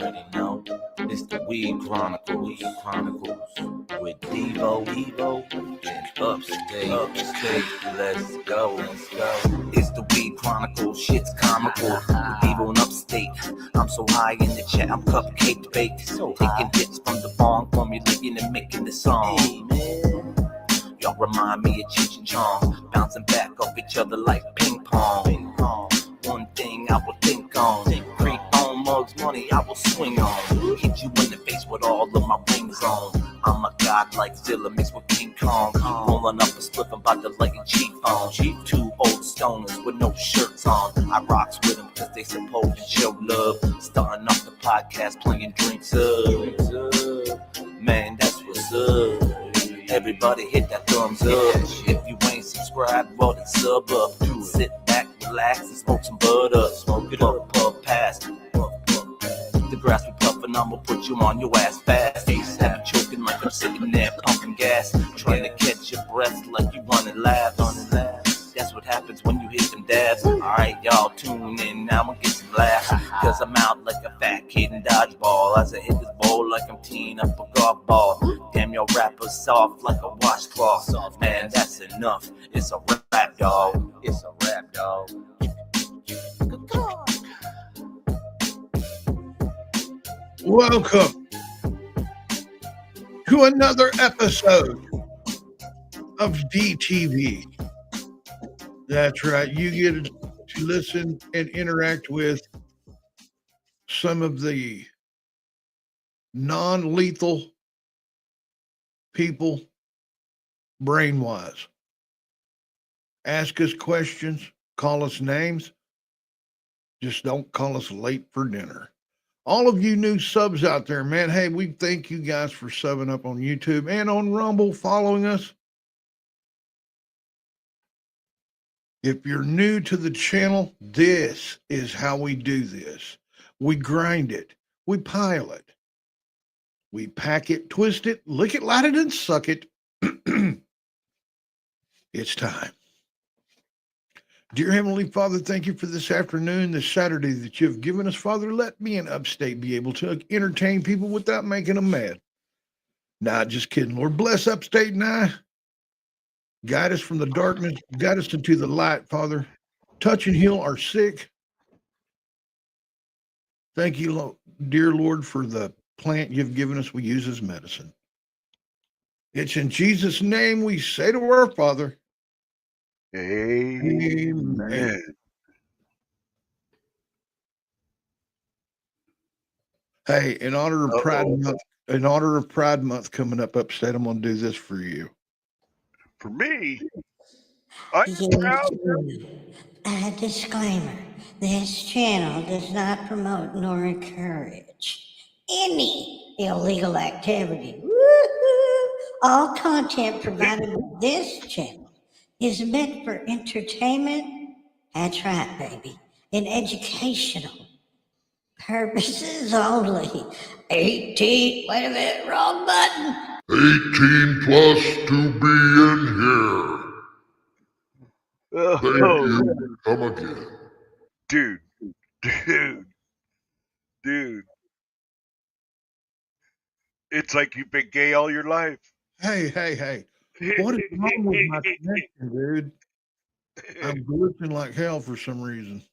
already know. It's the Weed Chronicles with Devo and Upstate. Let's go. It's the Weed Chronicles, shit's comical. With Devo and Upstate. I'm so high in the chat, I'm cupcake baked. Taking hits from the bong, formulating and making the song. Y'all remind me of Cheech and Chong, bouncing back off each other like ping pong. One thing I will think on, creep on mugs, money I will swing on. Hit you in the face with all of my rings on. I'm a god like Zilla mixed with King Kong. Rolling up a split about the light and cheek on. Two old stoners with no shirts on. I rocks with them cause they supposed to show love. Starting off the podcast playing drinks up. Man, that's what's up. Everybody hit that thumbs up. If you ain't subscribed, well then sub up. Sit back, relax, and smoke some bud up. Smoke it up, puff past. The grass we puffin', I'ma put you on your ass fast. Have you choking like I'm sitting there pumping gas. Trying to catch your breath like you running laps. That's what happens when you hit them dabs. Alright, y'all tune in, now I'ma get some laughs. Cause I'm out like a fat kid in dodgeball. As I hit this bowl like I'm teeing up a golf ball. Damn, your rapper's soft like a washcloth. Man, that's enough. It's a rap, dog. It's a rap, dog. Welcome to another episode of DTV. That's right. You get to listen and interact with some of the non-lethal people brain-wise. Ask us questions, call us names. Just don't call us late for dinner. All of you new subs out there, man, hey, we thank you guys for subbing up on YouTube and on Rumble, following us. If you're new to the channel, this is how we do this. We grind it. We pile it. We pack it, twist it, lick it, light it, and suck it. It's time. Dear Heavenly Father, thank you for this afternoon, this Saturday that you have given us. Father, let me and Upstate be able to entertain people without making them mad. Nah, just kidding. Lord, bless Upstate and I. Guide us from the darkness. Guide us into the light, Father. Touch and heal our sick. Thank you, dear Lord, for the plant you've given us. We use as medicine. It's in Jesus' name we say to our Father. Amen. Hey, in honor of Pride Month coming up, Upstate, I'm going to do this for you. For me? I'm proud. A disclaimer. This channel does not promote nor encourage any illegal activity. Woo-hoo! All content provided by this channel is meant for entertainment. That's right, baby. And educational purposes only. 18, wait a minute, wrong button. 18 plus to be in here. Thank you. Come again. Dude. It's like you've been gay all your life. Hey. What is wrong with my connection, dude? I'm glitching like hell for some reason.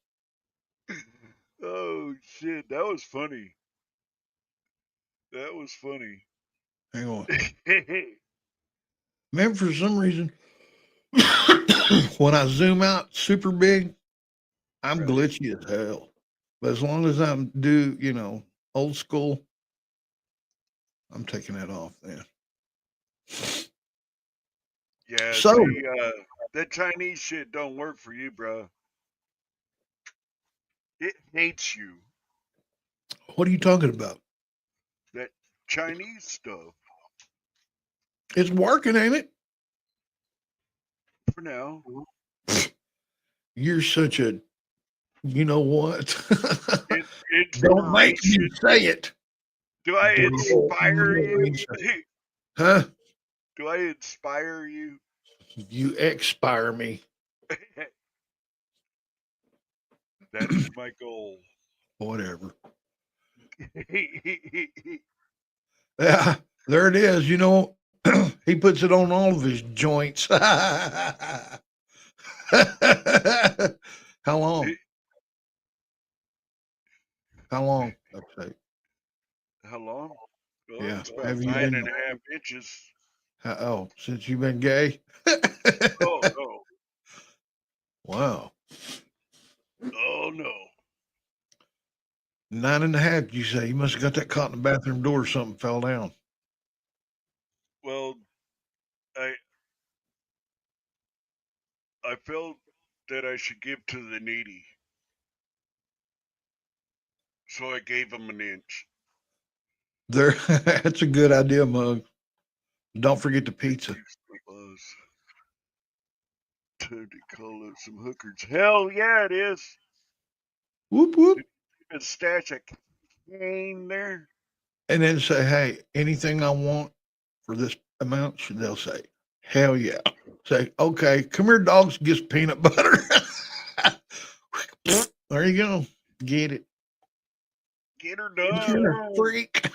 Oh, shit. That was funny. Hang on. Man, for some reason, when I zoom out super big, I'm glitchy as hell. But as long as I'm old school, I'm taking that off then. Yeah, so see, that Chinese shit don't work for you, bro. It hates you. What are you talking about? That Chinese stuff. It's working, ain't it? For now. You're such a, you know what? Don't make me say it. Do I inspire you? Huh? Do I inspire you? You expire me. That's my goal. Whatever. Yeah, there it is. He puts it on all of his joints. How long? How long? Okay. How long? Well, Yeah. it's about Have you nine been? and a half inches. Oh, since you've been gay? Oh no. Wow. Oh no. 9.5, you say? You must have got that caught in the bathroom door or something fell down. Well, I I felt that I should give to the needy, so I gave him an inch. There, that's a good idea, Mug. Don't forget the Thank pizza. you so much. Time to call up some hookers. Hell yeah, it is. Whoop, whoop. A stash of cane there. And then say, hey, anything I want for this amount, they'll say, hell yeah. Say, okay, come here, dogs, get some peanut butter. There you go. Get it. Get her Get done. her, freak.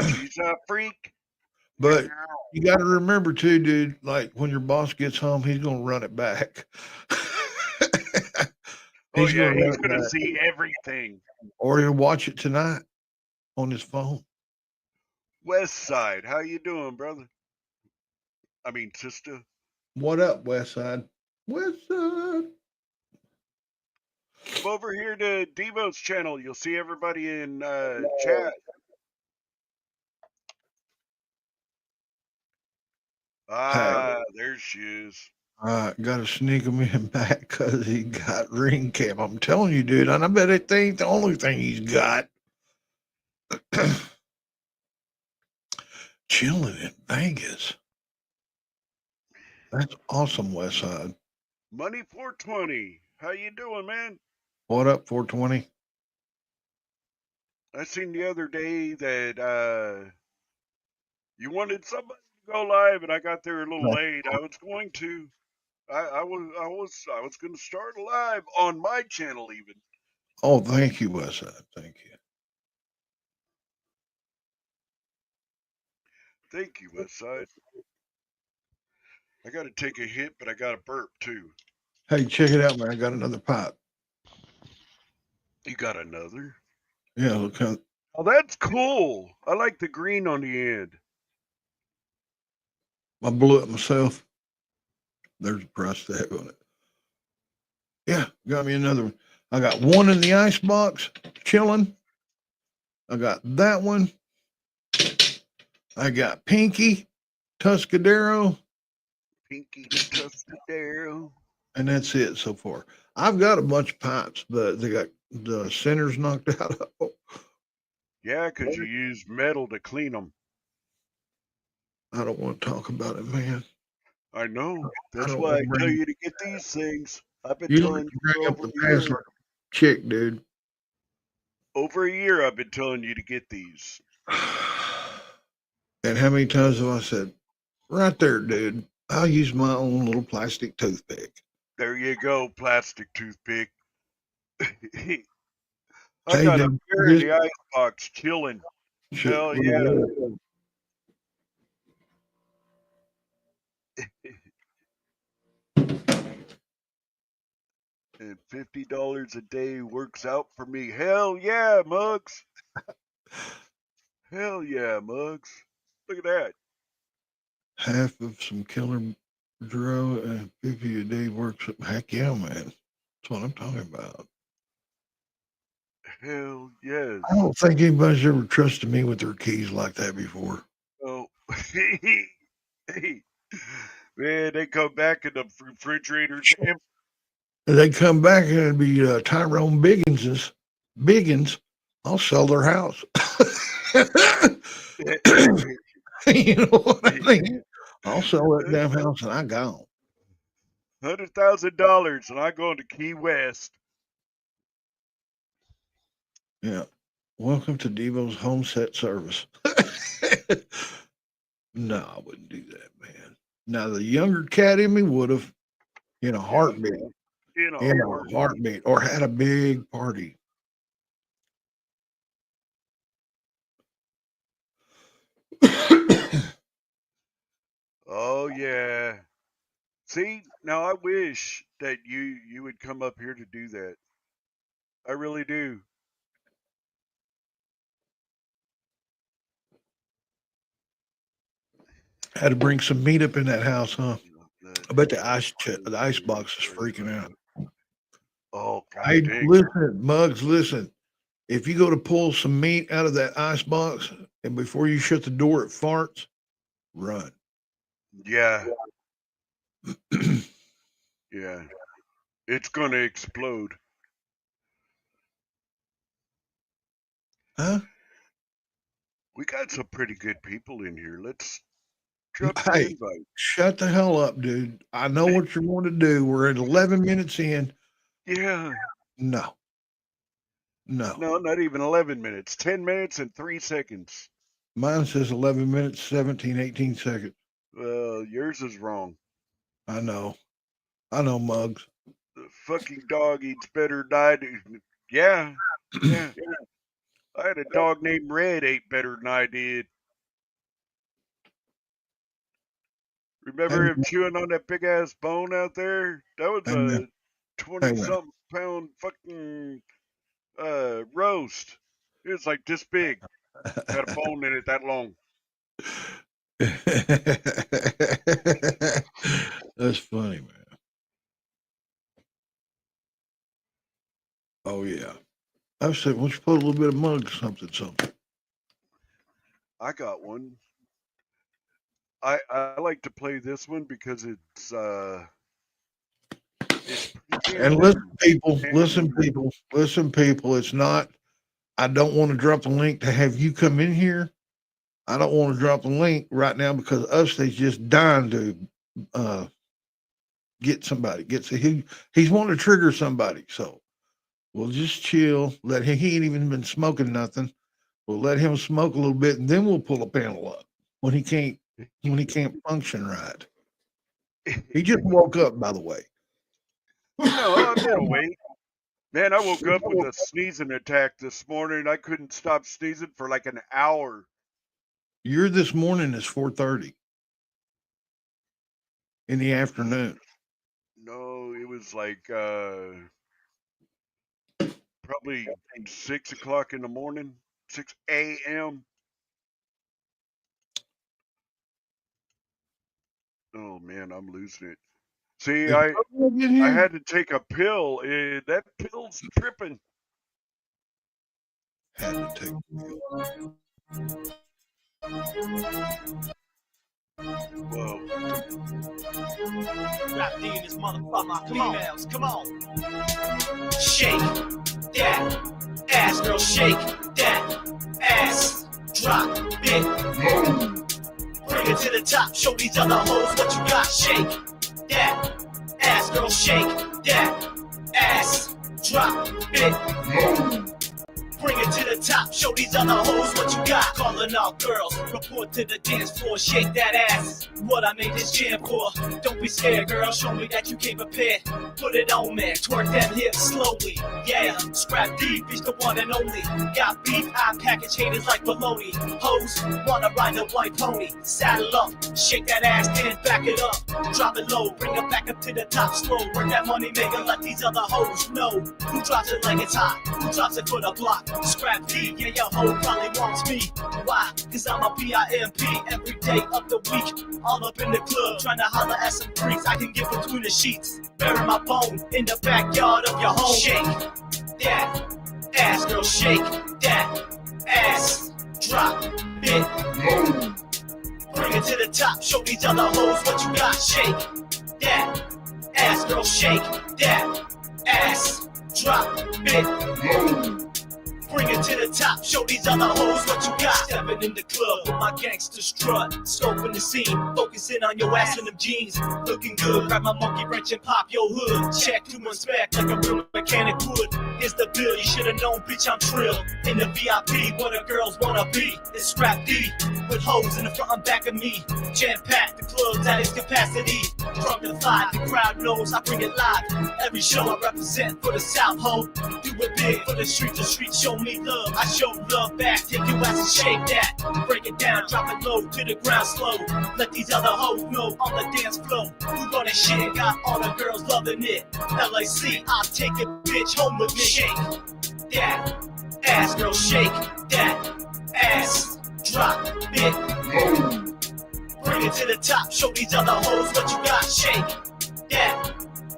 She's a freak. But you got to remember too, dude, like when your boss gets home, he's going to run it back. Oh He's yeah, going to run he's it gonna back. see everything. Or he'll watch it tonight on his phone. West Side, how you doing, brother? I mean, sister. What up, West Side? West Side. Come over here to Devo's channel. You'll see everybody in chat. Hey, Ah, there she is. got to sneak him in back because he got ring cam. I'm telling you, dude. And I bet it ain't the only thing he's got. Chilling in Vegas. That's awesome, West Side. Money 420. How you doing, man? What up, 420? I seen the other day that you wanted somebody to go live, and I got there a little late. I was going to. I was going to start live on my channel even. Oh, thank you, West Side. Thank you. Thank you, Westside. I got to take a hit, but I got to burp too. Hey, check it out, man. I got another pipe. You got another? Yeah, look how Oh, that's cool. I like the green on the end. I blew it myself. There's a price tag on it. Yeah, got me another one. I got one in the ice box, chilling. I got that one. I got Pinky, Tuscadero, Pinky Tuscadero. and that's it so far. I've got a bunch of pipes, but they got the centers knocked out of them. Yeah, 'cause you use metal to clean them. I don't want to talk about it, man. I know. I That's don't why want I to tell bring you to get these things. I've been you like telling to you bring for up over the a past year. like a chick, dude. Over a year, I've been telling you to get these. And how many times have I said, right there, dude, I'll use my own little plastic toothpick. There you go, plastic toothpick. I Hey, got a dude, pair in his the icebox chilling. shit, Hell yeah. And $50 a day works out for me. Hell yeah, Mugs. Hell yeah, Mugs. Look at that. half of some killer dro and 50 a day works. Heck yeah, man. That's what I'm talking about. Hell yes. I don't think anybody's ever trusted me with their keys like that before. Oh, hey, man, they come back and the refrigerator's empty. If they come back and it'd be Tyrone Biggins, I'll sell their house. You know what I mean? I'll sell that damn house and I gone. $100,000 and I go into Key West. Yeah. Welcome to Devo's home set service. No, I wouldn't do that, man. Now the younger cat in me would have in a heartbeat. In a In a heartbeat. heartbeat, or had a big party. Oh yeah. See, now I wish that you would come up here to do that. I really do. Had to bring some meat up in that house, huh? I bet the ice box is freaking out. Oh god Hey, dang. listen, Muggs, listen. If you go to pull some meat out of that ice box and before you shut the door it farts, run. Yeah. Yeah. It's gonna explode. Huh? We got some pretty good people in here. Let's drop some Hey, invite. shut the hell up, dude. I know what you want to do. We're at 11 minutes in. Yeah. No. No, not even 11 minutes. 10 minutes and 3 seconds. Mine says 11 minutes, 17, 18 seconds. Well, yours is wrong. I know. I know, Muggs. The fucking dog eats better than I do. Yeah. Yeah. I had a dog named Red ate better than I did. Remember him chewing on that big ass bone out there? That was a 20-something pound fucking roast. It was like this big. Had a bone in it that long. That's funny, man. Oh yeah. I said, why don't you put a little bit of mug something. I got one. I like to play this one because it's and listen people, it's not, I don't want to drop the link to have you come in here. I don't want to drop the link right now because Upstate's just dying to get somebody. He's wanting to trigger somebody. So we'll just chill. Let him, he ain't even been smoking nothing. We'll let him smoke a little bit and then we'll pull a panel up when he can't function right. He just woke up, by the way. No, I've been awake. Man, I woke up with a sneezing attack this morning. I couldn't stop sneezing for like an hour. Your this morning is 4:30 in the afternoon. No, it was like probably 6 o'clock in the morning, 6 a.m. Oh man, I'm losing it. See, I had to take a pill. That pill's tripping. Had to take a pill. Whoa. Rap D in this motherfucker. Females, come on. Shake that ass, girl. Shake that ass. Drop it. Bring it to the top. Show these other hoes what you got. Shake that ass, girl. Shake that ass. Drop it. Bring it to the top, show these other hoes what you got. Calling out girls, report to the dance floor, shake that ass. What I made this jam for. Don't be scared, girl, show me that you came prepared. Put it on, man, twerk them hips slowly. Yeah, scrap deep, he's the one and only. Got beef, I package haters like baloney. Hoes, wanna ride the white pony. Saddle up, shake that ass, then back it up. Drop it low, bring it back up to the top slow. Work that money maker, let these other hoes know. Who drops it like it's hot? Who drops it for the block? Scrap D, yeah, your hoe probably wants me. Why? Cause I'm a PIMP every day of the week. All up in the club, trying to holler at some freaks I can get between the sheets. Bury my bone in the backyard of your home. Shake that ass, girl, shake that ass. Drop it. Bring it to the top, show these other hoes what you got. Shake that ass, girl, shake that ass. Drop it. Bring it to the top, show these other hoes what you got. Stepping in the club with my gangster strut, scoping the scene, focusing on your ass in them jeans. Looking good, grab my monkey wrench and pop your hood. Check to inspect like a real mechanic would. Here's the bill, you should've known, bitch, I'm trill. In the VIP, where the girls wanna be. It's Scrap D, with hoes in the front and back of me. Jam-packed, the club's at its capacity. Drunk and fly, the crowd knows I bring it live. Every show I represent for the South, ho. Do it big for the streets show me love. love, I show love back. Take your ass and shake that. Break it down, drop it low to the ground slow. Let these other hoes know on the dance floor. We run that shit, got all the girls loving it. LAC, I'll take a bitch home with me. Shake that ass, girl, shake that ass. Drop it low. Bring it to the top, show these other hoes what you got. Shake that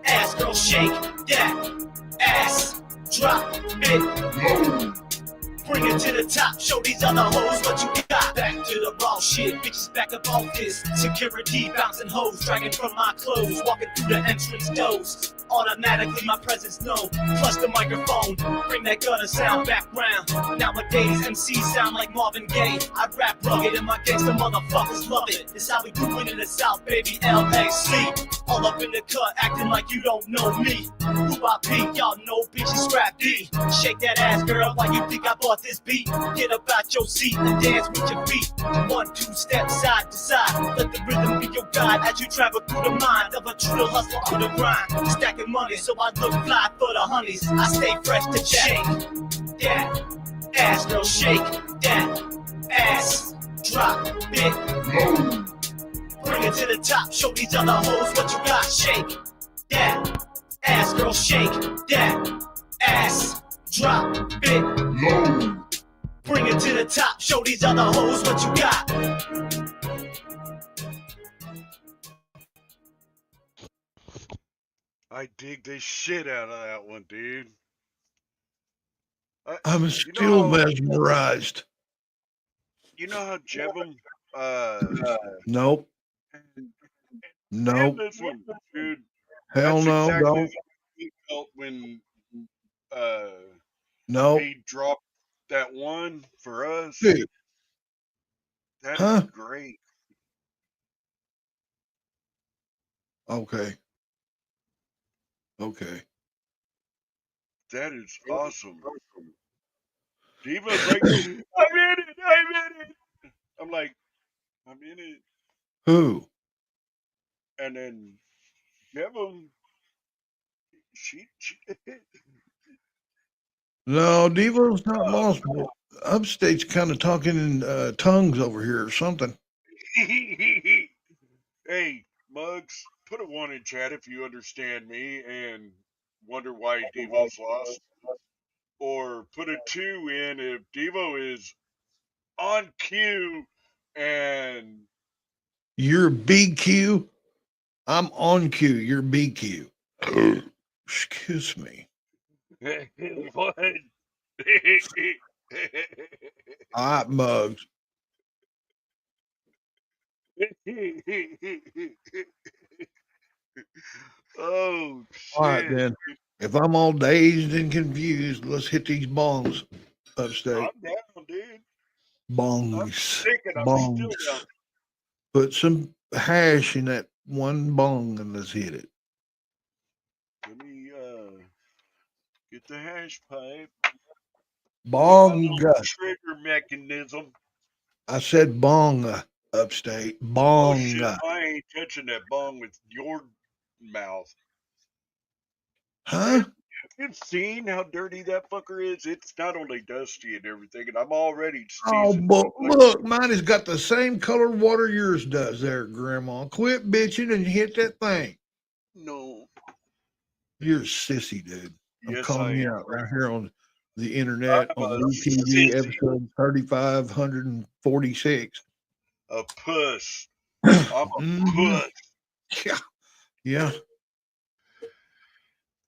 ass, girl, shake that ass. Drop it low. Bring it to the top, show these other hoes what you got. Back to the raw shit, bitches back up off this. Security bouncing hoes, dragging from my clothes. Walking through the entrance doors. Automatically my presence known. Plus the microphone, bring that gutter sound background. Nowadays MCs sound like Marvin Gaye. I rap rugged and my gangsta motherfuckers love it. This how we do it in the South, baby, LAC. All up in the cut, acting like you don't know me. Who I be, y'all know bitches scrap D. Shake that ass, girl, why you think I bought this beat? Get up out your seat and dance with your feet. 1, 2 steps side to side. Let the rhythm be your guide as you travel through the mind of a true hustler on the grind. Stacking money so I look fly for the honeys. I stay fresh to shake that ass, girl, shake that ass. Drop it low. Bring it to the top, show these other hoes what you got. Shake that ass, girl, shake that ass. Drop it low. Bring it to the top, show these other hoes what you got. I dig the shit out of that one, dude. I'm still mesmerized. You know how Jevem, Nope. Nope. this one, dude. Hell That's no. exactly Don't. how he felt when Nope. he dropped that one for us. Dude. That Huh? is great. Okay. Okay. That is awesome. Devo's like, I'm in it. I'm like, I'm in it. Who? And then Jevem, she No, Devo's not lost. But Upstate's kind of talking in tongues over here or something. Hey, Muggs, put a 1 in chat if you understand me and wonder why Devo's lost. Or put a 2 in if Devo is on cue and You're BQ. I'm on cue. You're BQ. Excuse me. what? All right, Mugs. Oh All right, shit! then. If I'm all dazed and confused, let's hit these bongs. Upstate. I'm down, dude. I'm Bongs. thinking I'm Bongs. still down. Put some hash in that one bong and let's hit it. Let me get the hash pipe. Bong. Trigger mechanism. I said bong, Upstate. Bong. Oh shit! I ain't touching that bong with your mouth. Huh? You've seen how dirty that fucker is? It's not only dusty and everything, and I'm already Oh, seasoned. but look, mine has got the same color water yours does there, Grandma. Quit bitching and hit that thing. No. You're a sissy, dude. I'm Yes, calling I you am. out right here on the internet I'm on a BTV sissy. episode 3546. A puss. I'm a puss. Yeah. Yeah.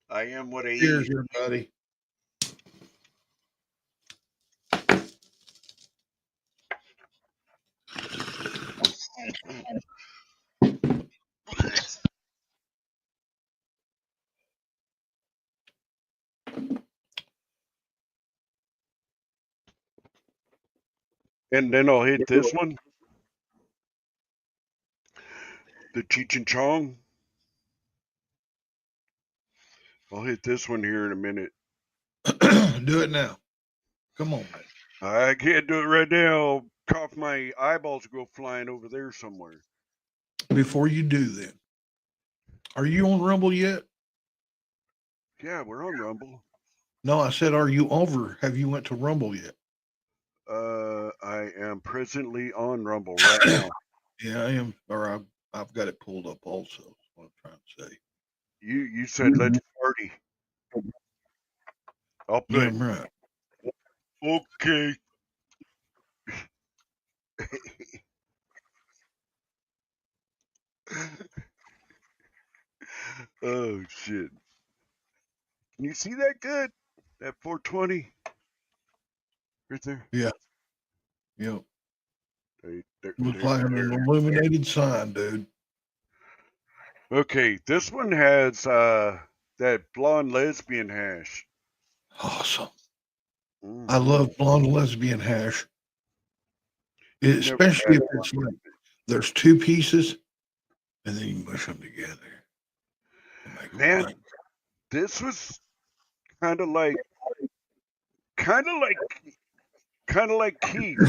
I am what I Cheers, eat. everybody. And then I'll hit this one. The Cheech and Chong. I'll hit this one here in a minute. Do it now. Come on, man. I can't do it right now. Cough my eyeballs go flying over there somewhere. Before you do, then, are you on Rumble yet? Yeah, we're on Rumble. No, I said, are you over? Have you went to Rumble yet? I am presently on Rumble right now. Yeah, I am. Or I've got it pulled up also. That's what I'm trying to say. You said let's party. I'll put Damn right. okay. Oh shit! Can you see that good? That 420 right there. Yeah. Yep. Looks There, like an there. illuminated sign, dude. Okay, this one has that blonde lesbian hash. Awesome. I Mm-hmm. love blonde lesbian hash, Never especially had if it's like there's two pieces and then you mush them together and make man. one. This was kind of like, kind of like, kind of like Keith,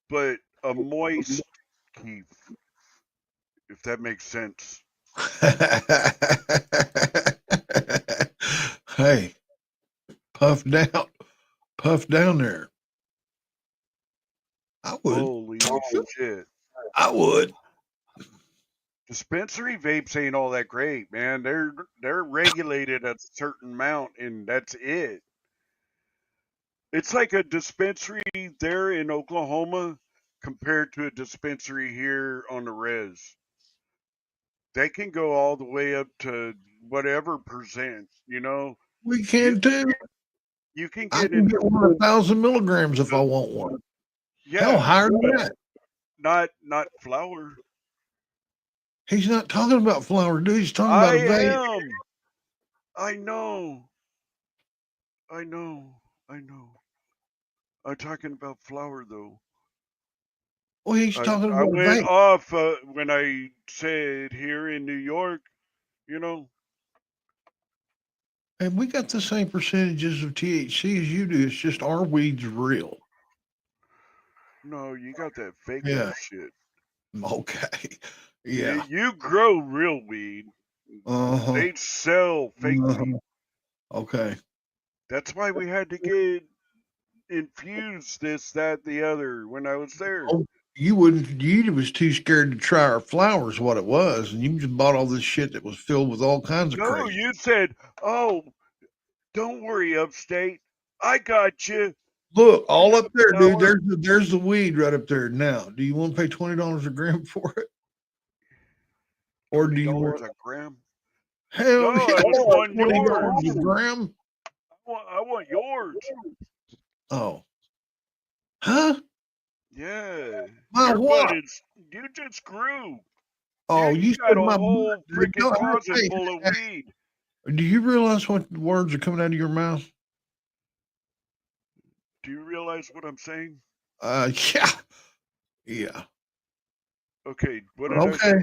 but a moist Keith, if that makes sense. Hey, puff down, puff down there. I would. Holy shit! I would. Dispensary vapes ain't all that great, man. They're regulated at a certain amount, and that's it. It's like a dispensary there in Oklahoma compared to a dispensary here on the res. They can go all the way up to whatever percent, you know. We You can too. you can I get can into get 1,000 milligrams if I want one. Hell, yeah, higher than that. not flour. He's not talking about flour, dude. He's talking I about a vape. am. I know. I know. I know. I'm talking about flour though. Well, he's talking I about a went vape. off when I said here in New York, you know. And we got the same percentages of THC as you do. It's just our weed's real. No, you got that fake Yeah. ass shit. Okay. You Yeah. you grow real weed. Uh-huh. They sell fake weed. Uh-huh. Okay. That's why we had to get infused this, that, the other when I was there. Oh, you wouldn't, you was too scared to try our flowers, what it was. And you just bought all this shit that was filled with all kinds of No, crazy. you said, "Oh, don't worry, Upstate. I got you. Look, You all know, up there, dude. flour, There's the weed right up there. Now, do you want to pay $20 a gram for it, or do you $20 want? a gram." Hell No, I yeah, was wanting $20 yours. a gram. I want yours. Oh, huh? Yeah, My your butt what? is. You just grew. Oh, You you got said a my whole butt, dude. freaking No, closet hey, full of hey, weed. do you realize what words are coming out of your mouth? Do you realize what I'm saying? Yeah, yeah. Okay, what did I Okay, say?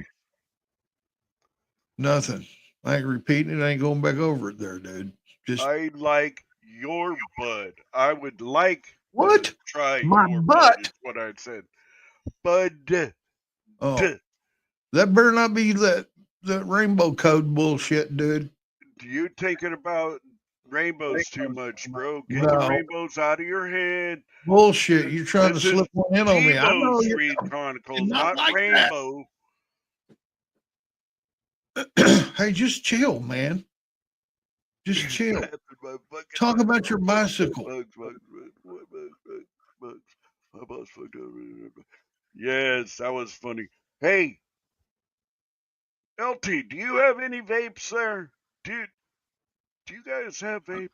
nothing. I ain't repeating it. I ain't going back over it there, dude. Just I like your bud. I would like to what? try My your bud, is butt. what I said. Bud. Oh, that better not be that rainbow code bullshit, dude. You thinking about rainbows too much, bro. Get the No rainbows out of your head. bullshit. You're trying to This is slip one in on me. I know Devo's you're Read Chronicles, not not like that. Rainbow. Hey, just chill, man. Just chill. Tapping my fucking Talk butt. about your bicycle. Bugs. My butt's fucked up. Yes, that was funny. Hey, LT, do you have any vapes there? Do you guys have vapes?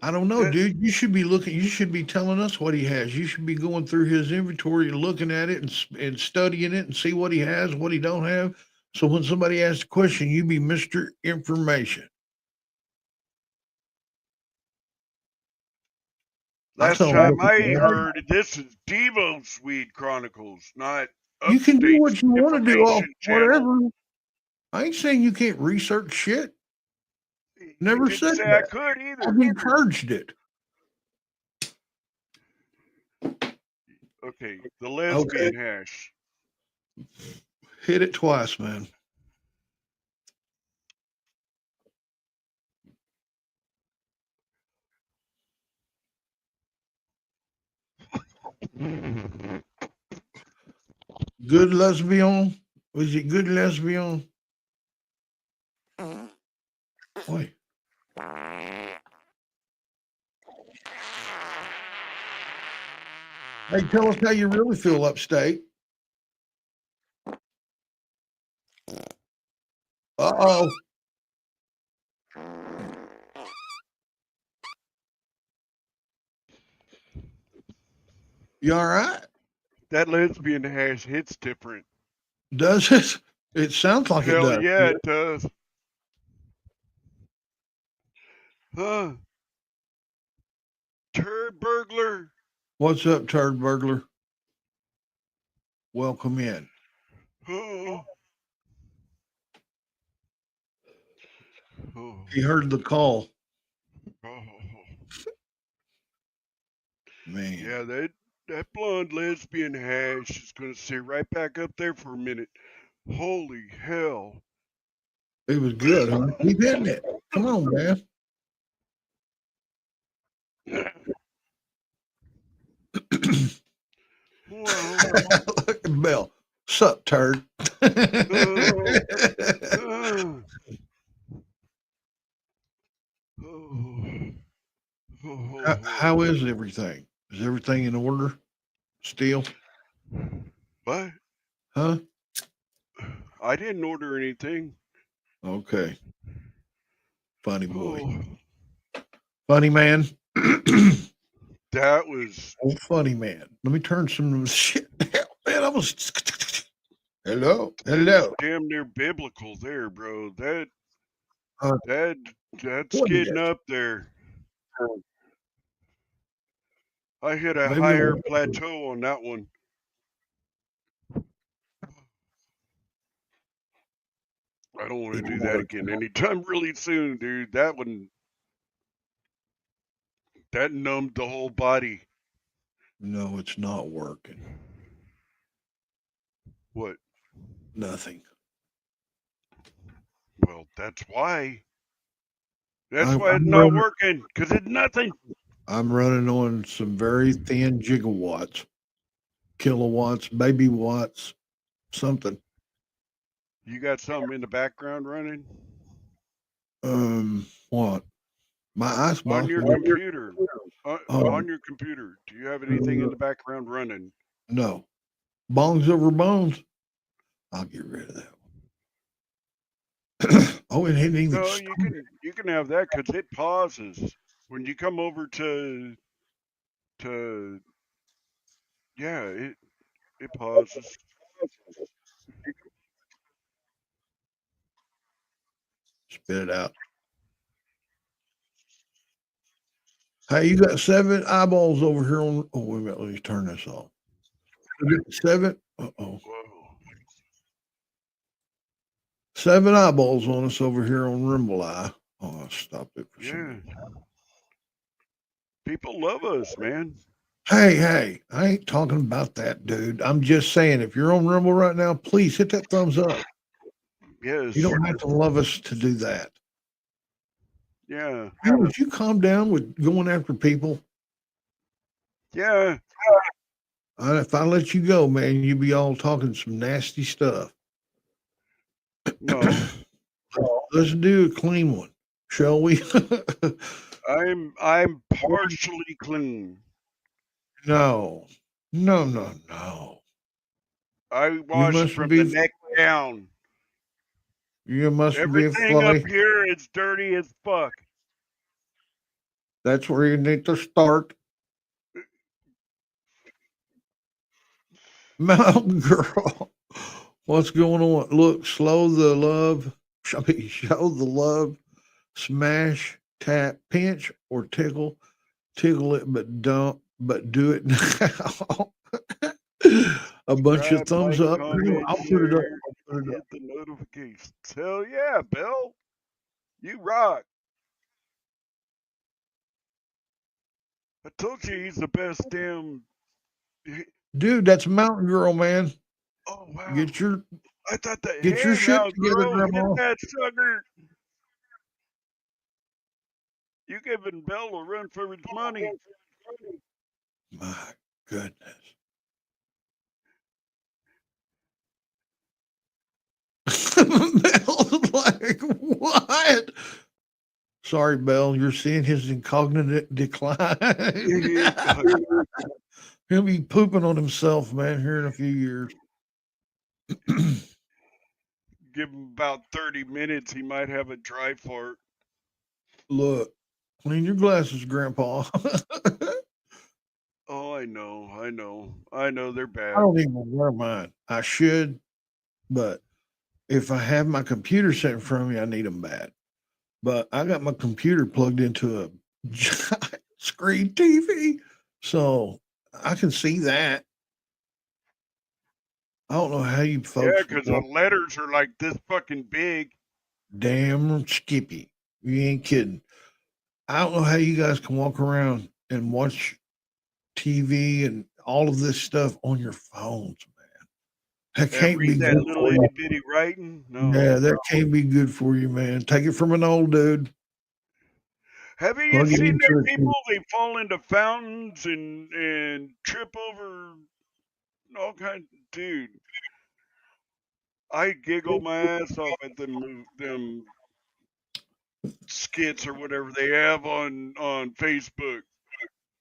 I don't know, That, dude. You should be looking. You should be telling us what he has. You should be going through his inventory and looking at it and studying it and see what he has, what he don't have. So when somebody asks a question, you be Mister Information. I last tell a lot of time I people, heard, this is Devo's Weed Chronicles, not you can do Upstate's what you want to do off information channel. whatever. I ain't saying you can't research shit. You Never didn't said say I that. could I've either. encouraged it. Okay, the Okay. lesbian hash. Hit it twice, man. Good lesbian? Was it good lesbian? Wait. Hey, tell us how you really feel upstate. Uh-oh. You all right? That lesbian hash hits different. Does it? It sounds like it Hell does. yeah, it does. Huh? Turd burglar. What's up, turd burglar? Welcome in. Oh. Oh. He heard the call. Oh. Man. Yeah, that blonde lesbian hash is gonna sit right back up there for a minute. Holy hell. It was good, huh? Keep hitting it. Come on, man. Wow. Look at Bill. Sup, turd? How is everything? Is everything in order still? What? Huh? I didn't order anything. Okay. Funny boy. Oh, Funny man. that was. Oh, funny man. Let me turn some shit down. Man, I was. Hello. Hello. Damn near biblical there, bro. That's What is getting it? up there. I hit a Maybe higher plateau on that one. I don't want to do that again anytime really soon, dude. That one, that numbed the whole body. No, it's not working. What? Nothing. Well, that's why. That's I'm why it's not working, because it's nothing. I'm running on some very thin gigawatts, kilowatts, baby watts, something. You got something in the background running? What? My icebox. On your computer. Oh. On your computer. Do you have anything in the background running? No. Bongs over bones. I'll get rid of that one. Oh, it hadn't even. No, you can have that because it pauses when you come over to yeah, it pauses. Spit it out. Hey, you got 7 eyeballs over here on. Oh, wait a minute. Let me turn this off. 7. Uh-oh. Whoa. 7 eyeballs on us over here on Rimble Eye. Oh, I'll stop it for some reason. People love us, man. Hey, I ain't talking about that, dude. I'm just saying, if you're on Rumble right now, please hit that thumbs up. Yes. You don't have to love us to do that. Yeah. Would you calm down with going after people? Yeah. If I let you go, man, you'd be all talking some nasty stuff. No. Let's do a clean one, shall we? I'm partially clean. No. I wash from the neck down. You must Everything be up here is dirty as fuck. That's where you need to start. Mountain Girl, what's going on? Look, show the love, smash, tap, pinch, or tickle. Tickle it, but do it now. A bunch of thumbs up. Comment, I'll put it up. hit the notifications. Hell yeah, Bill. You rock. I told you he's the best damn. Dude, that's Mountain Girl, man. Oh wow. I thought that. Get your shit together, girl, Grandma. hit that sucker. You giving Bill a run for his money. My goodness. Bell's like, what? Sorry, Bell, you're seeing his cognitive decline. He'll be pooping on himself, man, here in a few years. Give him about 30 minutes, he might have a dry fart. Look, clean your glasses, Grandpa. Oh, I know they're I bad. don't even wear mine. I should, but if I have my computer set in front of me, I need them bad. But I got my computer plugged into a giant screen TV, so I can see that. I don't know how you Yeah, folks because the letters are like this fucking big. damn Skippy. You ain't kidding. I don't know how you guys can walk around and watch TV and all of this stuff on your phones, man. That And can't be read that good little for itty you. bitty writing. No. Yeah, that can't be good for you, man. Take it from an old dude. Have you Plug it seen into them a people? They fall into fountains and trip over all kinds. Dude, I giggle my ass off at them skits or whatever they have on Facebook.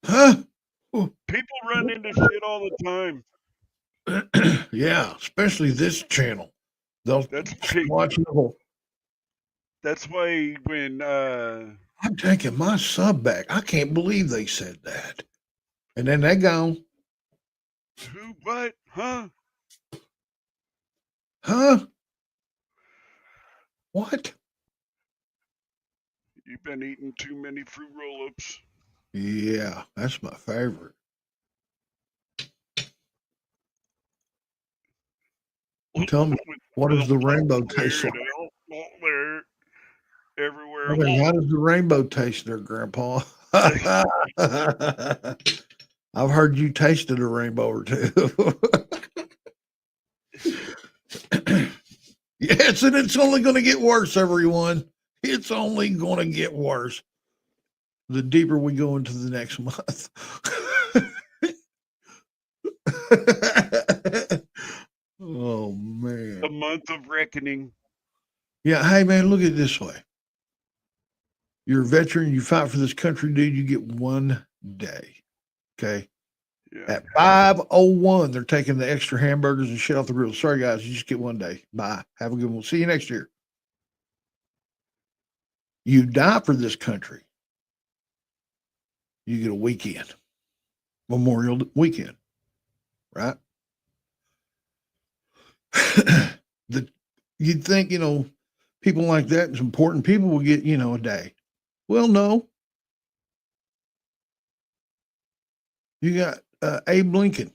huh? People run into shit all the time. Yeah, especially this channel. They'll That's why. watch the whole. That's why when I'm taking my sub back. I can't believe they said that. And then they gone. who what huh? Huh? What? You've been eating too many fruit roll-ups. Yeah, that's my favorite. Tell me, what does the rainbow taste like? There, everywhere. Okay, how does the rainbow taste there, Grandpa? I've heard you tasted a rainbow or two. Yes, and it's only going to get worse, everyone. It's only going to get worse the deeper we go into the next month. Oh, man. The month of reckoning. Yeah, hey, man, look at it this way. You're a veteran, you fight for this country, dude, you get 1 day. Okay. Yeah. At 5:01, they're taking the extra hamburgers and shit off the grill. Sorry, guys, you just get 1 day. Bye. Have a good one. See you next year. You die for this country. You get a weekend, Memorial Weekend, right? You'd think, people like that, important people will get, a day. Well, no. You got Abe Lincoln.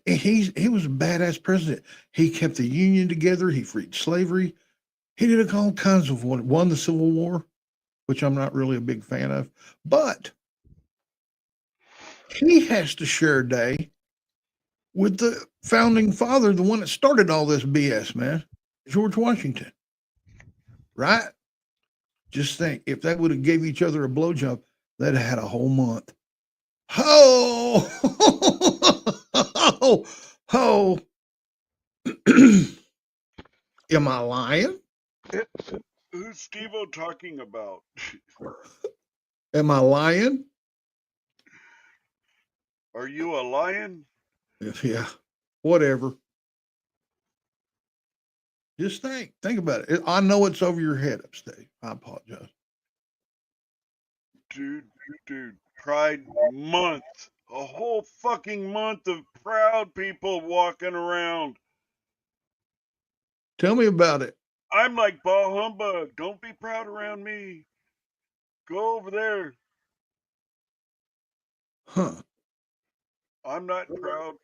He was a badass president. He kept the Union together. He freed slavery. He did all kinds of won the Civil War, which I'm not really a big fan of. But he has to share a day with the founding father, the one that started all this BS, man, George Washington. Right? Just think, if they would have gave each other a blowjob, they'd have had a whole month. Ho! Ho! Ho! Am I lying? Who's Devo talking about? Am I lying? Are you a lion? Yeah, whatever. Just think about it. I know it's over your head, Upstate. I apologize. Dude, Pride Month. A whole fucking month of proud people walking around. Tell me about it. I'm like bah humbug. Don't be proud around me. Go over there. Huh. I'm not proud.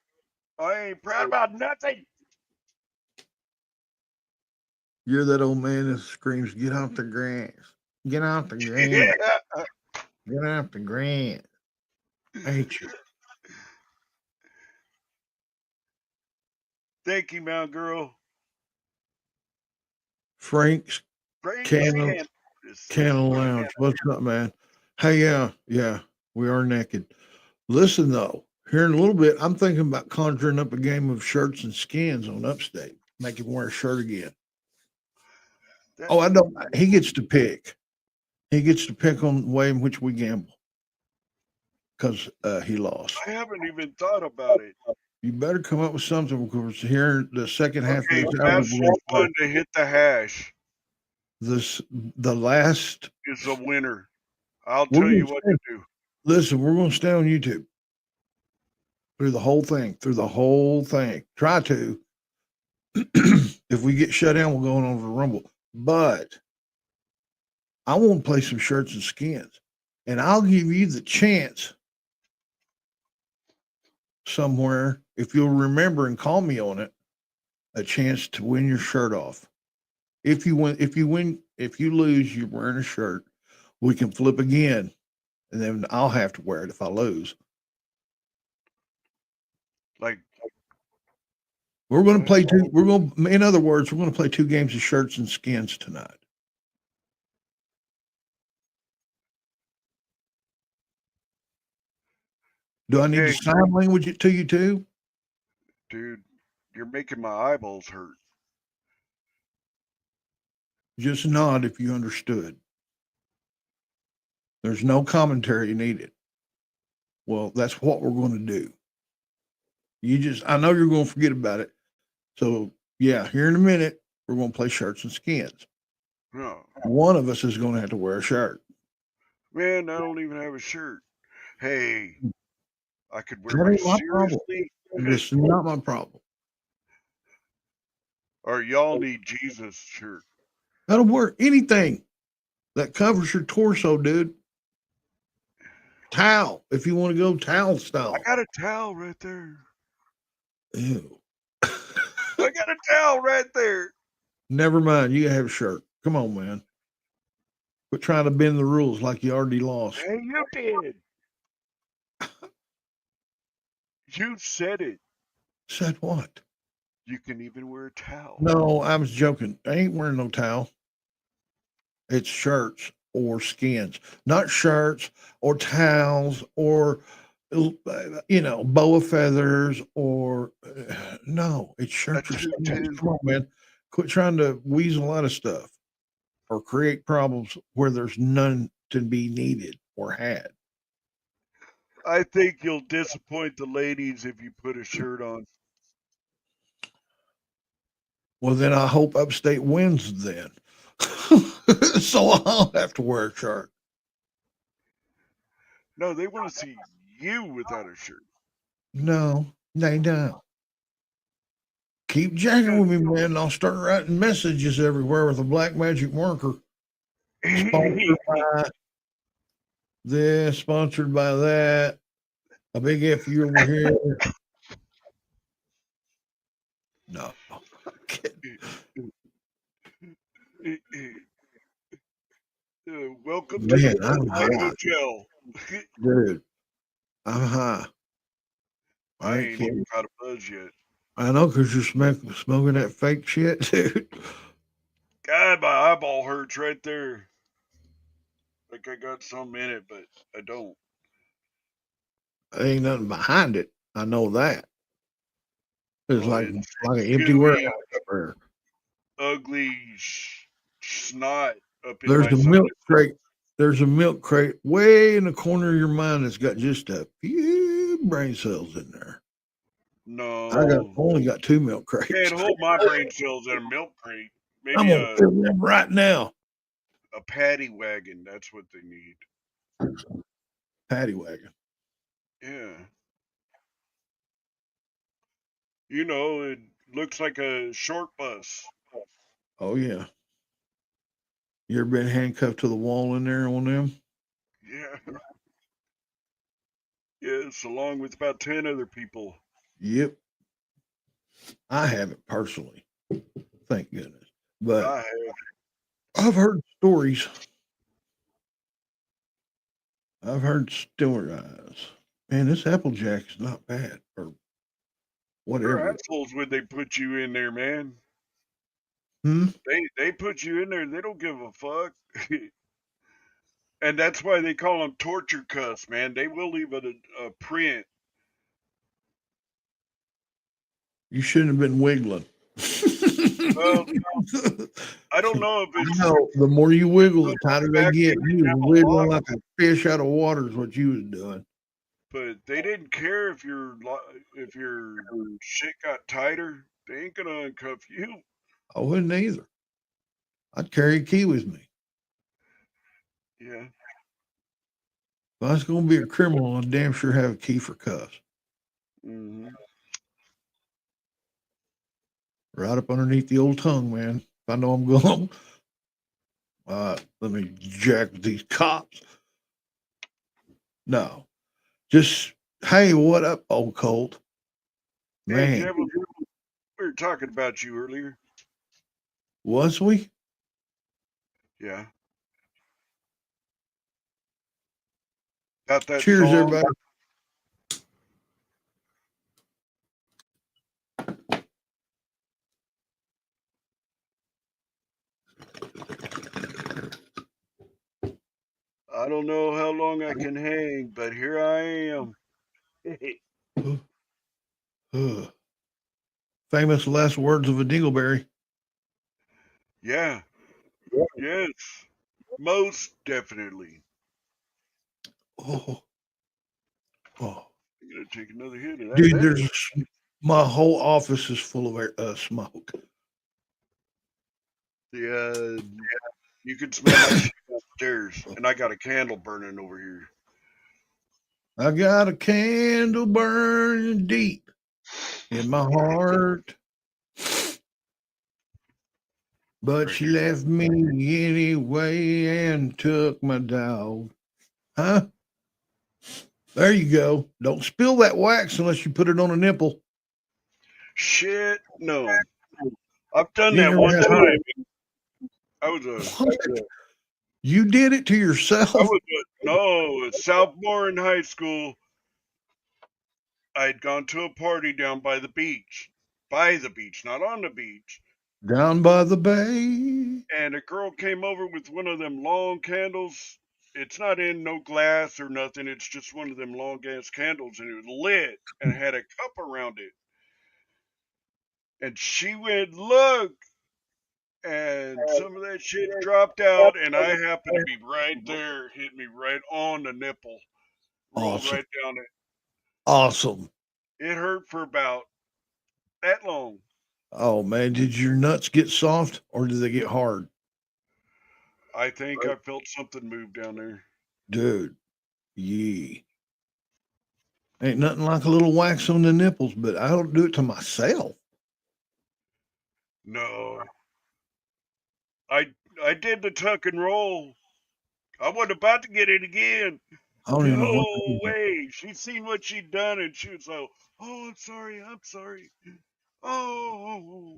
I ain't proud about nothing. You're that old man that screams, "Get off the grass. Get off the grass. Yeah. Get off the grass." Ain't you? Thank you, Mount Girl. Frank's Praise Cannon Cannon. Lounge. What's up, man? Hey, yeah, we are naked. Listen though, Here in a little bit, I'm thinking about conjuring up a game of shirts and skins on Upstate. Make him wear a shirt again. That, Oh, I don't. He gets to pick. He gets to pick on the way in which we gamble because he lost. I haven't even thought about it. You better come up with something because here the second half Okay, of this hour, ask someone to hit the hash the last. is the winner. I'll We're tell you gonna what stay, to do. listen, we're going to stay on YouTube through the whole thing. Through the whole thing. Try to. If we get shut down, we're going over to Rumble. But I want to play some shirts and skins, and I'll give you the chance somewhere if you'll remember and call me on it. A chance to win your shirt off. If you win, if you lose, you're wearing a shirt. We can flip again, and then I'll have to wear it if I lose. Like, We're going to play two. We're going. In other words, we're going to play 2 games of shirts and skins tonight. Do I need to hey, sign language it to you too? dude, you're making my eyeballs hurt. Just nod if you understood. There's no commentary needed. Well, that's what we're going to do. I know you're going to forget about it. So, yeah, here in a minute, we're going to play shirts and skins. No. One of us is going to have to wear a shirt. Man, I don't even have a shirt. Hey, I could wear That my ain't my problem. seriously. This is not my problem. Or y'all need Jesus shirt. That'll work. Anything that covers your torso, dude. Towel, if you want to go towel style. I got a towel right there. Ew. I got a towel right there. Never mind. You have a shirt. Come on, man. Quit trying to bend the rules like you already lost. Hey, you did. You said it. Said what? You can even wear a towel. No, I was joking. I ain't wearing no towel. It's shirts or skins, not shirts or towels or boa feathers or no. It's shirts or skins. tutu. Come on, man. Quit trying to weasel out of stuff or create problems where there's none to be needed or had. I think you'll disappoint the ladies if you put a shirt on. Well, then I hope Upstate wins then. So I'll have to wear a shirt. No, they want to see you without a shirt. No, they don't. Keep jacking with me, man, and I'll start writing messages everywhere with a black magic marker. Sponsored by this, sponsored by that. A big F you over here. No. Welcome to Man, the I'm Moonlight hot. Hotel. Dude, I'm high. I ain't even got a buzz yet. I know because you're smoking that fake shit, dude. God, my eyeball hurts right there. Like I got some in it, but I don't. There ain't nothing behind it. I know that. It's Well, like it's an empty gooey, warehouse up there. ugly snot up in There's my a sinus. milk crate. There's a milk crate way in the corner of your mind that's got just a few brain cells in there. No. Only got 2 milk crates. Can't hold my brain cells in a milk crate. I'm Maybe gonna fill them right now. a paddy wagon. That's what they need. Paddy wagon. Yeah. You know, it looks like a short bus. Oh yeah. You ever been handcuffed to the wall in there on them? Yeah. Yes, along with about 10 other people. Yep. I haven't personally. Thank goodness. But I have. I've heard stories. I've heard stories. Man, this Applejack is not bad. Or They're whatever. assholes when they put you in there, man. Hmm? They put you in there. They don't give a fuck. And that's why they call them torture cuffs, man. They will leave a print You shouldn't have been wiggling. Well, I don't know if it's No, the more you wiggle, the tighter they back get. when You you was have a wiggling lock, like a fish out of water is what you was doing. but they didn't care if your shit got tighter. They ain't gonna uncuff you. I wouldn't either. I'd carry a key with me. Yeah. If I was going to be a criminal, I'd damn sure have a key for cuffs. Mm-hmm. Right up underneath the old tongue, man. If I know I'm going, let me jack with these cops. No. Just, hey, what up, old Colt? Hey, Man, Devo, we were talking about you earlier. was we? Yeah. Got that Cheers, song. everybody. I don't know how long I can hang, but here I am. Famous last words of a dingleberry. Yeah. Yes. Most definitely. Oh, oh. I'm gonna take another hit of that Dude, there. my whole office is full of smoke. Yeah. You can smell my shit upstairs, and I got a candle burning over here. I got a candle burning deep in my heart, but she left me anyway and took my dog. Huh? There you go. Don't spill that wax unless you put it on a nipple. Shit, no. I've done You ain't that never one had time. I was What? You did it to yourself? at sophomore in high school. I'd gone to a party down by the beach. By the beach, not on the beach. Down by the bay. And a girl came over with one of them long candles. It's not in no glass or nothing. It's just one of them long ass candles, and it was lit and it had a cup around it. And she went, look, and some of that shit dropped out, and I happened to be right there, hit me right on the nipple, rolled Awesome. right down it. Awesome. It hurt for about that long. Oh, man. Did your nuts get soft or did they get hard? I think I felt something move down there. Dude, yee. Ain't nothing like a little wax on the nipples, but I don't do it to myself. No, I did the tuck and roll. I wasn't about to get it again. I don't even know what to No do. way. She'd seen what she'd done, and she was like, "Oh, I'm sorry. I'm sorry. Oh."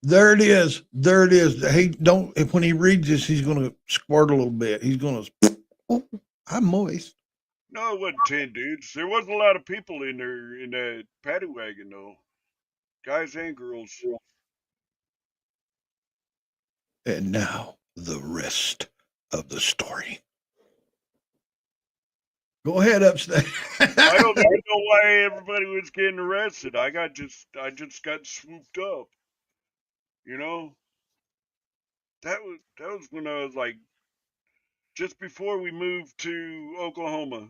There it is. There it is. He don't. If when he reads this, he's going to squirt a little bit. He's going to. Oh, I'm moist. No, it wasn't 10 dudes. There wasn't a lot of people in there in that paddy wagon, though. Guys and girls. And now the rest of the story. Go ahead, upstate. I don't even know why everybody was getting arrested. I just got swooped up. You know? That was when I was like just before we moved to Oklahoma.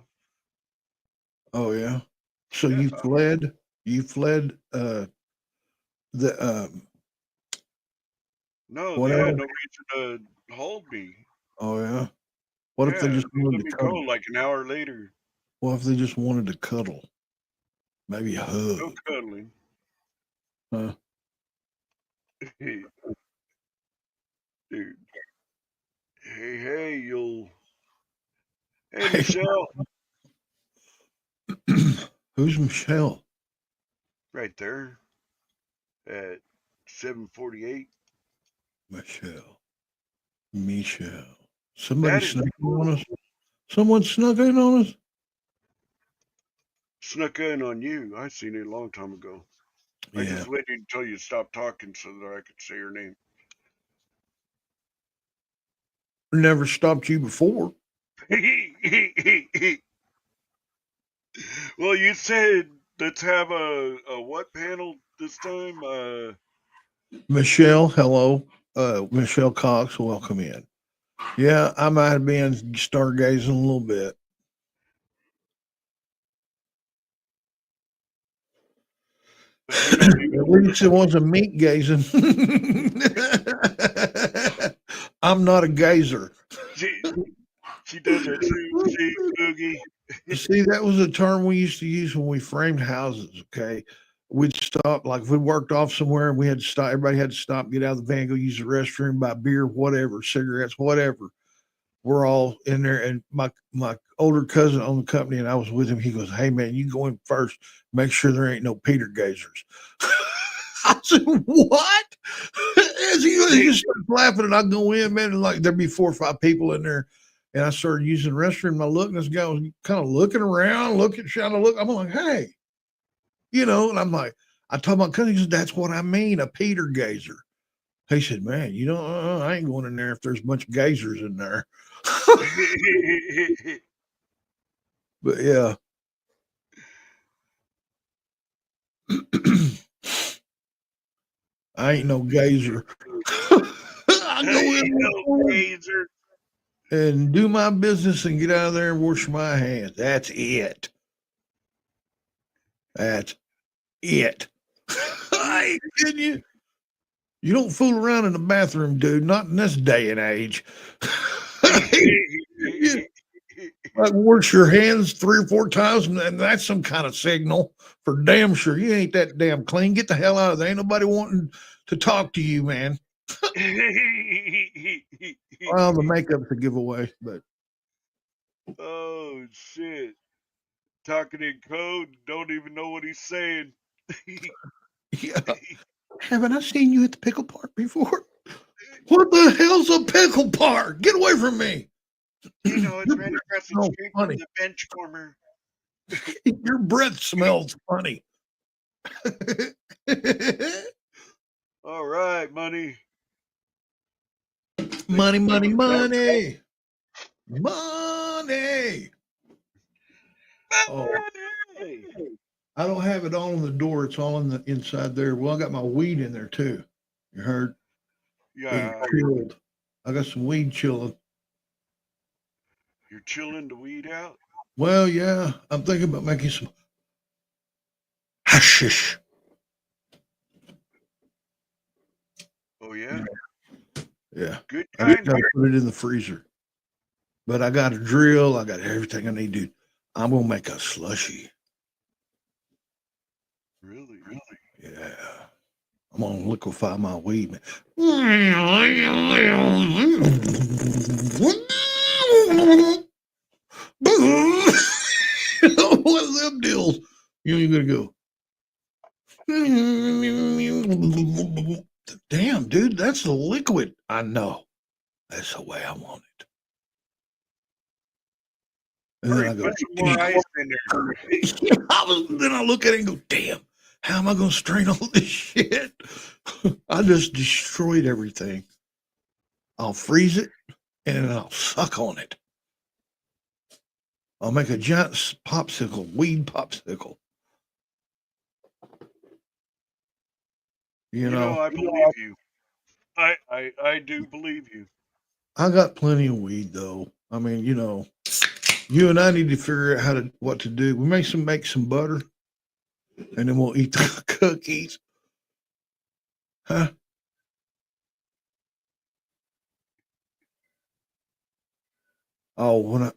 Oh yeah. So Yeah. you fled. You fled. The No, what they had else? no reason to hold me. Oh yeah. What if they Yeah, just they let wanted me to go cuddle? like an hour later. What if they just wanted to cuddle? Maybe a No hug. cuddling. Huh? Dude. Hey, you'll. Hey, Michelle. Who's Michelle? Right there at 7:48. Michelle. Michelle. Somebody That is snuck in on us. Someone snuck in on us. snuck in on you. I seen it a long time ago. I Yeah. just waited until you stopped talking so that I could say her name. Never stopped you before. Well, you said Let's have a what panel this time? Michelle, hello. Michelle Cox, welcome in. Yeah, I might have been stargazing a little bit. At least it wasn't meat gazing. I'm not a gazer. She does that too. See, Boogie. See, that was a term we used to use when we framed houses. Okay, we'd stop, like if we worked off somewhere and we had to stop. Everybody had to stop, get out of the van, go use the restroom, buy beer, whatever, cigarettes, whatever. We're all in there, and my older cousin owned the company, and I was with him. He goes, "Hey man, you go in first. Make sure there ain't no Peter gazers." I said, "What?" As he just starts laughing, and I go in, man, and like there'd be 4 or 5 people in there, and I started using the restroom. And I looked, and this guy was kind of looking around, trying to look. I'm like, "Hey," and I'm like, I told my cousin, he said, "That's what I mean, a Peter gazer." He said, "Man, I ain't going in there if there's a bunch of gazers in there." But yeah. I ain't no gazer. I go in and do my business and get out of there and wash my hands. That's it. That's it. I ain't kidding you. You don't fool around in the bathroom, dude. Not in this day and age. Like wash your hands 3 or 4 times, and that's some kind of signal for damn sure you ain't that damn clean. Get the hell out of there. Ain't nobody wanting to talk to you, man. Well, the makeup's a giveaway, but oh shit! Talking in code, don't even know what he's saying. yeah. Haven't I seen you at the pickle park before? What the hell's a pickle park? Get away from me. It's right across the street from Funny. the bench warmer. Your breath smells funny. All right, money. Money, money, money. Money. Oh, I don't have it all on the door. It's all in the inside there. Well, I got my weed in there too. You heard? Yeah. Chilled. I got some weed chilling. You're chilling the weed out? Well, yeah. I'm thinking about making some hashish. Oh yeah? Yeah. Good I just kind. gotta put it in the freezer. But I got a drill. I got everything I need to. I'm gonna make a slushy. Really? Yeah. I'm gonna liquefy my weed, man. What are them deals? You gonna go? Damn, dude, that's the liquid. I know. That's the way I want it. And then I go, put some more ice in there. then I look at it and go, damn, how am I going to strain all this shit? I just destroyed everything. I'll freeze it and then I'll suck on it. I'll make a giant popsicle, weed popsicle. You know, I believe you. I do believe you. I got plenty of weed though. I mean, you and I need to figure out what to do. We make some butter, and then we'll eat the cookies. Huh? Oh,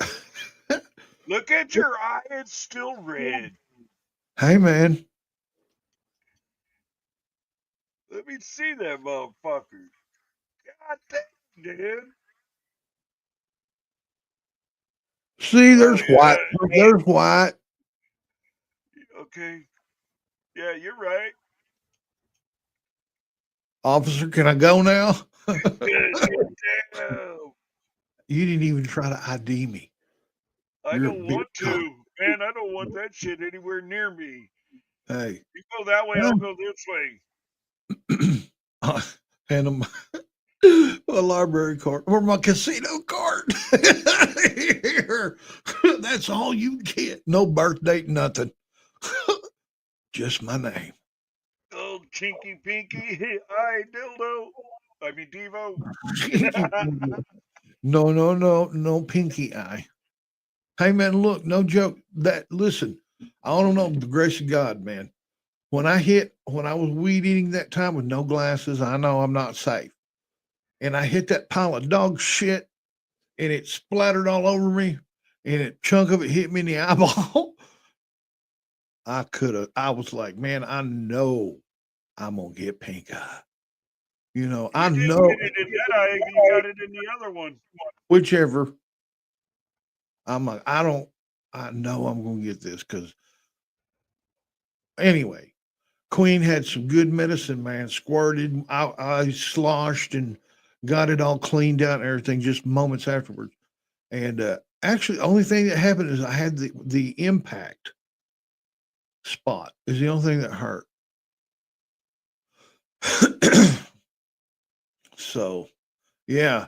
Look at your eye; it's still red. Hey, man. Let me see that motherfucker. God damn, dude. See, there's white. There's white. Okay. Yeah, you're right. Officer, can I go now? Damn. You didn't even try to ID me. I don't want to. Man, I don't want that shit anywhere near me. Hey. You go that way, I'll go this way. Hand him my library card or my casino card. Here. That's all you get. No birth date, nothing. Just my name. Old Chinky Pinky, I dildo. I mean Devo. No pinky eye. Hey man, look, no joke. Listen, I don't know the grace of God, man. When I was weed eating that time with no glasses, I know I'm not safe. And I hit that pile of dog shit and it splattered all over me and a chunk of it hit me in the eyeball. I was like, man, I know I'm gonna get pink eye. I You didn't know get it in that eye, you got it in the other one. whichever. I'm like, I know I'm gonna get this because anyway, Queen had some good medicine, man. Squirted, I sloshed and got it all cleaned out and everything just moments afterwards. And actually, the only thing that happened is I had the impact spot is the only thing that hurt. So, yeah.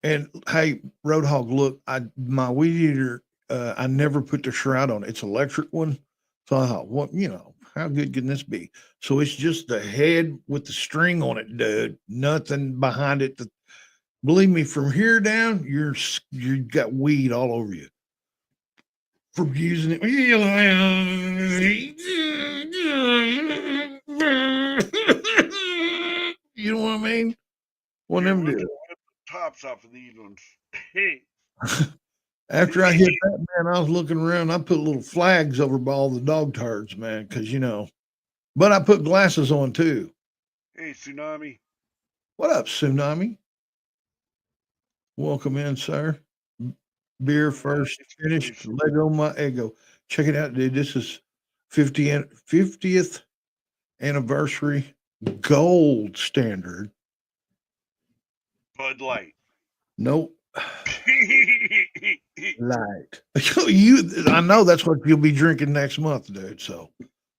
And hey, Roadhog, look, my weed eater, I never put the shroud on. It's electric one. So I thought, what, how good can this be? So it's just the head with the string on it, dude. Nothing behind it. Believe me, from here down, you got weed all over you from using it. You know what I mean? One of them Look did. at the tops off of these ones. Hey. After I hit that, man, I was looking around. I put little flags over by all the dog turds, man, because but I put glasses on too. Hey, Tsunami. What up, Tsunami? Welcome in, sir. Beer first finished. Lego my ego. Check it out, dude. This is 50th anniversary gold standard. Bud Light. Nope. Light. I know that's what you'll be drinking next month, dude. So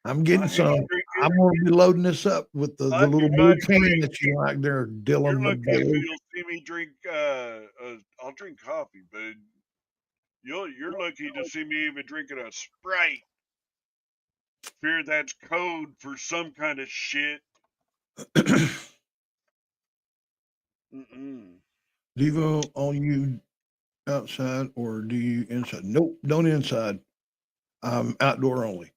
I'm getting some. I'm going to be loading this up with the little blue can that you like there, Dylan. You're lucky if you'll see me drink. I'll drink coffee, but you're lucky to see me even drinking a Sprite. Fear that's code for some kind of shit. Devo, all you outside or do you inside? Nope, don't inside. I'm outdoor only.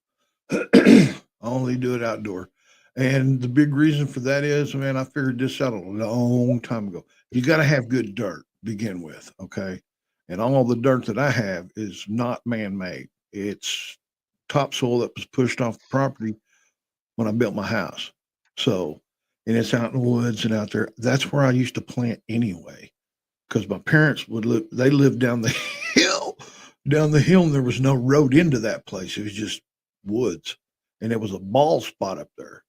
I only do it outdoor. And the big reason for that is, man, I figured this out a long time ago. You got to have good dirt to begin with, okay? And all the dirt that I have is not man-made. It's topsoil that was pushed off the property when I built my house. So, and it's out in the woods and out there. That's where I used to plant anyway, because my parents they lived down the hill, and there was no road into that place. It was just woods. And it was a ball spot up there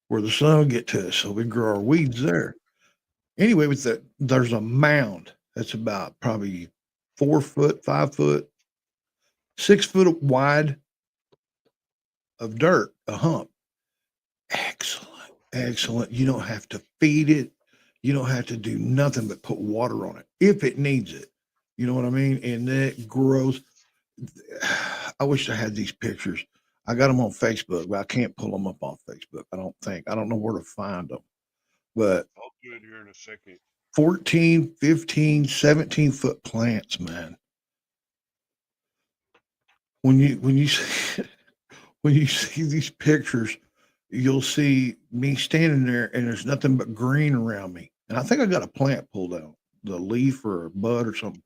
where the sun would get to us. So we grow our weeds there. Anyway, there's a mound that's about probably 4 foot, 5 foot, 6 foot wide of dirt, a hump. Excellent. You don't have to feed it. You don't have to do nothing but put water on it if it needs it. You know what I mean? And then it grows. I wish I had these pictures. I got them on Facebook, but I can't pull them up on Facebook. I don't know where to find them. But I'll do it here in a second. 14, 15, 17 foot plants, man. When you see, when you see these pictures, you'll see me standing there and there's nothing but green around me. And I think I got a plant pulled out, the leaf or a bud or something.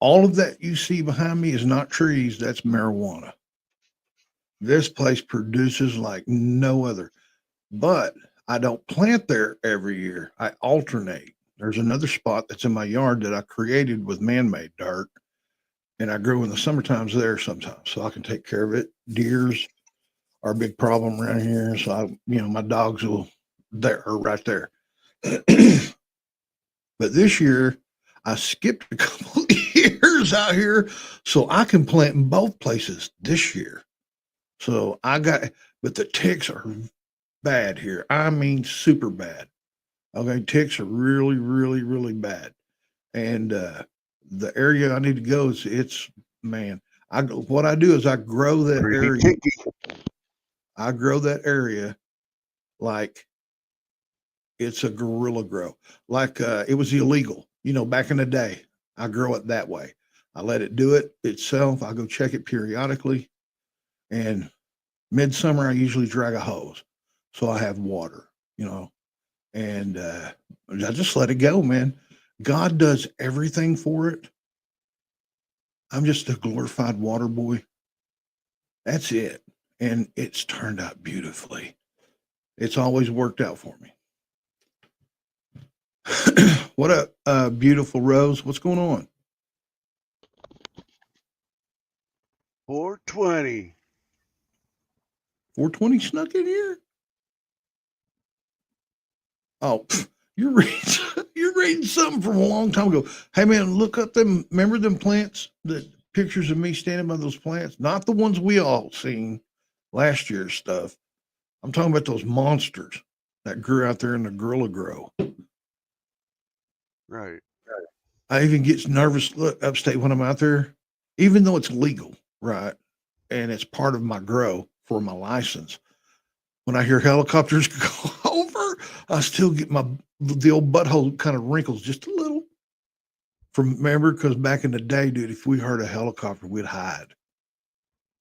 All of that you see behind me is not trees, that's marijuana. This place produces like no other. But I don't plant there every year. I alternate. There's another spot that's in my yard that I created with man-made dirt. And I grow in the summertimes there sometimes. So I can take care of it. Deers are a big problem around here. So my dogs are right there. But this year I skipped a couple of years out here so I can plant in both places this year. So but the ticks are bad here. I mean, super bad. Okay. Ticks are really, really, really bad. And, the area I need to go what I do is I grow that area. I grow that area like it's a guerrilla grow. Like it was illegal, back in the day. I grow it that way. I let it do it itself. I go check it periodically. And midsummer, I usually drag a hose. So I have water, and I just let it go, man. God does everything for it. I'm just a glorified water boy. That's it. And it's turned out beautifully. It's always worked out for me. What up, beautiful Rose? What's going on? 420. 420 snuck in here? Oh, you're reading, you're reading something from a long time ago. Hey, man, look up them. Remember them plants? The pictures of me standing by those plants? Not the ones we all seen last year's stuff. I'm talking about those monsters that grew out there in the Gorilla Grow. Right. I even get nervous upstate when I'm out there, even though it's legal, right? And it's part of my grow for my license. When I hear helicopters go over, I still get the old butthole kind of wrinkles just a little. Remember, because back in the day, dude, if we heard a helicopter, we'd hide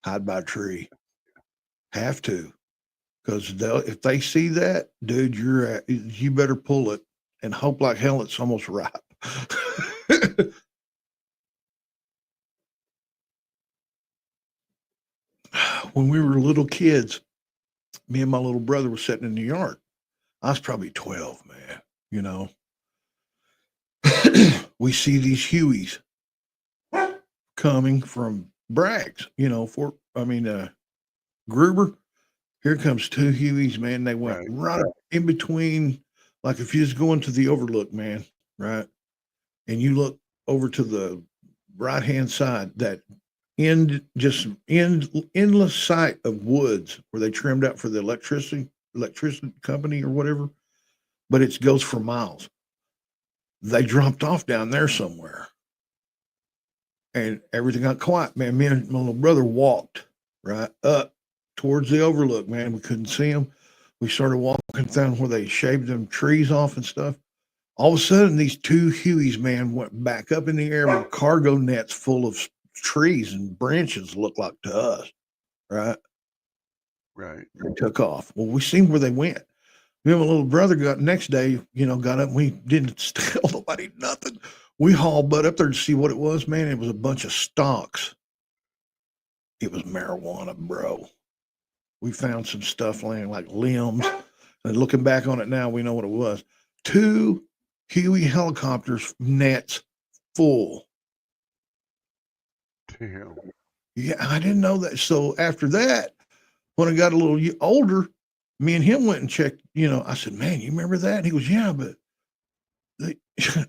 by a tree. Have to, because if they see that, dude, you better pull it and hope like hell it's almost ripe. When we were little kids, me and my little brother were sitting in the yard. I was probably 12, man, we see these Hueys coming from Bragg's, Gruber. Here comes two Hueys, man. They went right up in between, like if you was going to the overlook, man, right? And you look over to the right hand side, that endless sight of woods where they trimmed out for the electricity company or whatever, but it goes for miles. They dropped off down there somewhere, and everything got quiet, man. Me and my little brother walked right up towards the overlook, man. We couldn't see them. We started walking down where they shaved them trees off and stuff. All of a sudden, these two Hueys, man, went back up in the air with cargo nets full of trees and branches, looked like to us, right? Right. They took off. Well, we seen where they went. Me and my little brother next day, got up and we didn't tell nobody nothing. We hauled butt up there to see what it was, man. It was a bunch of stalks. It was marijuana, bro. We found some stuff laying like limbs. And looking back on it now, we know what it was. Two Huey helicopters, nets full. Damn. Yeah, I didn't know that. So after that, when I got a little older, me and him went and checked, I said, man, you remember that? He goes, yeah, but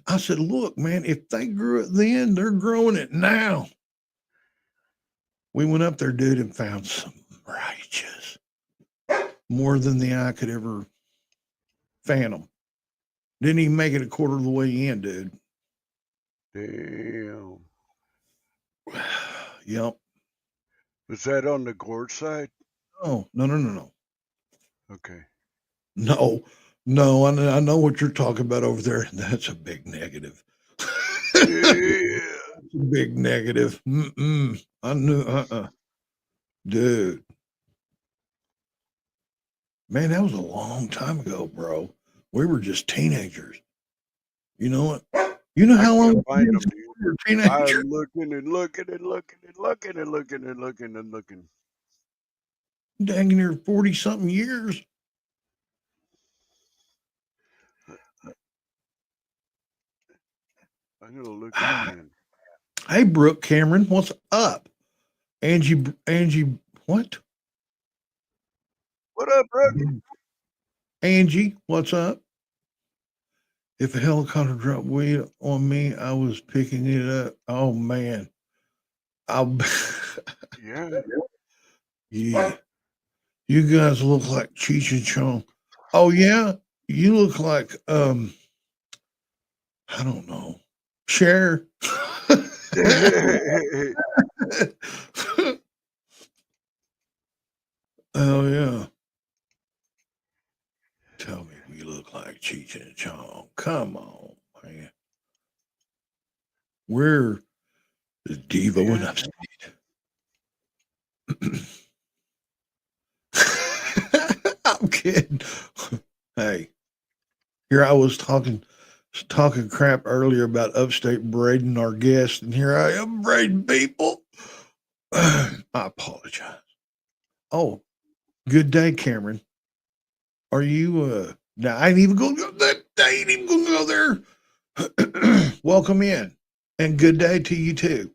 I said, look, man, if they grew it then, they're growing it now. We went up there, dude, and found some righteous, more than the eye could ever fathom. Didn't even make it a quarter of the way in, dude. Damn. Yep. Was that on the gorge side? Oh, no. Okay. No, I know what you're talking about over there. That's a big negative. Yeah. That's a big negative. I knew, dude. Man, that was a long time ago, bro. We were just teenagers. You know what? You know how long Find them, we were teenagers? I'm looking and looking and looking and looking and looking and looking and looking. Dang near 40 something years. I'm gonna look again. Hey, Brooke Cameron, what's up? Angie, what? What up, Brooke? Angie, what's up? If a helicopter dropped weed on me, I was picking it up. Oh man, Yeah. yeah. You guys look like Cheech and Chong. Oh yeah, you look like I don't know, Cher. Oh yeah. Come on, man. Where is Devo and Upstate? I'm kidding. Hey, here I was talking crap earlier about Upstate braiding our guests, and here I am braiding people. I apologize. Oh, good day, Cameron. Are you now I ain't even gonna go that I ain't even gonna go there. Welcome in. And good day to you too.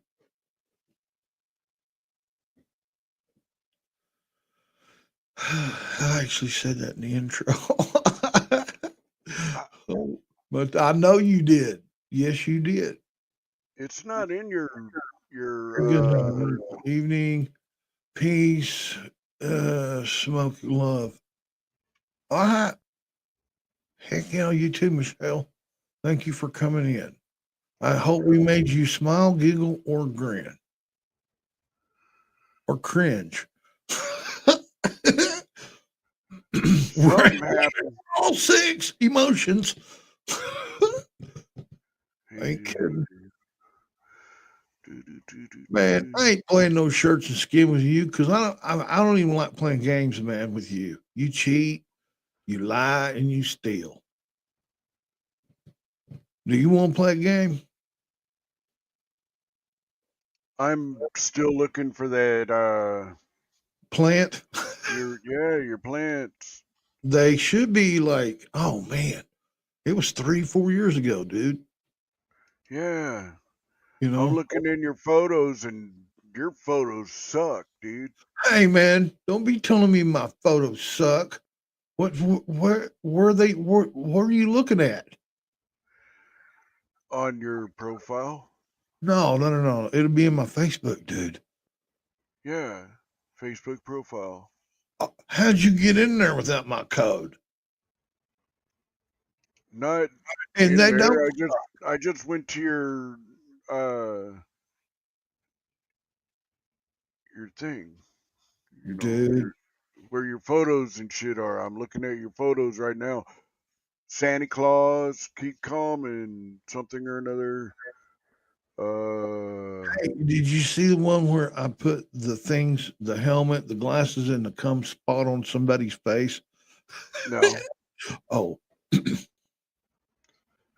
I actually said that in the intro. Oh, but I know you did. Yes, you did. It's not in your Good evening, peace, smoke, love. All right. Heck yeah, you too, Michelle. Thank you for coming in. I hope we made you smile, giggle, or grin. Or cringe. Right. something happened. All six emotions. Ain't kidding. Man, I ain't playing no shirts and skin with you because I don't even like playing games, man, with you. You cheat, you lie, and you steal. Do you want to play a game? I'm still looking for that Plant? your plants. They should be like, oh man, it was 3-4 years ago, dude. Yeah. You I'm know, looking in your photos and your photos suck, dude. hey man, don't be telling me my photos suck. Where are you looking at? On your profile. No. It'll be in my Facebook, dude. Yeah. Facebook profile. How'd you get in there without my code? Not And in they there. don't, I just went to your thing. You know, dude. your where your photos and shit are. I'm looking at your photos right now. Santa Claus, keep calm, and something or another. Hey, did you see the one where I put the things, the helmet, the glasses, and the cum spot on somebody's face? No. Oh,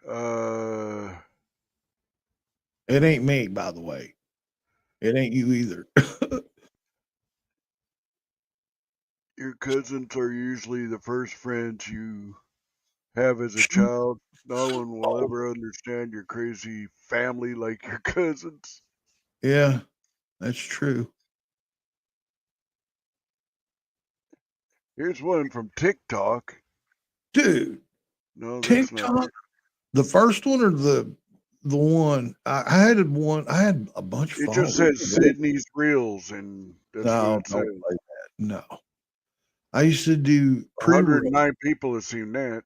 Uh, it ain't me, by the way. It ain't you either. your cousins are usually the first friends you have as a child. No one will ever understand your crazy family like your cousins. Yeah, that's true. Here's one from TikTok. Dude, No, that's not TikTok, it. the first one or the one I had a bunch of It just followers. says Sydney's Reels, and that's what No, it don't says. play that. No. I used to do pre-roll. 109 people have seen that.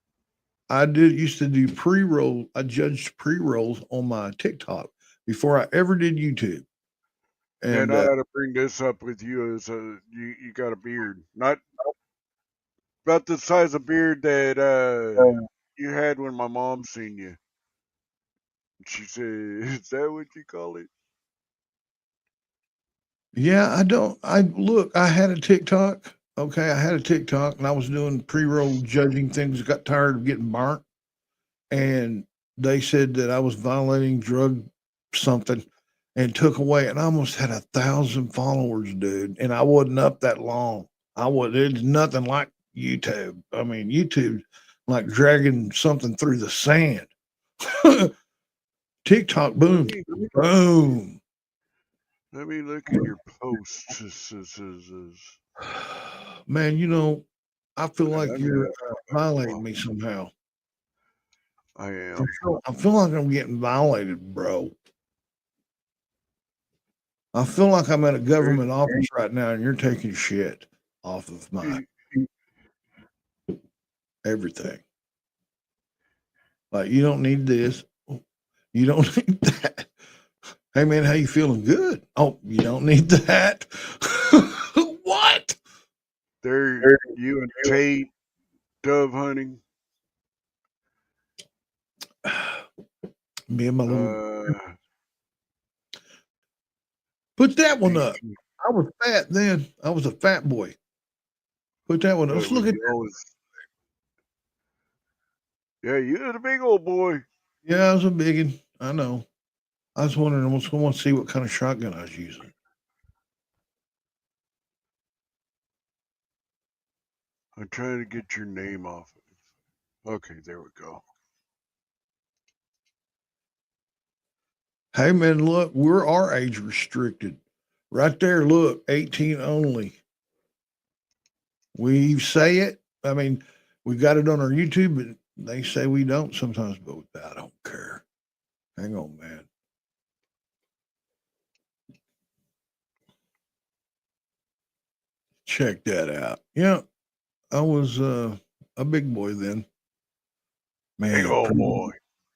I did used to do pre-roll. I judged pre-rolls on my TikTok before I ever did YouTube. Man, And I had to bring this up with you as you got a beard. Not about the size of beard that you had when my mom seen you. She said, "Is that what you call it?" yeah, I had a TikTok. Okay, I had a TikTok and I was doing pre-roll judging things, got tired of getting burnt, and they said that I was violating drug something and took away, and I almost had 1,000 followers, dude. And I wasn't up that long. It's nothing like YouTube. I mean, YouTube like dragging something through the sand. TikTok, Let boom, me boom. let me look in your posts. Man, I feel Man, like I you're never violating well, me somehow. I I am. feel like I'm getting violated, bro. I feel like I'm at a There- government office right now and you're taking shit off of my you- everything. Like, you don't need this. You don't need that. Hey, man, how you feeling? Good. Oh, you don't need that. What? There, you and Tate dove hunting. Me and my little. Put that one up. I was fat then. I was a fat boy. Put that one up. Let's look at that. Yeah, you're the big old boy. Yeah, I was a biggin. I know. I was wondering, I want to see what kind of shotgun I was using. I'm trying to get your name off. Okay, there we go. Hey, man, look, we're our age restricted. Right there, look, 18 only. We say it. I mean, we got it on our YouTube, but they say we don't sometimes, but I don't care. Hang on, man. Check that out. Yeah, I was a big boy then. Man, Big old boy.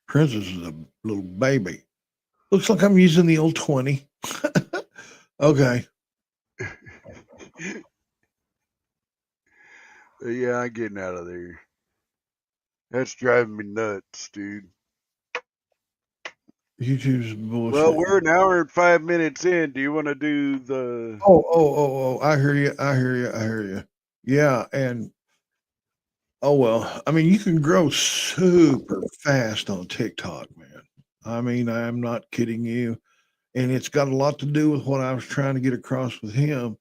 Princess is a little baby. Looks like I'm using the old 20. Okay. Yeah, I'm getting out of there. That's driving me nuts, dude. YouTube's bullshit. Well, we're an hour and 5 minutes in. Do you want to do the? Oh! I hear you. Yeah, and well, I mean, you can grow super fast on TikTok, man. I mean, I'm not kidding you, and it's got a lot to do with what I was trying to get across with him.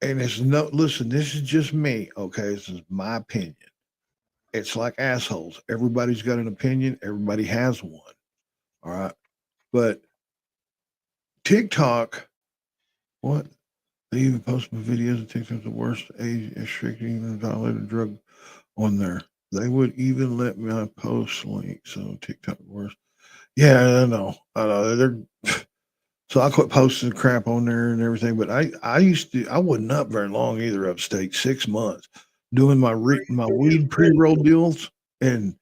And it's listen, this is just me, okay? This is my opinion. It's like assholes. Everybody's got an opinion. Everybody has one. All right. But TikTok, what? They even post my videos of TikTok, the worst age restricting and violated drug on there. They would even let me post links on TikTok worse. Yeah, I know. They're so I quit posting crap on there and everything. But I wasn't up very long either upstate, 6 months doing my weed pre-roll deals. And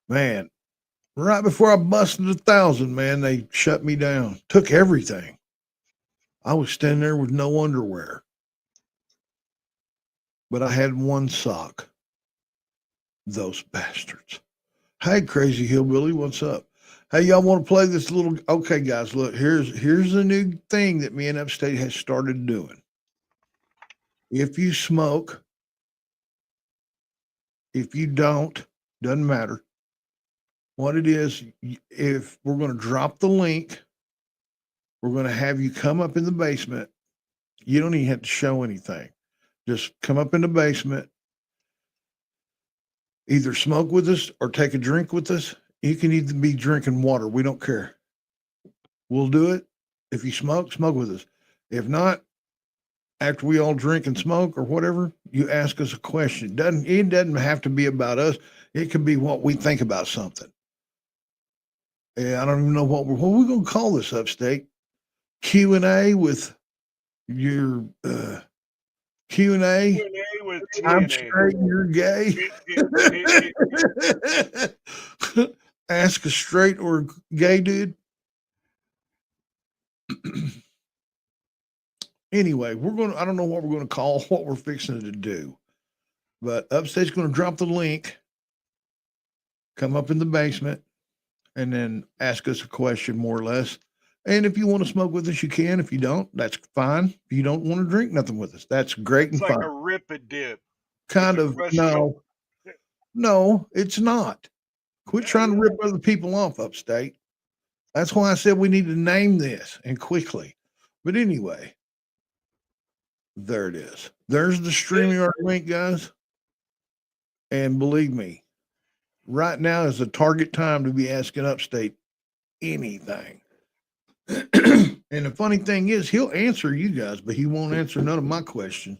man, right before I busted 1,000, man, they shut me down, took everything. I was standing there with no underwear, but I had one sock. Those bastards. Hey, crazy hillbilly, what's up? Hey, y'all want to play this little? Okay, guys, look, here's a new thing that me and Upstate has started doing. If you smoke, if you don't, doesn't matter. What it is, if we're going to drop the link, we're going to have you come up in the basement. You don't even have to show anything. Just come up in the basement, either smoke with us or take a drink with us. You can either be drinking water. We don't care. We'll do it. If you smoke, smoke with us. If not, after we all drink and smoke or whatever, you ask us a question. It doesn't have to be about us. It could be what we think about something. Yeah, I don't even know what we're going to call this, Upstate. Q&A with your Q&A with I'm TNA. straight, you're gay. Ask a straight or gay dude. Anyway, I don't know what we're going to call what we're fixing to do. But Upstate's going to drop the link, come up in the basement, and then ask us a question more or less. And if you want to smoke with us, you can. If you don't, that's fine. If you don't want to drink nothing with us, that's great and It's like fine. a rip and dip. Kind of. No, it's not. Quit trying to rip other people off, Upstate. That's why I said we need to name this and quickly. But anyway, there it is. There's the StreamYard link, guys. And believe me, right now is the target time to be asking Upstate anything. And the funny thing is, he'll answer you guys, but he won't answer none of my questions.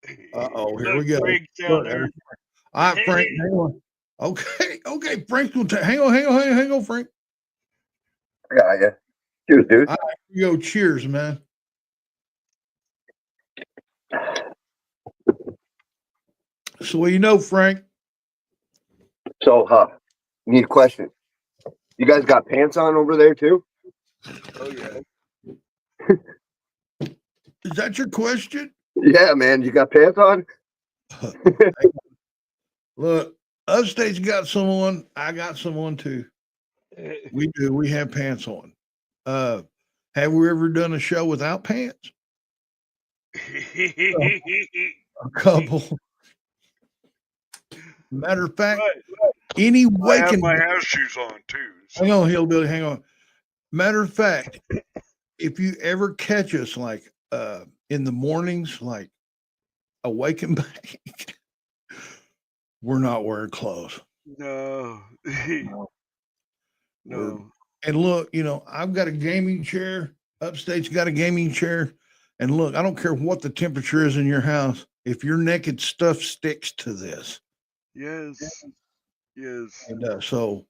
Here we go. Look, all right, Frank, hang on. Okay, Frank's gonna hang on, Frank. I got you. Cheers, dude. All right, here we go. Cheers, man. So, well, you know, Frank. So, need a question. You guys got pants on over there too? Oh yeah. Is that your question? Yeah, man. You got pants on? Look, Upstate's got some on. I got some on too. We do. We have pants on. Have we ever done a show without pants? A couple. Matter of fact, any I have waking. my house shoes on too. Hang on, Hillbilly. Hang on. Matter of fact, if you ever catch us like in the mornings, like awake and bake, we're not wearing clothes. No. No. And look, I've got a gaming chair. Upstate's got a gaming chair. And look, I don't care what the temperature is in your house. If your naked stuff sticks to this. Yes. Yes. And so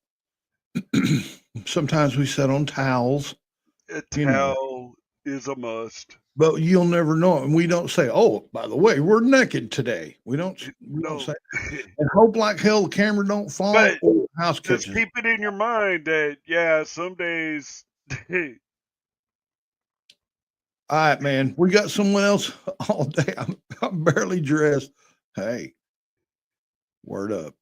sometimes we sit on towels. A towel is a must. But you'll never know. And we don't say, oh, by the way, we're naked today. We don't say and hope like hell the camera don't fall. But or the house just catches. keep it in your mind that, yeah, some days. All right, man. We got someone else all day. I'm barely dressed. Hey, word up.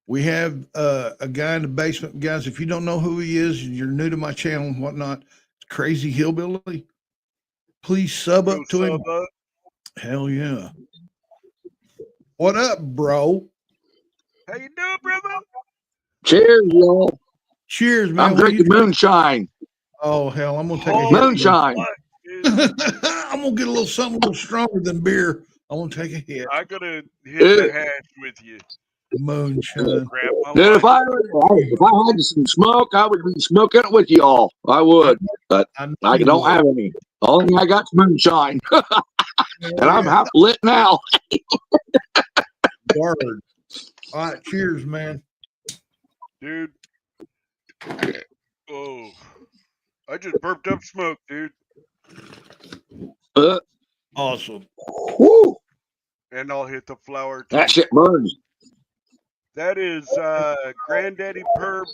We have a guy in the basement. Guys, if you don't know who he is, you're new to my channel and whatnot, Crazy Hillbilly, please sub up to him. Hell yeah. What up, bro? How you doing, brother? Cheers, y'all. Cheers, man. I'm drinking moonshine. Oh, hell. I'm going to take a moonshine. I'm going to get a little stronger than beer. I want to take a hit. I'm going to hit the hash with you. Moonshine. Dude, if I had some smoke, I would be smoking it with y'all. I would, but I don't have any. The only thing I got is moonshine, and I'm half lit now. Word. All right, cheers, man. Dude. Oh, I just burped up smoke, dude. Awesome. Woo. And I'll hit the flower too. That shit burns. That is Granddaddy Perp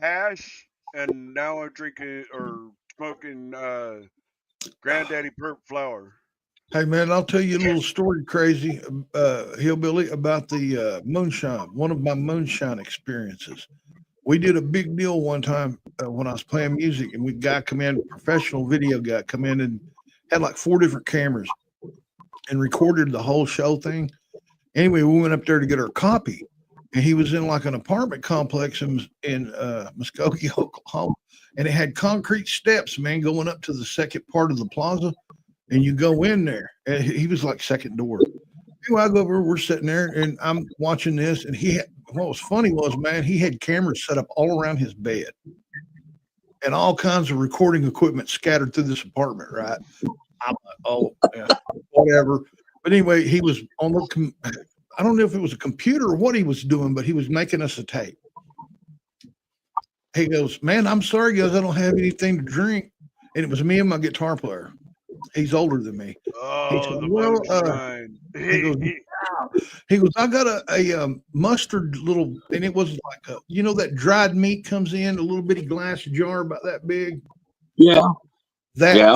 hash, and now I'm drinking or smoking Granddaddy Perp flower. Hey, man, I'll tell you a little story, Crazy Hillbilly, about the moonshine, one of my moonshine experiences. We did a big deal one time when I was playing music, and we guy come in, professional video guy come in and had like 4 different cameras and recorded the whole show thing. Anyway, we went up there to get our copy, and he was in like an apartment complex in Muskogee, Oklahoma, and it had concrete steps, man, going up to the second part of the plaza, and you go in there, and he was like second door. Anyway, I go over, we're sitting there, and I'm watching this, and what was funny was, man, he had cameras set up all around his bed and all kinds of recording equipment scattered through this apartment, right? I'm like, oh, yeah, whatever. But anyway, he was on the, I don't know if it was a computer or what he was doing, but he was making us a tape. He goes, man, I'm sorry, guys, I don't have anything to drink. And it was me and my guitar player. He's older than me. Oh, the moonshine. He goes, I got a mustard little, and it was like that dried meat comes in a little bitty glass jar about that big. Yeah.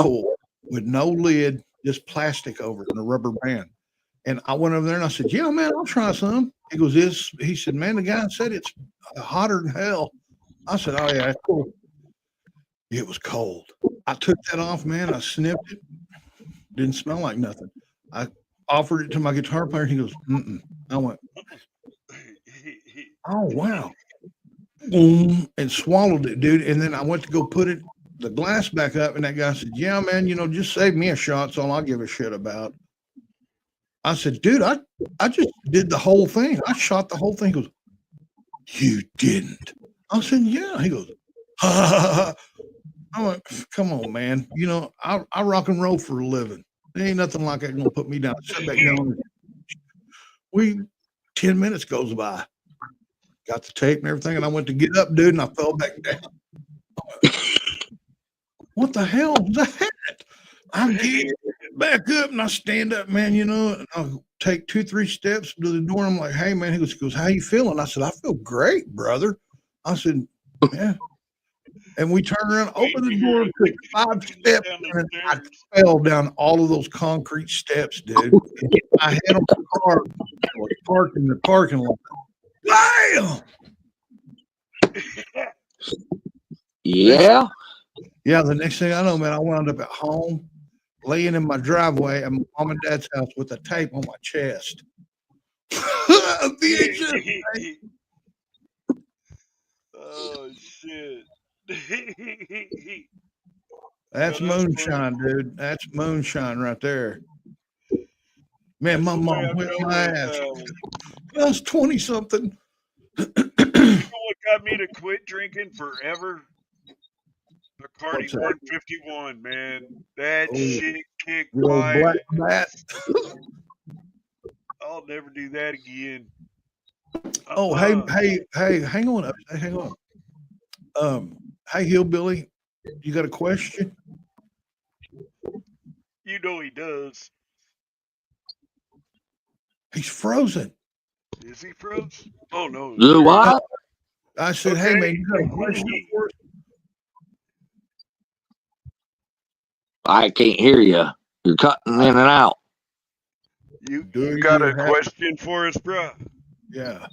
Cool with no lid, just plastic over it and a rubber band. And I went over there and I said, yeah, man, I'll try some. He goes, he said, man, the guy said it's hotter than hell. I said, oh yeah, cool. It was cold. I took that off, man. I sniffed it. Didn't smell like nothing. I offered it to my guitar player. He goes, mm-mm. I went, oh, wow. Boom, and swallowed it, dude. And then I went to go put the glass back up, and that guy said, yeah, man, just save me a shot. That's all I'll give a shit about. I said, dude, I just did the whole thing. I shot the whole thing. He goes, you didn't. I said, yeah. He goes, ha, ha, ha, ha. I went, come on, man. I rock and roll for a living. There ain't nothing like that gonna put me down. Sit back down. 10 minutes goes by. Got the tape and everything, and I went to get up, dude, and I fell back down. What the hell was that? I get back up and I stand up, man, and I'll take 2-3 steps to the door. I'm like, hey, man. He goes, how you feeling? I said, I feel great, brother. I said, yeah. And we turned around, opened the door, took 5 steps, and I fell down all of those concrete steps, dude. Hit my head on the car. I was parked in the parking lot. Bam! Yeah. Yeah, the next thing I know, man, I wound up at home, laying in my driveway at my mom and dad's house with a tape on my chest. A VHS. Oh shit. That's Yeah, that's funny. moonshine, dude. That's moonshine right there. Man, That's my the way mom I whipped felt my with ass. I was 20 something. you know what got me to quit drinking forever? Bacardi What's that? 151, man. That Oh, shit kicked the old my black bat. ass. I'll never do that again. Oh, hey, Uh-uh. hang on. Hang on. Hey, Hillbilly, you got a question? You know he does. He's frozen. Is he froze? Oh no, Do there he is. what? I said, hey, man, Okay. you got a question for us? I can't hear you. You're cutting in and out. you Do got you a have, question for us, bruh? yeah.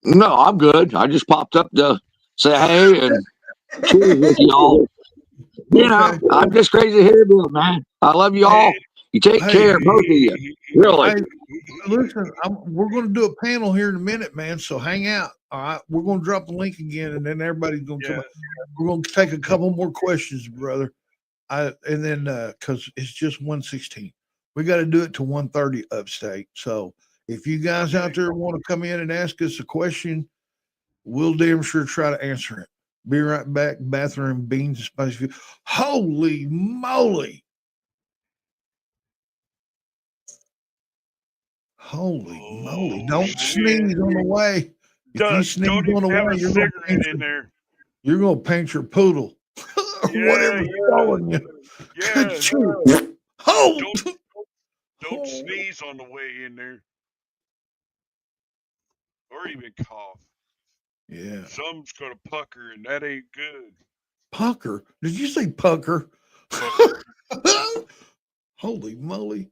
No, I'm good. I just popped up to say hey and cheers with y'all. You know, Okay. I'm just crazy Hillbilly, man. I love you Hey, all. You take hey, care, both of you. Really. hey, listen, we're going to do a panel here in a minute, man. So hang out. All right. We're going to drop the link again, and then everybody's going to come Yeah. out. We're going to take a couple more questions, brother. And then, because it's just 116, we got to do it to 1:30 upstate. So if you guys out there want to come in and ask us a question, we'll damn sure try to answer it. Be right back. Bathroom beans and spicy food. Holy moly. Holy moly. Oh Don't shit. sneeze on the way. If you sneeze Don't on even the have way, a cigarette in there. you're gonna paint your poodle. Yeah, Whatever's calling you. yeah. Oh, Don't don't oh, sneeze on the way in there. Or even cough. yeah. Some's gonna pucker and that ain't good. Pucker. Did you say pucker? Pucker. Holy moly.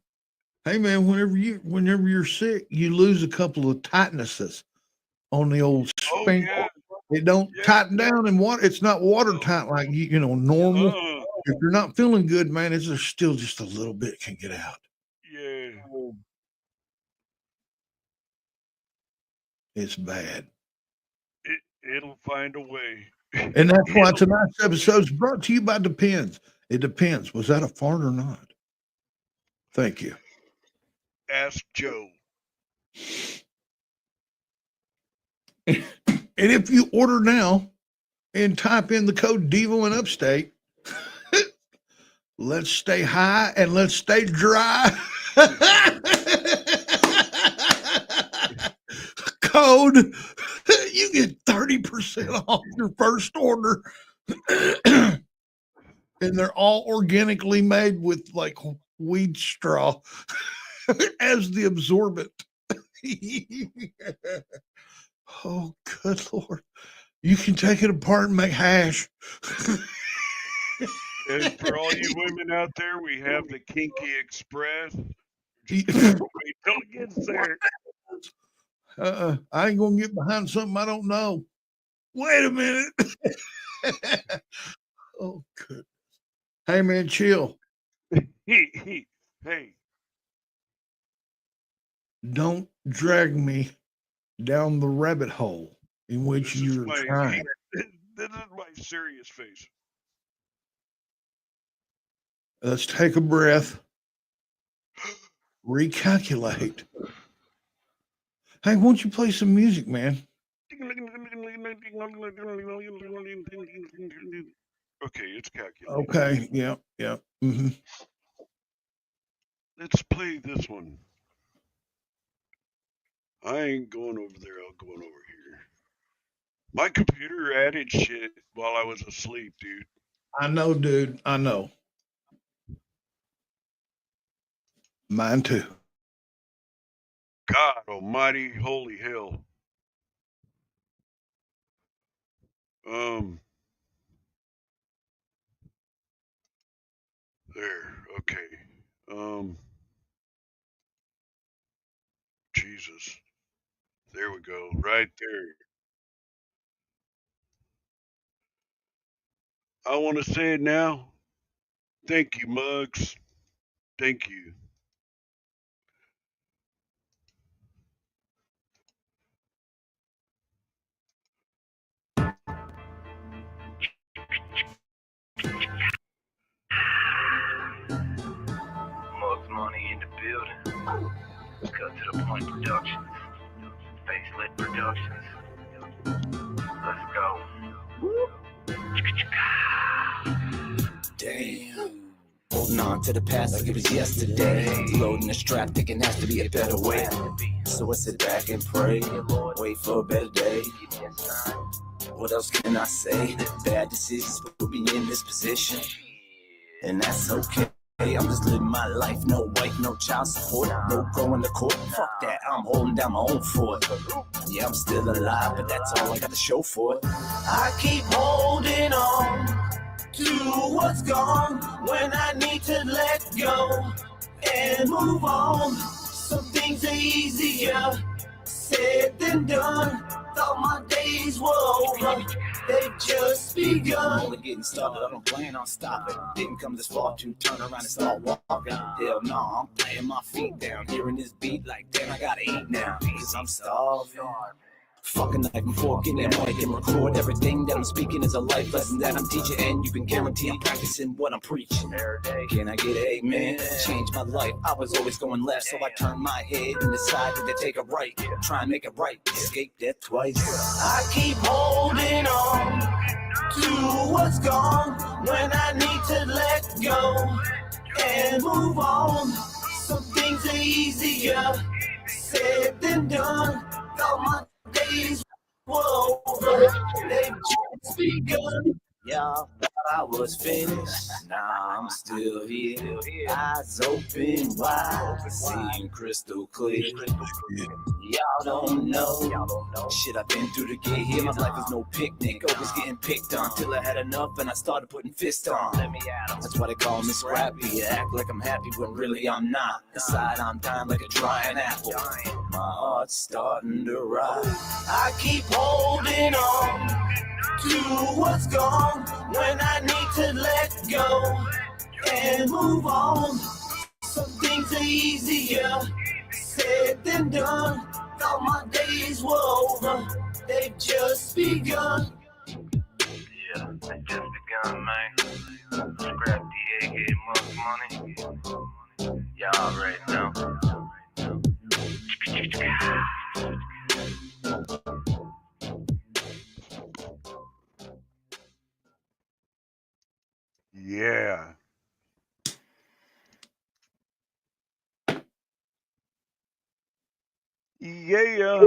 Hey man, whenever you're sick, you lose a couple of tightnesses on the old Oh spink. yeah, It don't yeah. tighten down and water. It's not watertight like normal. Uh If you're not feeling good, man, it's there's still just a little bit can get out. yeah. It's bad. It'll find a way. And that's why It'll tonight's episode is brought to you by Depends. It depends. Was that a fart or not? Thank you. ask Joe. And if you order now and type in the code Devo in Upstate, let's stay high and let's stay dry. Code, you get 30% off your first order. And they're all organically made with like weed straw as the absorbent. Oh, good Lord. You can take it apart and make hash. And for all you women out there, we have the Kinky Express. Just wait till it gets there. I ain't gonna get behind something I don't know. Wait a minute. Oh, good. Hey, man, chill. Hey, Don't drag me down the rabbit hole in which this is you're my trying. this is my serious face. Let's take a breath, recalculate. Hey, won't you play some music, man? Okay, it's calculated. Okay. Yeah. Yeah. Hmm. Let's play this one. I ain't going over there. I'm going over here. My computer added shit while I was asleep, dude. I know, dude. I know. Mine too. God almighty, holy hell. Um, there. Okay. Um, Jesus. There we go. Right there. I want to say it now. Thank you, Muggs. Thank you. Mugs Money in the building. Cut to the point productions. Facelit Productions. Let's go. Damn. Holding on to the past like it was yesterday. Loading the strap, thinking has to be a better way. So I sit back and pray, wait for a better day. What else can I say? Bad decisions put me in this position, and that's okay. I'm just living my life, no wife, no child support, no going to court. Fuck that, I'm holding down my own fort. Yeah, I'm still alive, but that's all I got to show for it. I keep holding on to what's gone when I need to let go and move on. Some things are easier said than done. Thought my days were over, they've just begun. Only getting started, I don't plan on stopping. Didn't come this far to turn around and start walking. Hell no, I'm playing my feet down, hearing this beat like damn, I gotta eat now, cause I'm starving. Fucking knife and fork in that mic and record everything that I'm speaking is a life lesson that I'm teaching, and you can guarantee I'm practicing what I'm preaching. Can I get an amen? Change my life. I was always going left, so I turned my head and decided to take a right. Try and make it right. Escape death twice. I keep holding on to what's gone when I need to let go and move on. Some things are easier said than done. Thought my days were over, they've just begun. Y'all thought I was finished, nah, I'm still here. Eyes open wide, seeing crystal clear. Y'all don't know shit I've been through to get here. My life was no picnic, always getting picked on till I had enough and I started putting fists on. That's why they call me scrappy. I act like I'm happy when really I'm not. Inside I'm dying like a drying apple. My heart's starting to rot. I keep holding on to what's gone when I need to let go and move on. Some things are easier said than done. Thought my days were over, they've just begun. Yeah, they just begun, man. Scrap the egg, get Mugs Money. Y'all already know. Yeah. Yeah.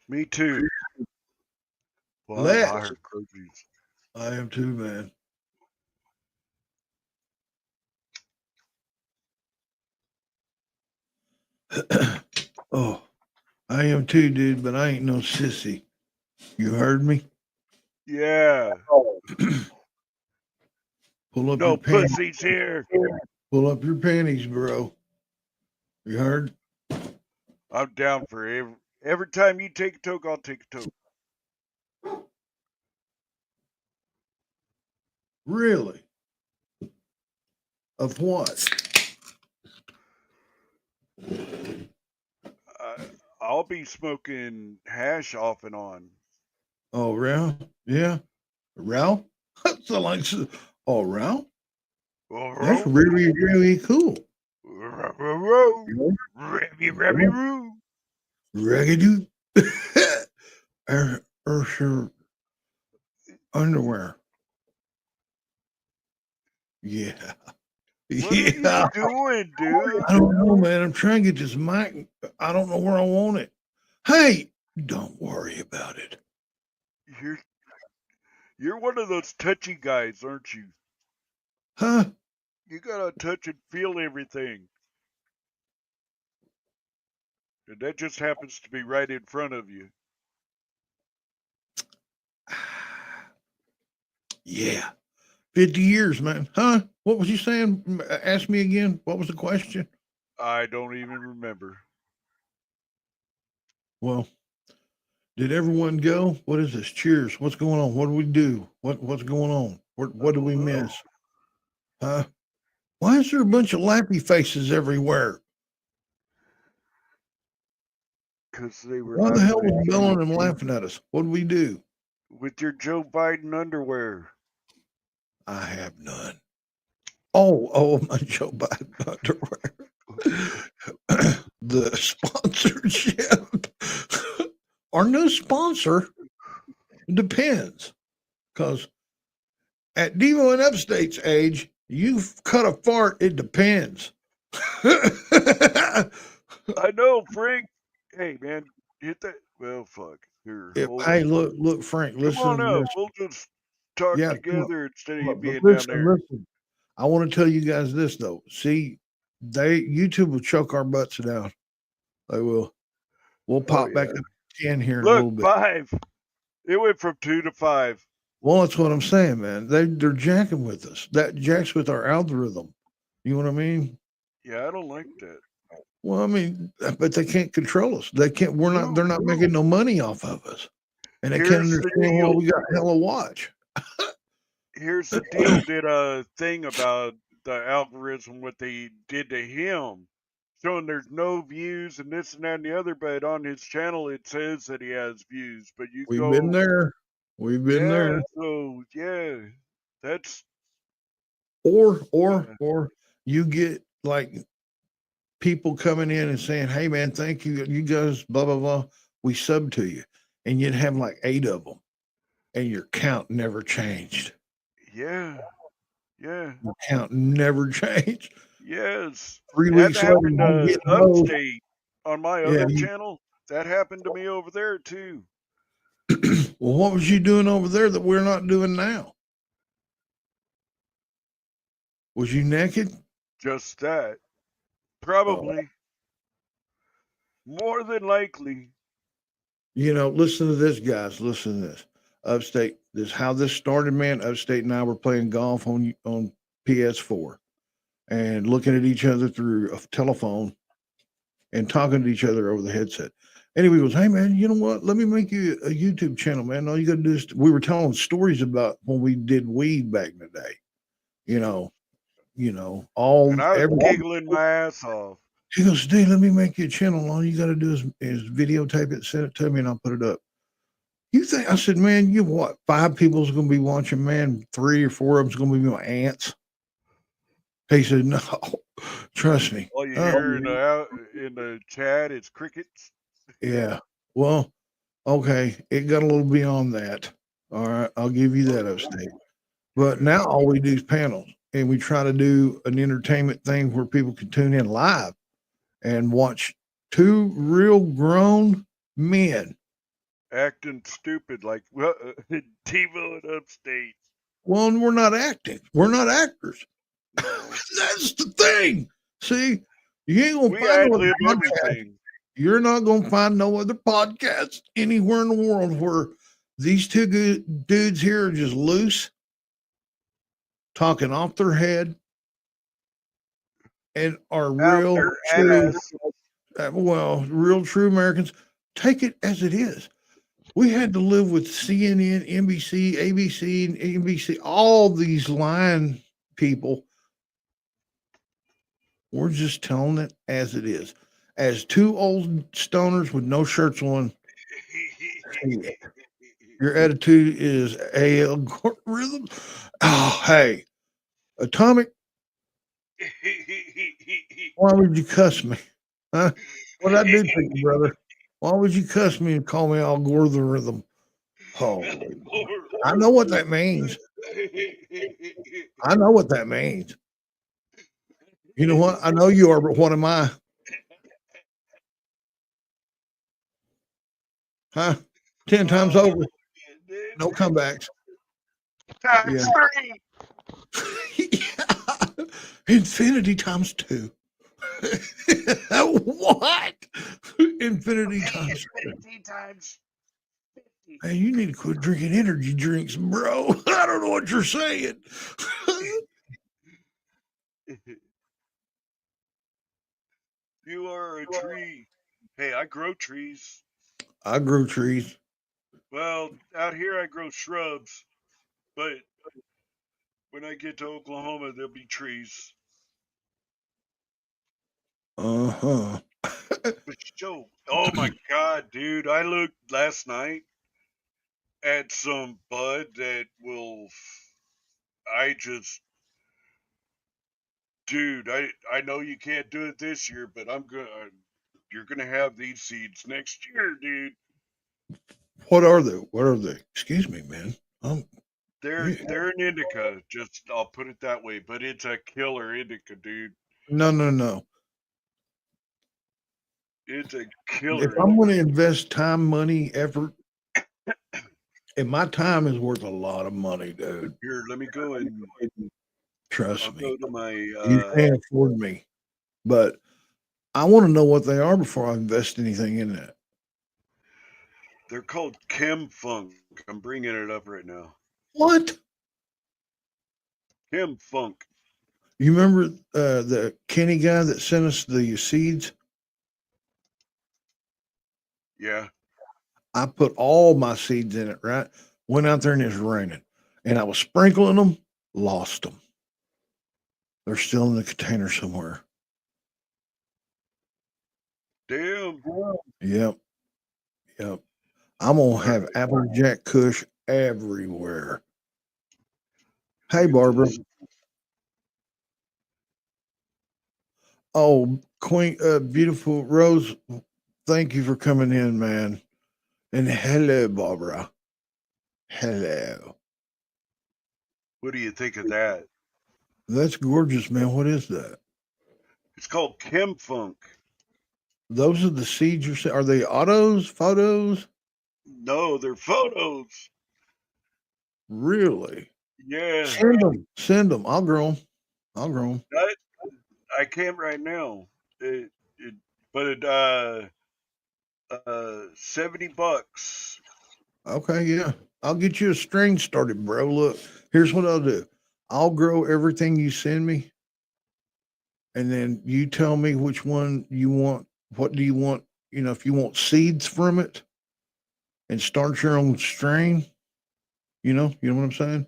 Me too. Well, I'm hired cookies. I am too, man. Oh, I am too, dude, but I ain't no sissy. You heard me? Yeah. Pull up No your panties. pussies here. Pull up your panties, bro. You heard? I'm down for every time you take a toke, I'll take a toke. Really? Of what? I'll be smoking hash off and on. Oh, Ralph? Yeah. Ralph? So like, oh, Ralph? That's really, really cool. Raggedy. Ursher underwear. Yeah. What are you doing, dude? I don't know, man. I'm trying to get this mic. I don't know where I want it. Hey, don't worry about it. You're one of those touchy guys, aren't you? Huh? You gotta touch and feel everything. And that just happens to be right in front of you. Yeah. 50 years, man. Huh? What was you saying? Ask me again. What was the question? I don't even remember. Well, Did everyone go? What is this? Cheers. What's going on? What do we do? What's going on? What do we miss? Huh? Why is there a bunch of lappy faces everywhere? Because they were Why the hell laughing was at Bellin you and laughing at us? What did we do? with your Joe Biden underwear. I have none. Oh, my Joe Biden underwear. The sponsorship. Our new sponsor depends. Because at Devo and Upstate's age, you cut a fart, it depends. I know, Frank. Hey, man, hit that. Well, fuck. Here, hold Hey, on. look, Frank, Come listen on to up. this. We'll just talk Yeah, come on. together instead of you But being down there. listen. I want to tell you guys this though. See, YouTube will choke our butts down. They will. We'll Oh, pop back yeah. up to 10 here in a Look, little bit. 5. It went from 2 to 5. Well, that's what I'm saying, man. They're jacking with us. That jacks with our algorithm. You know what I mean? Yeah, I don't like that. Well, I mean, but they can't control us. They can't. They're not making no money off of us, and they can't Here's the understand why deal. we got hella watch. Here's the deal. Did a thing about the algorithm, what they did to him, showing there's no views and this and that and the other, but on his channel it says that he has views. But you We've been go, there. We've been yeah, there. so yeah, that's Or you get like people coming in and saying, "Hey, man, thank you. You guys, blah blah blah. We sub to you," and you'd have like 8 of them, and your count never changed. yeah, yeah, Your count never changed. yes. 3 That weeks later, happened you to get those. Upstate on my Yeah. other channel. That happened to me over there too. Well, what was you doing over there that we're not doing now? Was you naked? Just that. Oh, Probably. More than likely. listen to this, guys. Listen to this. Upstate. This how this started, man. Upstate and I were playing golf on PS4 and looking at each other through a telephone and talking to each other over the headset. Anyway, he goes, "Hey man, you know what? Let me make you a YouTube channel, man. All you got to do is." We were telling stories about when we did weed back in the day. You know, all And I was every. giggling my ass off. He goes, "Dude, let me make you a channel. All you got to do is videotape it, send it to me, and I'll put it up." You think? I said, "Man, you what? 5 people's going to be watching. Man, 3 or 4 of them's going to be my aunts." He said, "No, trust me." All you Oh, hear in the chat is crickets. yeah. Well, okay, it got a little beyond that. All right, I'll give you that, Upstate. But now all we do is panels, and we try to do an entertainment thing where people can tune in live and watch 2 real grown men. Acting stupid like Devo and Upstate. Well, and we're not acting. We're not actors. No. That's the thing. See, you ain't gonna We find no ad-lib other podcast. everything. You're not gonna find no other podcast anywhere in the world where these 2 good dudes here are just loose, talking off their head, and are Out real their true. ass. Real true Americans. Take it as it is. We had to live with CNN, NBC, ABC, and NBC, all these lying people. We're just telling it as it is. As 2 old stoners with no shirts on, your attitude is a algorithm. Oh, hey, Atomic, why would you cuss me? Huh? What I do to you, brother? Why would you cuss me and call me algorithm? Holy, I know what that means. I know what that means. You know what? I know you are, but what am I? Huh? 10 times over. No comebacks. Times Yeah. 3. Yeah. Infinity times 2. What? Infinity times 2. Infinity times 50. Hey, you need to quit drinking energy drinks, bro. I don't know what you're saying. You are a tree. Hey, I grow trees. I grew trees. Well, out here I grow shrubs, but when I get to Oklahoma, there'll be trees. Uh-huh. But Joe, oh my God, dude! I looked last night at some bud that will. I just, dude, I know you can't do it this year, but I'm gonna. You're gonna have these seeds next year, dude. What are they? What are they? Excuse me, man. They're Yeah. they're an indica. Just I'll put it that way, but it's a killer indica, dude. No, no, no. It's a If killer I'm indica. going to invest time, money, effort, and my time is worth a lot of money, dude. Here, let me go and I'll Trust me. go to my. You can't afford me. But I want to know what they are before I invest anything in that. They're called Chem Funk. I'm bringing it up right now. What? Chem Funk. You remember the Kenny guy that sent us the seeds? Yeah. I put all my seeds in it, right? Went out there and it's raining. And I was sprinkling them, lost them. They're still in the container somewhere. Damn. Yep. Yep. I'm going to have Applejack Kush everywhere. Hey, Barbara. Oh, Queen, beautiful Rose, thank you for coming in, man. And hello, Barbara. Hello. What do you think of that? That's gorgeous, man. What is that? It's called Chem Funk. Those are the seeds you're saying. Are they autos, photos? No, they're photos. Really? Yeah. Send them. Send them. I'll grow them. I'll grow them. I can't right now. But $70. Okay, yeah. I'll get you a string started, bro. Look, here's what I'll do. I'll grow everything you send me, and then you tell me which one you want. What do you want? You know, if you want seeds from it and start your own strain, you know what I'm saying?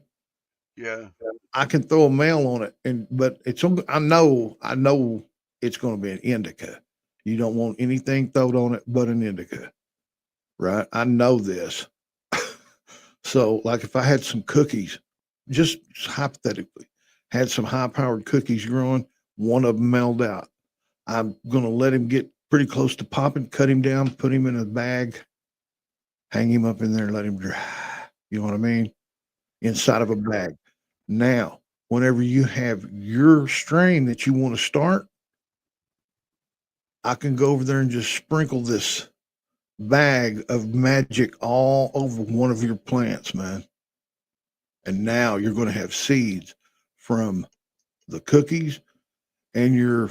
Yeah. I can throw a mail on it, but I know it's going to be an indica. You don't want anything thrown on it but an indica, right? I know this. So, like, if I had some cookies, just hypothetically, had some high-powered cookies growing, one of them mailed out. I'm going to let him get pretty close to popping, cut him down, put him in a bag, hang him up in there, let him dry. You know what I mean? Inside of a bag. Now, whenever you have your strain that you want to start, I can go over there and just sprinkle this bag of magic all over one of your plants, man. And now you're going to have seeds from the cookies and your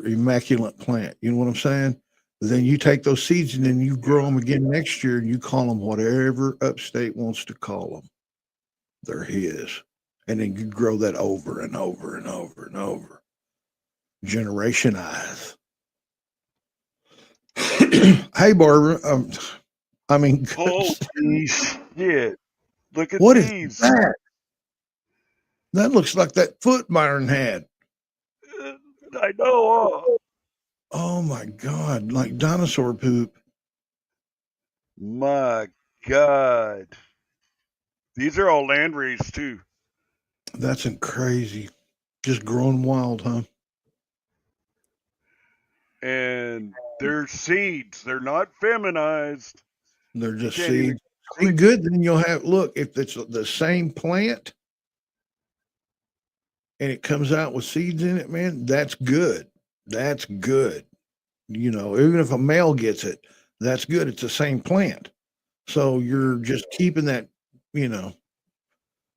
immaculate plant. You know what I'm saying? Then you take those seeds and then you grow them again next year and you call them whatever Upstate wants to call them. They're his. And then you grow that over and over and over and over. Generation eyes. Hey, Barbara. Holy shit. Look at what is these. that? That looks like that foot Myron had. I know. Oh my God, like dinosaur poop. My God. These are all land raised too. That's crazy. Just growing wild, huh? And they're seeds. They're not feminized. They're You just can't even seeds. See, good. Then you'll have, look, if it's the same plant and it comes out with seeds in it, man, that's good. That's good. You know, even if a male gets it, that's good. It's the same plant. So you're just keeping that, you know,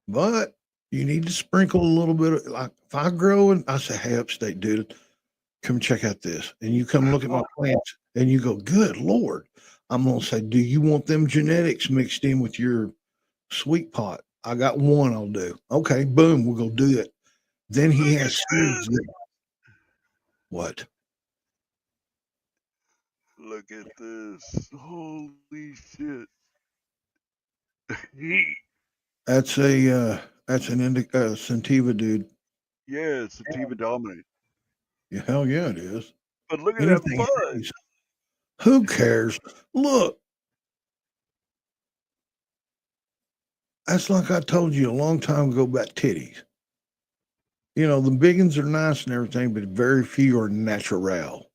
but you need to sprinkle a little bit of, like, if I grow and I say, hey, Upstate dude, come check out this. And you come look at my plants and you go, good Lord. I'm going to say, do you want them genetics mixed in with your sweet pot? I got one I'll do. Okay, boom, we'll go do it. Then he has seeds. What? Look at this. Holy shit. That's an sativa, dude. Yeah, it's sativa dominant. Yeah, hell yeah, it is. But look at that Anything bud. haze. Who cares? Look, that's like I told you a long time ago about titties. You know, the big ones are nice and everything, but very few are natural.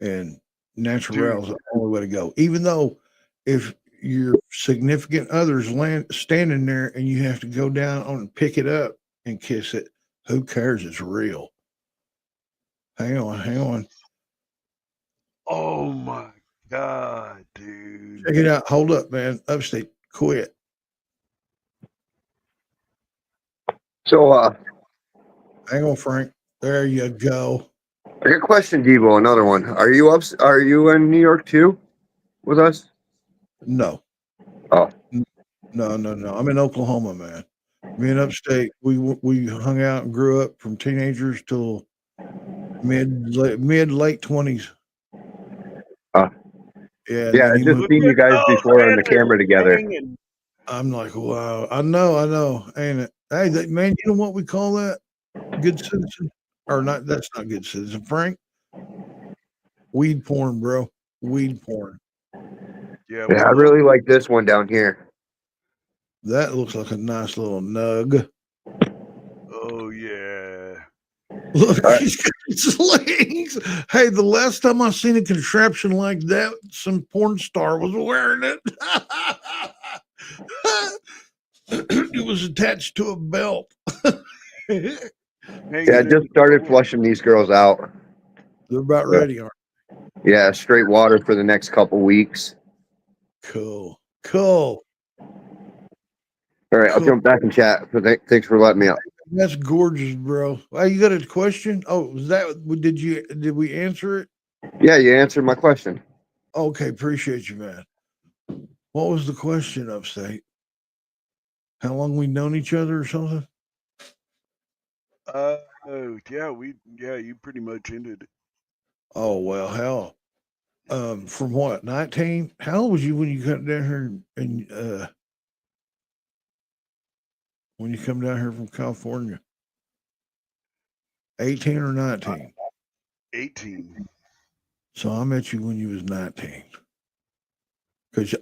And natural is the only way to go. Even though if your significant other's standing there and you have to go down on and pick it up and kiss it, who cares? It's real. Hang on. Oh my God, dude. Check it out. Hold up, man. Upstate, quit. So, Hang on, Frank. There you go. I got a question, Devo. Another one. Are you in New York too with us? No. Oh, No. I'm in Oklahoma, man. Me and Upstate, we hung out and grew up from teenagers till mid late 20s. yeah. Yeah. I just seen you guys before on the camera together. I'm like, wow. I know, ain't it? Hey, man, you know what we call that? Good citizen, or not? That's not good citizen, Frank. Weed porn, bro. Weed porn. Yeah, I really like this one down here. That looks like a nice little nug. Oh yeah. Look, he's got his legs. Hey, the last time I seen a contraption like that, some porn star was wearing it. It was attached to a belt. Yeah, I just started flushing these girls out. They're about ready, aren't they? Yeah, straight water for the next couple weeks. Cool. All right, I'll jump back in chat. Thanks for letting me up. That's gorgeous, bro. Hey, you got a question? Oh, did we answer it? Yeah, you answered my question. Okay, appreciate you, man. What was the question, Upstate? How long we known each other or something? You pretty much ended it. Oh well, hell. From what, 19? How old was you when you come down here and when you come down here from California? 18 or 19? 18. So I met you when you was 19. Because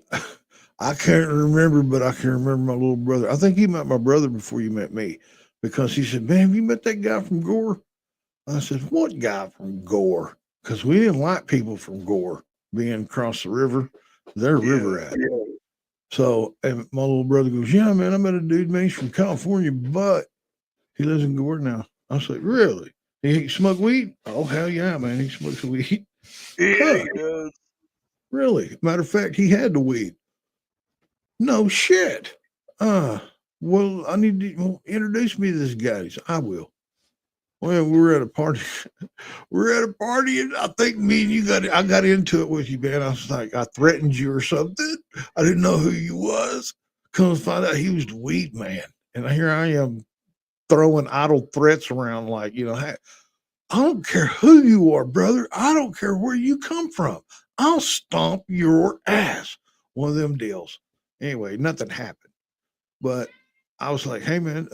I can't remember, but I can remember my little brother. I think you met my brother before you met me, because he said, "Man, have you met that guy from Gore?" I said, "What guy from Gore?" Because we didn't like people from Gore being across the river. Their river at. So, and my little brother goes, "Yeah, man, I met a dude, man, he's from California, but he lives in Gore now." I was like, "Really? He smoke weed?" "Oh, hell yeah, man, he smokes weed." Yeah, he does. Really? Matter of fact, he had the weed. No shit. Well, I need to introduce me to this guy. He said, "I will." Well, we were at a party. We're at a party, and I think me and you I got into it with you, man. I was like, I threatened you or something. I didn't know who you was. Come to find out he was the weed man. And here I am throwing idle threats around like, hey, I don't care who you are, brother. I don't care where you come from. I'll stomp your ass. One of them deals. Anyway, nothing happened. But I was like, hey, man,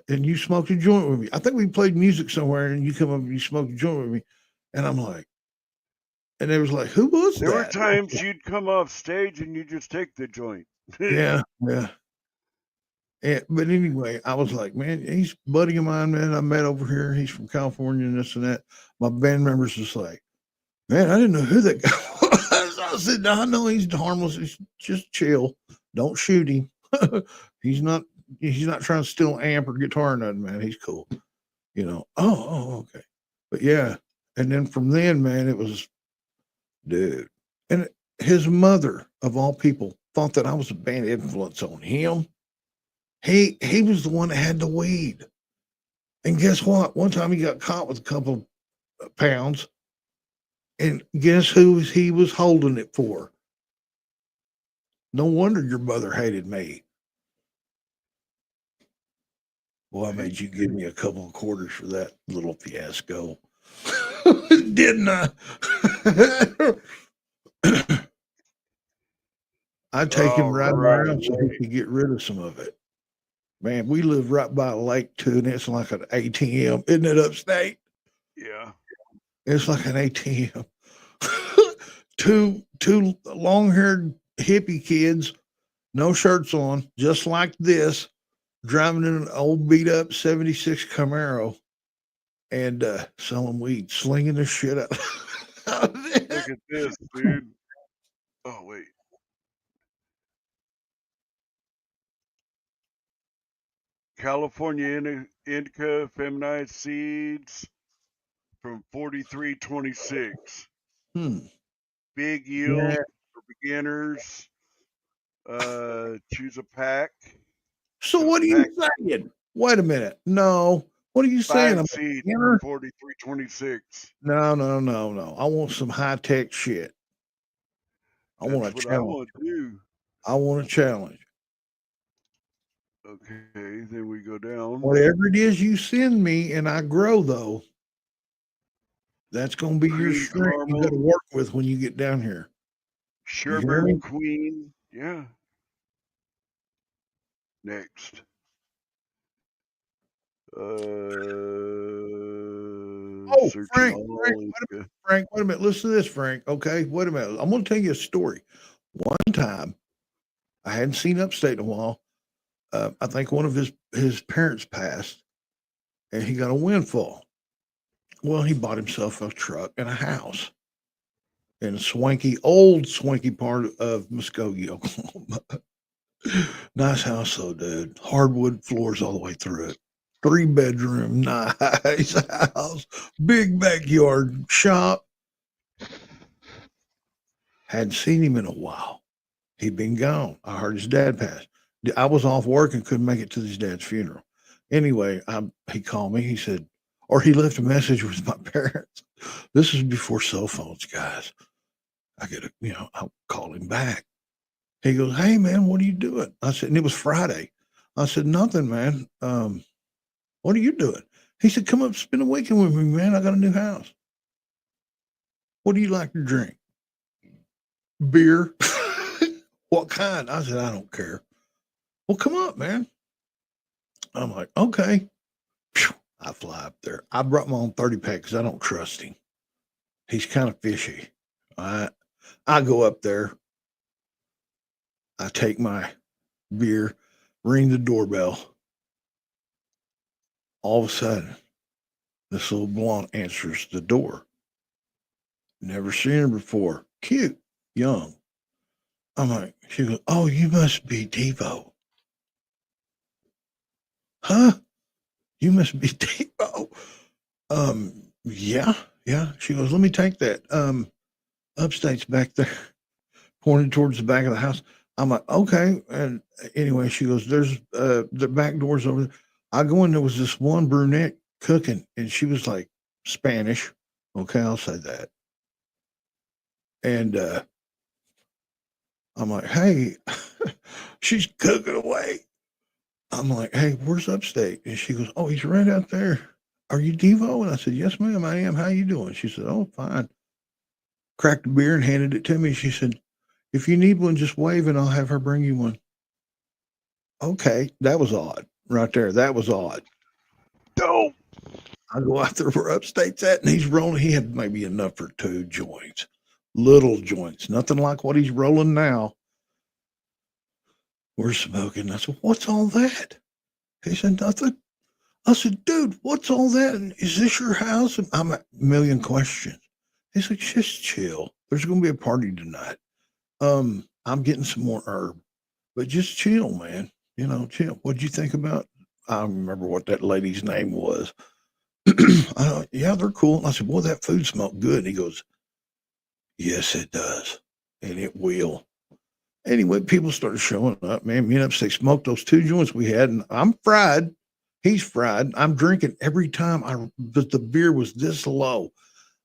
and you smoked a joint with me. I think we played music somewhere and you come up and you smoked a joint with me. And I'm like, and they was like, who was there that? There were times you'd come off stage and you just take the joint. Yeah. But anyway, I was like, man, he's a buddy of mine, man. I met over here. He's from California and this and that. My band members just like, man, I didn't know who that guy was. I said, no, I know he's harmless. He's just chill. Don't shoot him. He's not trying to steal an amp or guitar or nothing, man. He's cool. Oh, okay. But yeah. And then from then, man, it was, dude. And his mother, of all people, thought that I was a bad influence on him. He was the one that had the weed. And guess what? One time he got caught with a couple of pounds. And guess who he was holding it for? No wonder your mother hated me. Well, I made you give me a couple of quarters for that little fiasco. Didn't I? I'd take him All riding right. around so he could get rid of some of it. Man, we live right by a lake too, and it's like an ATM, isn't it, upstate? Yeah. It's like an ATM. two long-haired hippie kids, no shirts on, just like this, driving in an old beat-up '76 Camaro and selling weed, slinging the shit out of Look it. at this, dude. Oh, wait. California indica feminized seeds from 4326. Hmm. Big yield Yeah. for beginners. Choose a pack. So Got a what are pack you saying? Wait a minute. No. What are you saying? 5 I'm a seeds for beginner? 4326. No, no, no, no. I want some high-tech shit. I want That's a what I challenge. want to do. I want a challenge. Okay, then we go down. Whatever it is you send me and I grow, though, that's going to be your Cream strength you got to caramel. work with when you get down here. You hear Sherbet me? queen. Yeah. Next. Oh, Searching Frank, Frank, all. wait a minute, Frank, wait a minute. Listen to this, Frank. Okay, wait a minute. I'm going to tell you a story. One time, I hadn't seen Upstate in a while. I think one of his parents passed, and he got a windfall. Well, he bought himself a truck and a house in a old swanky part of Muskogee, Oklahoma. Nice house, though, dude. Hardwood floors all the way through it. 3-bedroom, nice house, big backyard, shop. Hadn't seen him in a while. He'd been gone. I heard his dad passed. I was off work and couldn't make it to his dad's funeral. Anyway, he called me. He said, or he left a message with my parents. This is before cell phones, guys. I'll call him back. He goes, "Hey, man, what are you doing?" I said, and it was Friday. I said, "Nothing, man. What are you doing?" He said, "Come up, spend a weekend with me, man. I got a new house. What do you like to drink? Beer." "What kind?" I said, "I don't care." "Well, come up, man." I'm like, "Okay." Phew, I fly up there. I brought my own 30 pack because I don't trust him. He's kind of fishy. I go up there. I take my beer, ring the doorbell. All of a sudden, this little blonde answers the door. Never seen her before. Cute, young. I'm like, she goes, "Oh, you must be Devo." "Huh? You must be Devo." Yeah, yeah. She goes, "Let me take that. Upstate's back there," pointed towards the back of the house. I'm like, "Okay." And anyway, she goes, "There's the back door's over there." I go in, there was this one brunette cooking, and she was like Spanish. Okay, I'll say that. And I'm like, "Hey," she's cooking away. I'm like, "Hey, where's Upstate?" And she goes, "Oh, he's right out there. Are you Devo?" And I said, "Yes, ma'am, I am. How you doing?" She said, "Oh, fine." Cracked a beer and handed it to me. She said, "If you need one, just wave and I'll have her bring you one." Okay, that was odd right there. That was odd. Dope. I go out there where Upstate's at, and he's rolling. He had maybe enough for 2 joints, little joints, nothing like what he's rolling now. We're smoking. I said, "What's all that?" He said, "Nothing." I said, "Dude, what's all that? And is this your house?" And I'm a million questions. He's like, "Just chill. There's going to be a party tonight. I'm getting some more herb, but just chill, man. Chill." "What'd you think about?" I don't remember what that lady's name was. "Yeah, they're cool." And I said, "Boy, that food smelled good." And he goes, "Yes, it does. And it will." Anyway, people started showing up, man. Me and Upstate smoked those 2 joints we had, and I'm fried. He's fried. I'm drinking every time but the beer was this low.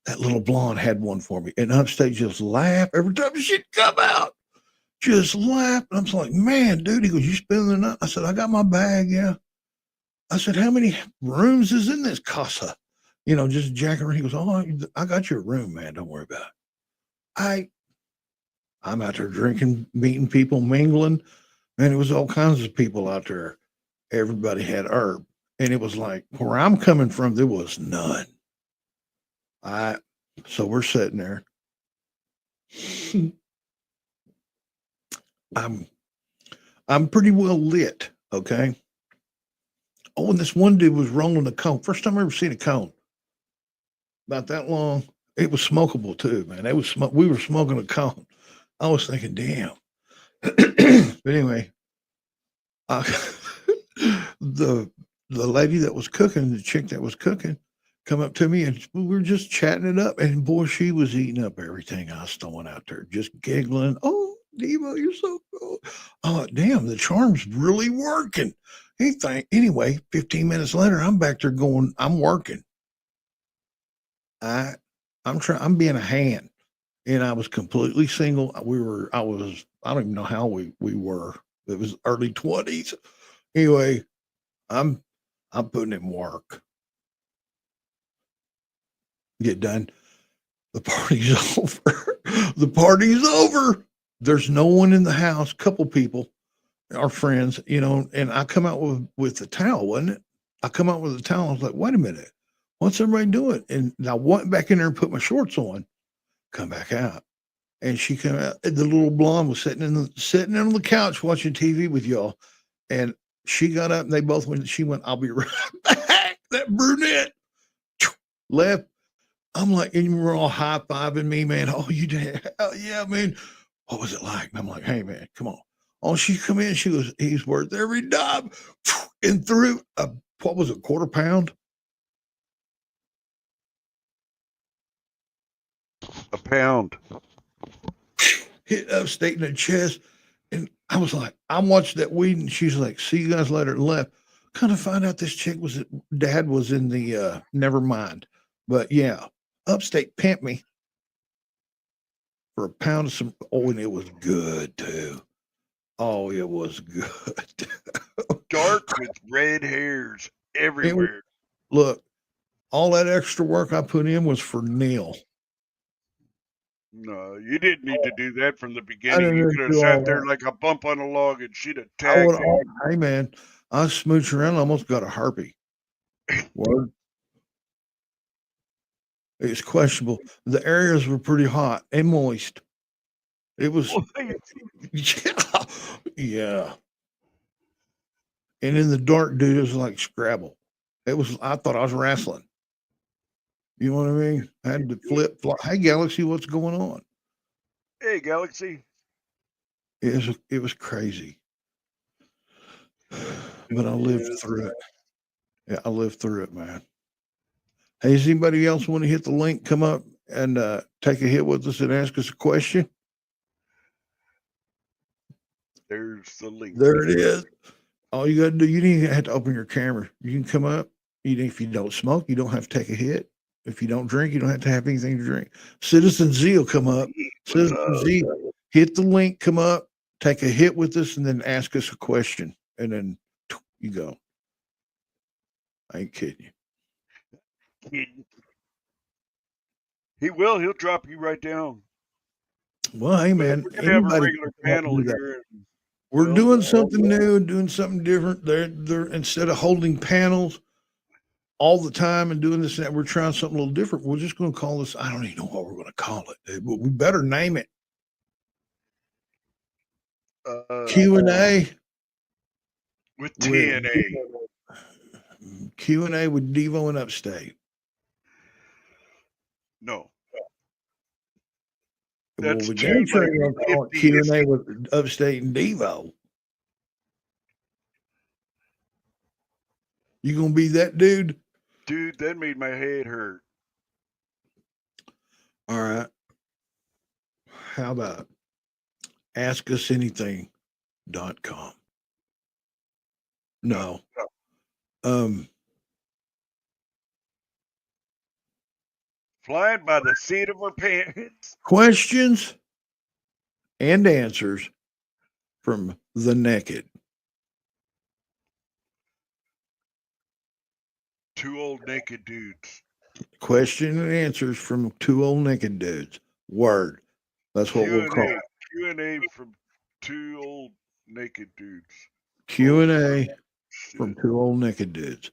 That little blonde had one for me, and Upstate just laughed every time the shit come out. Just laughed. And I'm like, "Man, dude." He goes, "You spending the night?" I said, "I got my bag, yeah." I said, "How many rooms is in this casa?" Just jacking around. He goes, "Oh, I got your room, man. Don't worry about it." I'm out there drinking, meeting people, mingling, and it was all kinds of people out there. Everybody had herb, and it was like where I'm coming from, there was none. So we're sitting there. I'm pretty well lit, okay. Oh, and this one dude was rolling a cone. First time I ever seen a cone. About that long. It was smokable too, man. We were smoking a cone. I was thinking, damn. But anyway, uh, the lady that was cooking, the chick that was cooking, come up to me and we were just chatting it up. And boy, she was eating up everything I was throwing out there, just giggling. Oh, Devo, you're so cool. Oh, damn, the charm's really working. Anyway, 15 minutes later, I'm back there going, I'm working. I'm being a hand. And I was completely single. I don't even know how we were. It was early 20s. Anyway, I'm putting in work. Get done. The party's over. The party's over. There's no one in the house. Couple people, our friends, and I come out with the towel, wasn't it? I come out with the towel. I was like, wait a minute. What's everybody doing? And I went back in there and put my shorts on, come back out. And she came out. The little blonde was sitting on the couch watching TV with y'all. And she got up and they both went. She went, I'll be right back. That brunette left. I'm like, and you were all high fiving me, man. Oh, you did? Hell yeah, man. What was it like? And I'm like, hey, man, come on. Oh, she come in. She goes, he's worth every dime. And threw what was it, quarter pound? A pound. Hit Upstate in the chest. And I was like, I'm watching that weed. And she's like, see you guys later, and left. Kind of find out this chick dad was in the, never mind. But yeah, Upstate pimped me for a pound of some. Oh, and it was good too. Oh, it was good. Dark with red hairs everywhere. Look, all that extra work I put in was for Neil. No, you didn't need to do that from the I beginning. didn't You even could have do all sat there that. like a bump on a log and she'd have I tagged would, you. hey man, I smooched around, almost got a harpy. Word. It's questionable. The areas were pretty hot and moist. It was, yeah, yeah. And in the dark, dude, it was like Scrabble. I thought I was wrestling. You know what I mean? I had to flip. Hey, Galaxy, what's going on? Hey, Galaxy. It was crazy. But I lived through it. Yeah, I lived through it, man. Hey, does anybody else want to hit the link, come up and take a hit with us and ask us a question? There's the link. There it is. All you got to do, you don't even have to open your camera. You can come up. If you don't smoke, you don't have to take a hit. If you don't drink, you don't have to have anything to drink. Citizen Z will come up. Citizen Z, hit the link, come up, take a hit with us, and then ask us a question. And then you go. I ain't kidding you. Kidding. He will. He'll drop you right down. Well, hey, man. We're going to have a regular panel here. We're doing something new, doing something different. They're instead of holding panels all the time and doing this and that, we're trying something a little different. We're just going to call this. I don't even know what we're going to call it, but we better name it. Q&A with TNA. Q&A with Devo and Upstate. No. That's well, too like Q&A with Upstate and Devo. You gonna be that dude? Dude, that made my head hurt. All right. How about askUsAnything.com? No. Flying by the seat of our pants. Questions and answers from the naked. Two old naked dudes. Question and answers from two old naked dudes. Word. That's what we'll call it. Q&A from two old naked dudes. Q&A Shit. from two old naked dudes.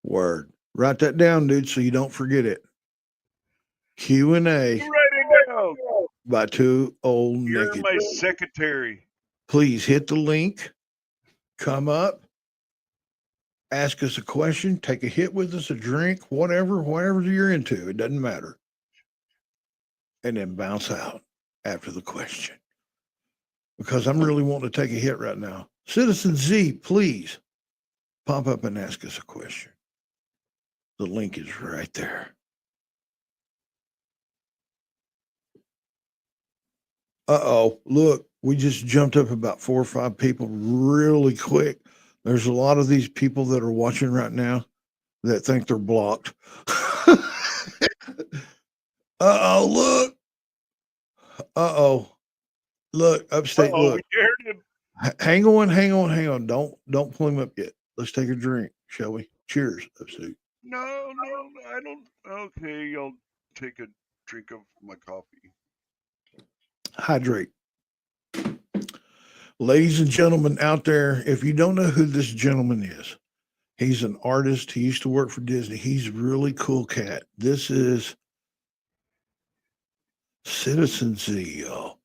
Word. Write that down, dude, so you don't forget it. Q&A Write it down. by two old You're naked my dudes. secretary. Please hit the link, come up, ask us a question, take a hit with us, a drink, whatever you're into. It doesn't matter. And then bounce out after the question. Because I'm really wanting to take a hit right now. Citizen Z, please pop up and ask us a question. The link is right there. Uh-oh, look, we just jumped up about 4 or 5 people really quick. There's a lot of these people that are watching right now that think they're blocked. Uh-oh, look. Uh-oh. Look, upstate, look. Hang on. Don't pull him up yet. Let's take a drink, shall we? Cheers, upstate. No, I don't. Okay, I'll take a drink of my coffee. Hydrate. Ladies and gentlemen out there, if you don't know who this gentleman is, he's an artist. He used to work for Disney. He's a really cool cat. This is Citizen Z, y'all.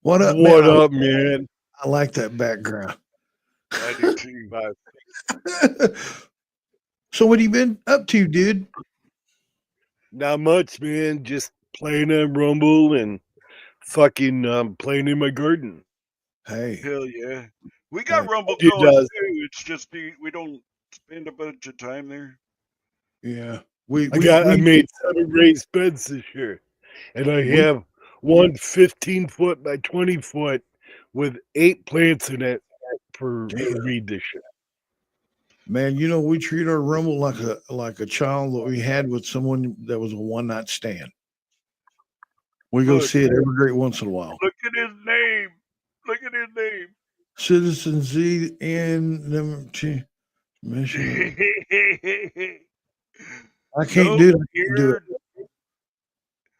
What up, What man? up, man? I like that background. I do too. So what have you been up to, dude? Not much, man. Just playing on Rumble and fucking playing in my garden. Hey. Hell yeah. We got Hey. Rumble It going does. too. It's just we don't spend a bunch of time there. Yeah. I made 7 raised beds this year. And I have one 15-foot by 20-foot with 8 plants in it for reed this year. Man, you know, we treat our Rumble like a child that we had with someone that was a one-night stand. We go see it every great once in a while. Look at his name. Look at his name. Citizen Z and them mission. I can't do it.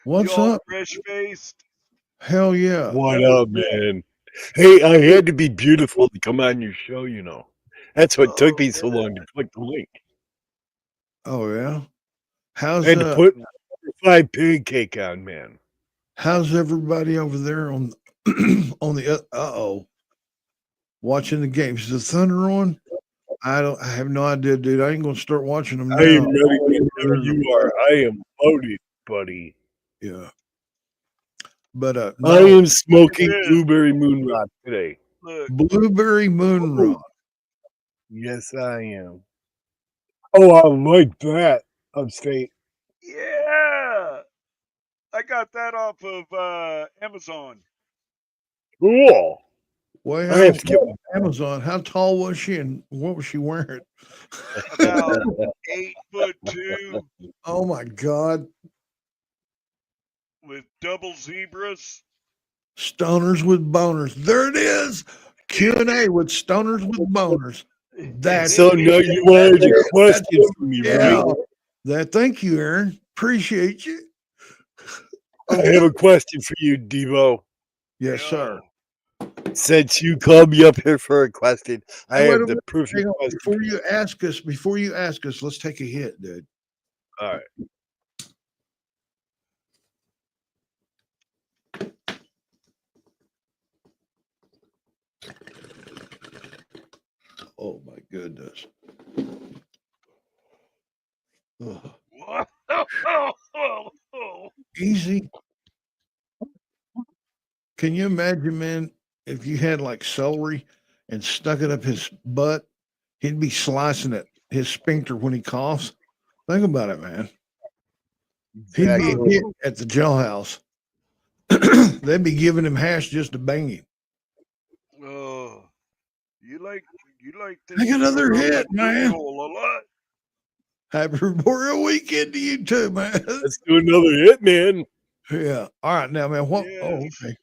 What's up? Fresh faced. Hell yeah. What up, man? Hey, I had to be beautiful to come on your show, you know. That's what took me so long to click the link. Oh yeah. I had to put 5 pancake on, man. How's everybody over there on on the watching the games? Is the Thunder on? I have no idea, dude. I ain't gonna start watching them now. I am ready whenever you are. I am loaded, buddy. Yeah. But I am smoking blueberry moon rock today. Blueberry moon rock. Yes, I am. Oh, I like that. Upstate. Yeah. I got that off of Amazon. Cool. Well, I have to get Amazon. How tall was she and what was she wearing? About 8'2". Oh my God. With double zebras. Stoners with boners. There it is. Q&A with stoners with boners. That's so now you wanted a question from me, right? Thank you, Aaron. Appreciate you. I have a question for you, Devo. Yes, sir. Since you called me up here for a question, I have the perfect question. Before you ask us, let's take a hit, dude. All right. Oh my goodness. Easy. Can you imagine, man, if you had like celery and stuck it up his butt, he'd be slicing it, his sphincter when he coughs. Think about it, man. Exactly. He'd be a hit at the jailhouse. They'd be giving him hash just to bang him. Oh, you like this? Take another hit, man. A lot. Happy Memorial Weekend to you too, man. Let's do another hit, man. Yeah. All right, now, man. What? Yes. Oh, okay.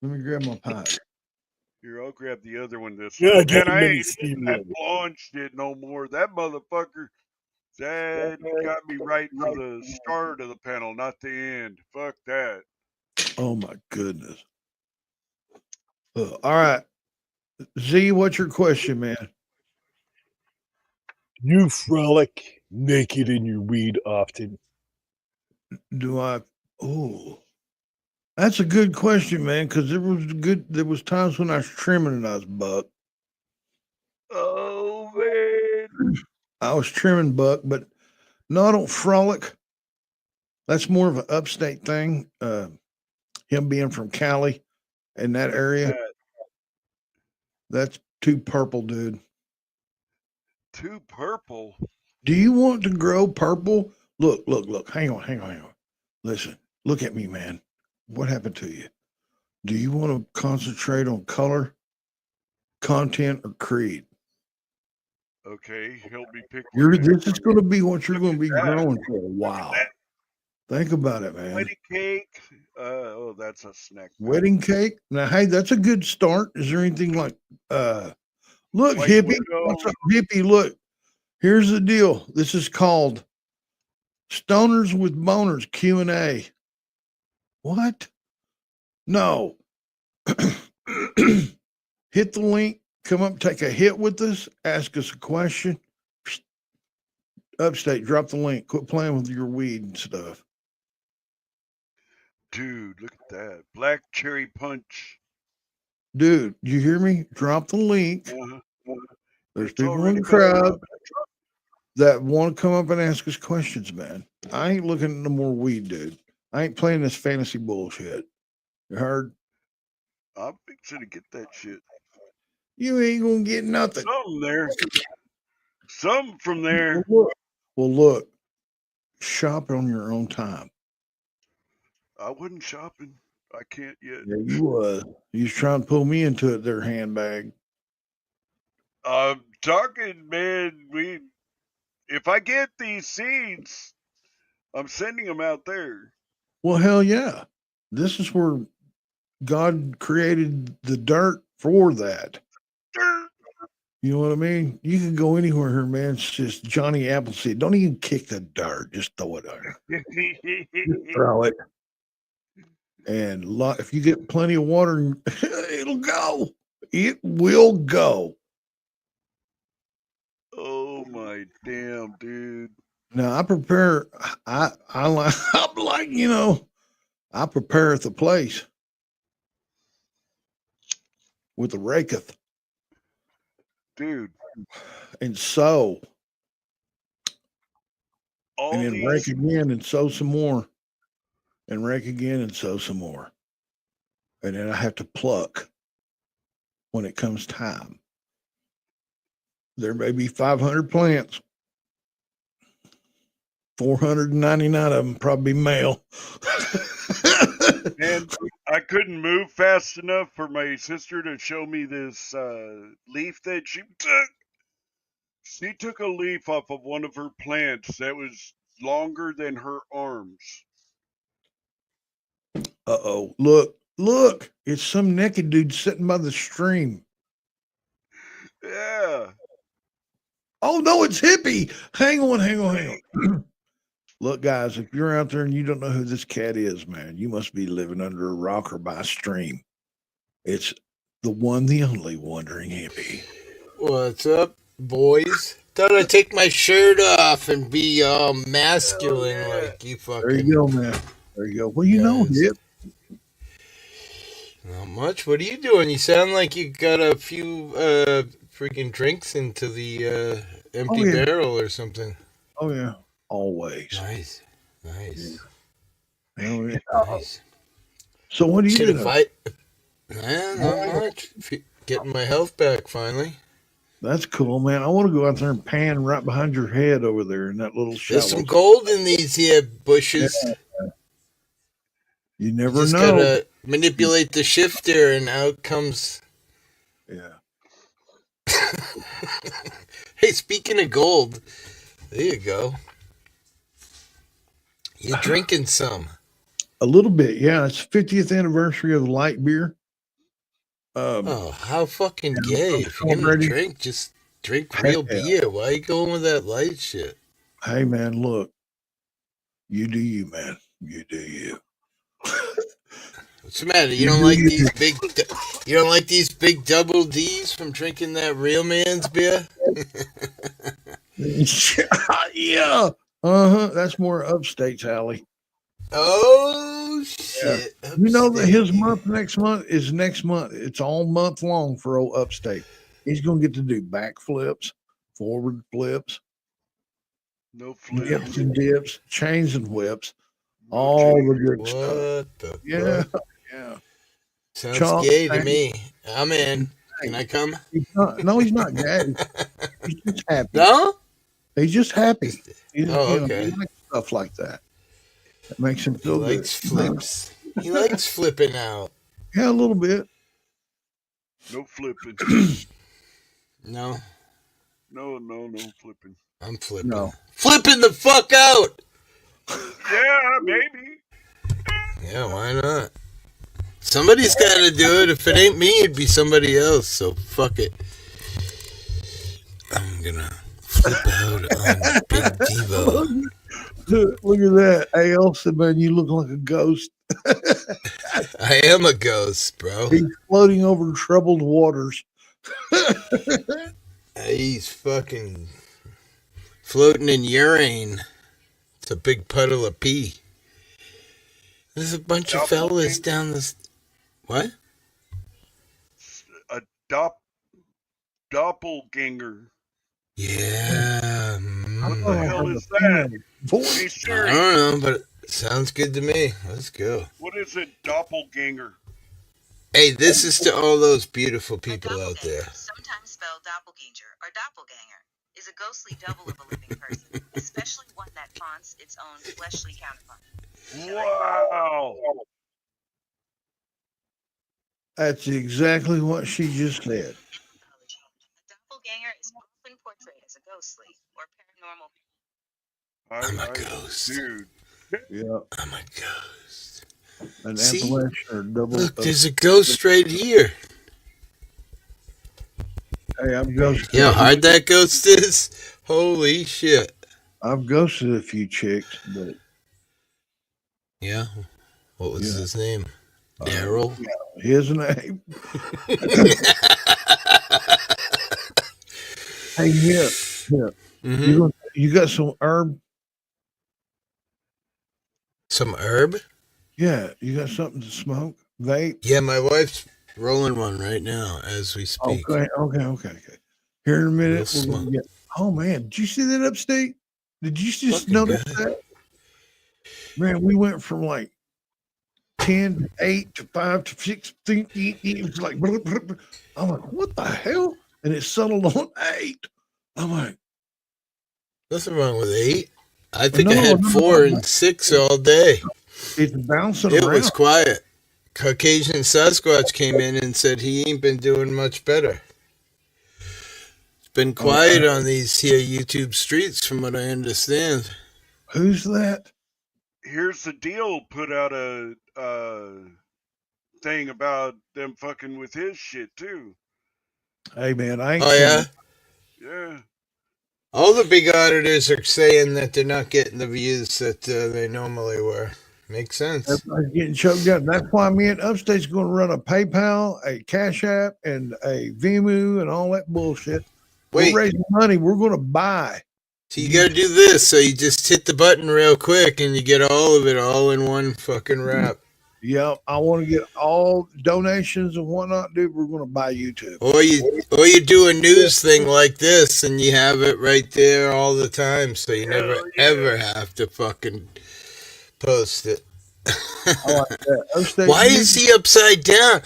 Let me grab my pipe. Here, I'll grab the other one this Yeah, time. And I ain't eating that blonde shit no more. That motherfucker, that got me right for the start of the panel, not the end. Fuck that. Oh my goodness. All right. Z, what's your question, man? You frolic naked in your weed often? Do I? Oh, that's a good question, man. Because there was times when I was trimming and I was buck. Oh man. I was trimming buck, but no, I don't frolic. That's more of an upstate thing. Him being from Cali in that area, that's too purple, dude. Too purple. Do you want to grow purple? Look. Hang on. Listen, look at me, man. What happened to you? Do you want to concentrate on color, content, or creed? Okay, help me pick one. This is going to be what you're going to be that. growing for a while. Think about it, man. Wedding cake. Oh, that's a snack. Wedding cake. Now, hey, that's a good start. Is there anything like look, White hippie? Widow. What's up, hippie? Look, here's the deal. This is called Stoners with Boners Q&A. What? No. Hit the link, come up, take a hit with us, ask us a question. Upstate, drop the link. Quit playing with your weed and stuff. Dude, look at that. Black cherry punch. Dude, you hear me? Drop the link. There's It's people in already the crowd gone up. that want to come up and ask us questions, man. I ain't looking at no more weed, dude. I ain't playing this fantasy bullshit. You heard? I'm fixing to get that shit. You ain't gonna get nothing. Something there. Something from there. Well, look, shop on your own time. I wasn't shopping. I can't yet. Yeah, you was. You was trying to pull me into it, their handbag. I'm talking, man. If I get these seeds, I'm sending them out there. Well, hell yeah. This is where God created the dirt for that. Dirt. You know what I mean? You can go anywhere here, man. It's just Johnny Appleseed. Don't even kick the dirt. Just throw it there. Just throw it. And if you get plenty of water, it'll go. It will go. Oh my damn, dude. Now I prepare. I'm like, you know, I prepare the place with a raketh, dude. And sow, All and then rake again and sow some more, and rake again and sow some more, and then I have to pluck when it comes time. There may be 500 plants. 499 of them probably male. And I couldn't move fast enough for my sister to show me this leaf that she took. She took a leaf off of one of her plants that was longer than her arms. Uh-oh. Look. It's some naked dude sitting by the stream. Yeah. Oh, no, it's Hippie. Hang on. Look, guys, if you're out there and you don't know who this cat is, man, you must be living under a rock or by a stream. It's the one, the only Wandering Hippie. What's up, boys? Thought I'd take my shirt off and be all masculine like you fucking. There you go, man. There you go. Well, you know, Hip. Not much. What are you doing? You sound like you got a few freaking drinks into the empty barrel or something. Oh, yeah. Always. Nice. Yeah. Oh, yeah. Nice. So what do you do? Not much. Getting my health back finally. That's cool, man. I want to go out there and pan right behind your head over there in that little shallow. There's some gold in these here bushes. Yeah. You never just know. Gotta manipulate the shifter and out comes. Yeah. Hey, speaking of gold, there you go. You're drinking some. A little bit, yeah. It's 50th anniversary of the light beer. How fucking gay. If you're going to drink, just drink real beer. Why are you going with that light shit? Hey, man, look. You do you, man. You do you. What's the matter? You don't like these big? You don't like these big double D's from drinking that real man's beer? Yeah. That's more upstate, Allie. Oh shit! Yeah. You know that Upstate. his month next month is next month. It's all month long for old upstate. He's gonna get to do backflips, forward flips, No dips flips. and dips, chains and whips, No all change. the good What stuff. the Yeah, fuck? yeah. Sounds Chalk, gay to tank, me. I'm in. Can I come? no, he's not gay. He's just happy. No? He's just happy. He Okay. likes stuff like that. That makes him He feel good. likes flips. He likes flipping out. Yeah, a little bit. No flipping. No, No flipping. I'm flipping. No. Flipping the fuck out! Yeah, maybe. Yeah, why not? Somebody's got to do it. If it ain't me, it'd be somebody else. So fuck it. I'm gonna flip out on Big Devo. Look at that. Hey, Elsa, man, you look like a ghost. I am a ghost, bro. He's floating over troubled waters. He's fucking floating in urine. It's a big puddle of pee. There's a bunch of fellas down this. What? A doppelganger. Yeah. What the hell is that? Hey, I Siri, don't know, but it sounds good to me. Let's go. what is a doppelganger? Hey, this is to all those beautiful people out there. Sometimes spelled doppelganger or doppelganger, is a ghostly double of a living person, especially one that haunts its own fleshly counterpart. Wow. That's exactly what she just said. A doppelganger is often portrayed as a ghostly or paranormal. I'm a ghost. Dude. Yeah. I'm a ghost. An See? Appalachian or double. Look, there's a ghost right here. Hey, I've ghosted. You know how hard that ghost is? Holy shit. I've ghosted a few chicks, but Yeah. What was his name? Daryl? his name. Hey, here. Mm-hmm. You got some herb? Some herb? Yeah, you got something to smoke? Vape? Yeah, my wife's rolling one right now as we speak. Okay. Here in a minute, We'll we're gonna get. Oh man, did you see that upstate? Did you just Fucking notice good. that? Man, we went from like 10 to 8 to 5 to 6. It was like, I'm like, what the hell? And it settled on 8. I'm like, Nothing wrong with 8. I think No, I had no, 4 and 6 all day. it's bouncing It around. was quiet. Caucasian Sasquatch came in and said he ain't been doing much better. It's been quiet on these here YouTube streets from what I understand. Who's that? Here's the deal. Put out a thing about them fucking with his shit too. Hey man, I ain't Oh, seen yeah? it. Yeah. All the big auditors are saying that they're not getting the views that they normally were. Makes sense. Everybody's getting choked up. That's why me and Upstate's going to run a PayPal, a Cash App, and a Vemu and all that bullshit. Wait. We're raising money. We're going to buy. So you got to do this. So you just hit the button real quick and you get all of it all in one fucking wrap. Yep, I want to get all donations and whatnot, dude. We're going to buy YouTube. Or you do a news thing like this and you have it right there all the time, so you never ever have to fucking post it. I like that. Upstate Why News- is he upside down?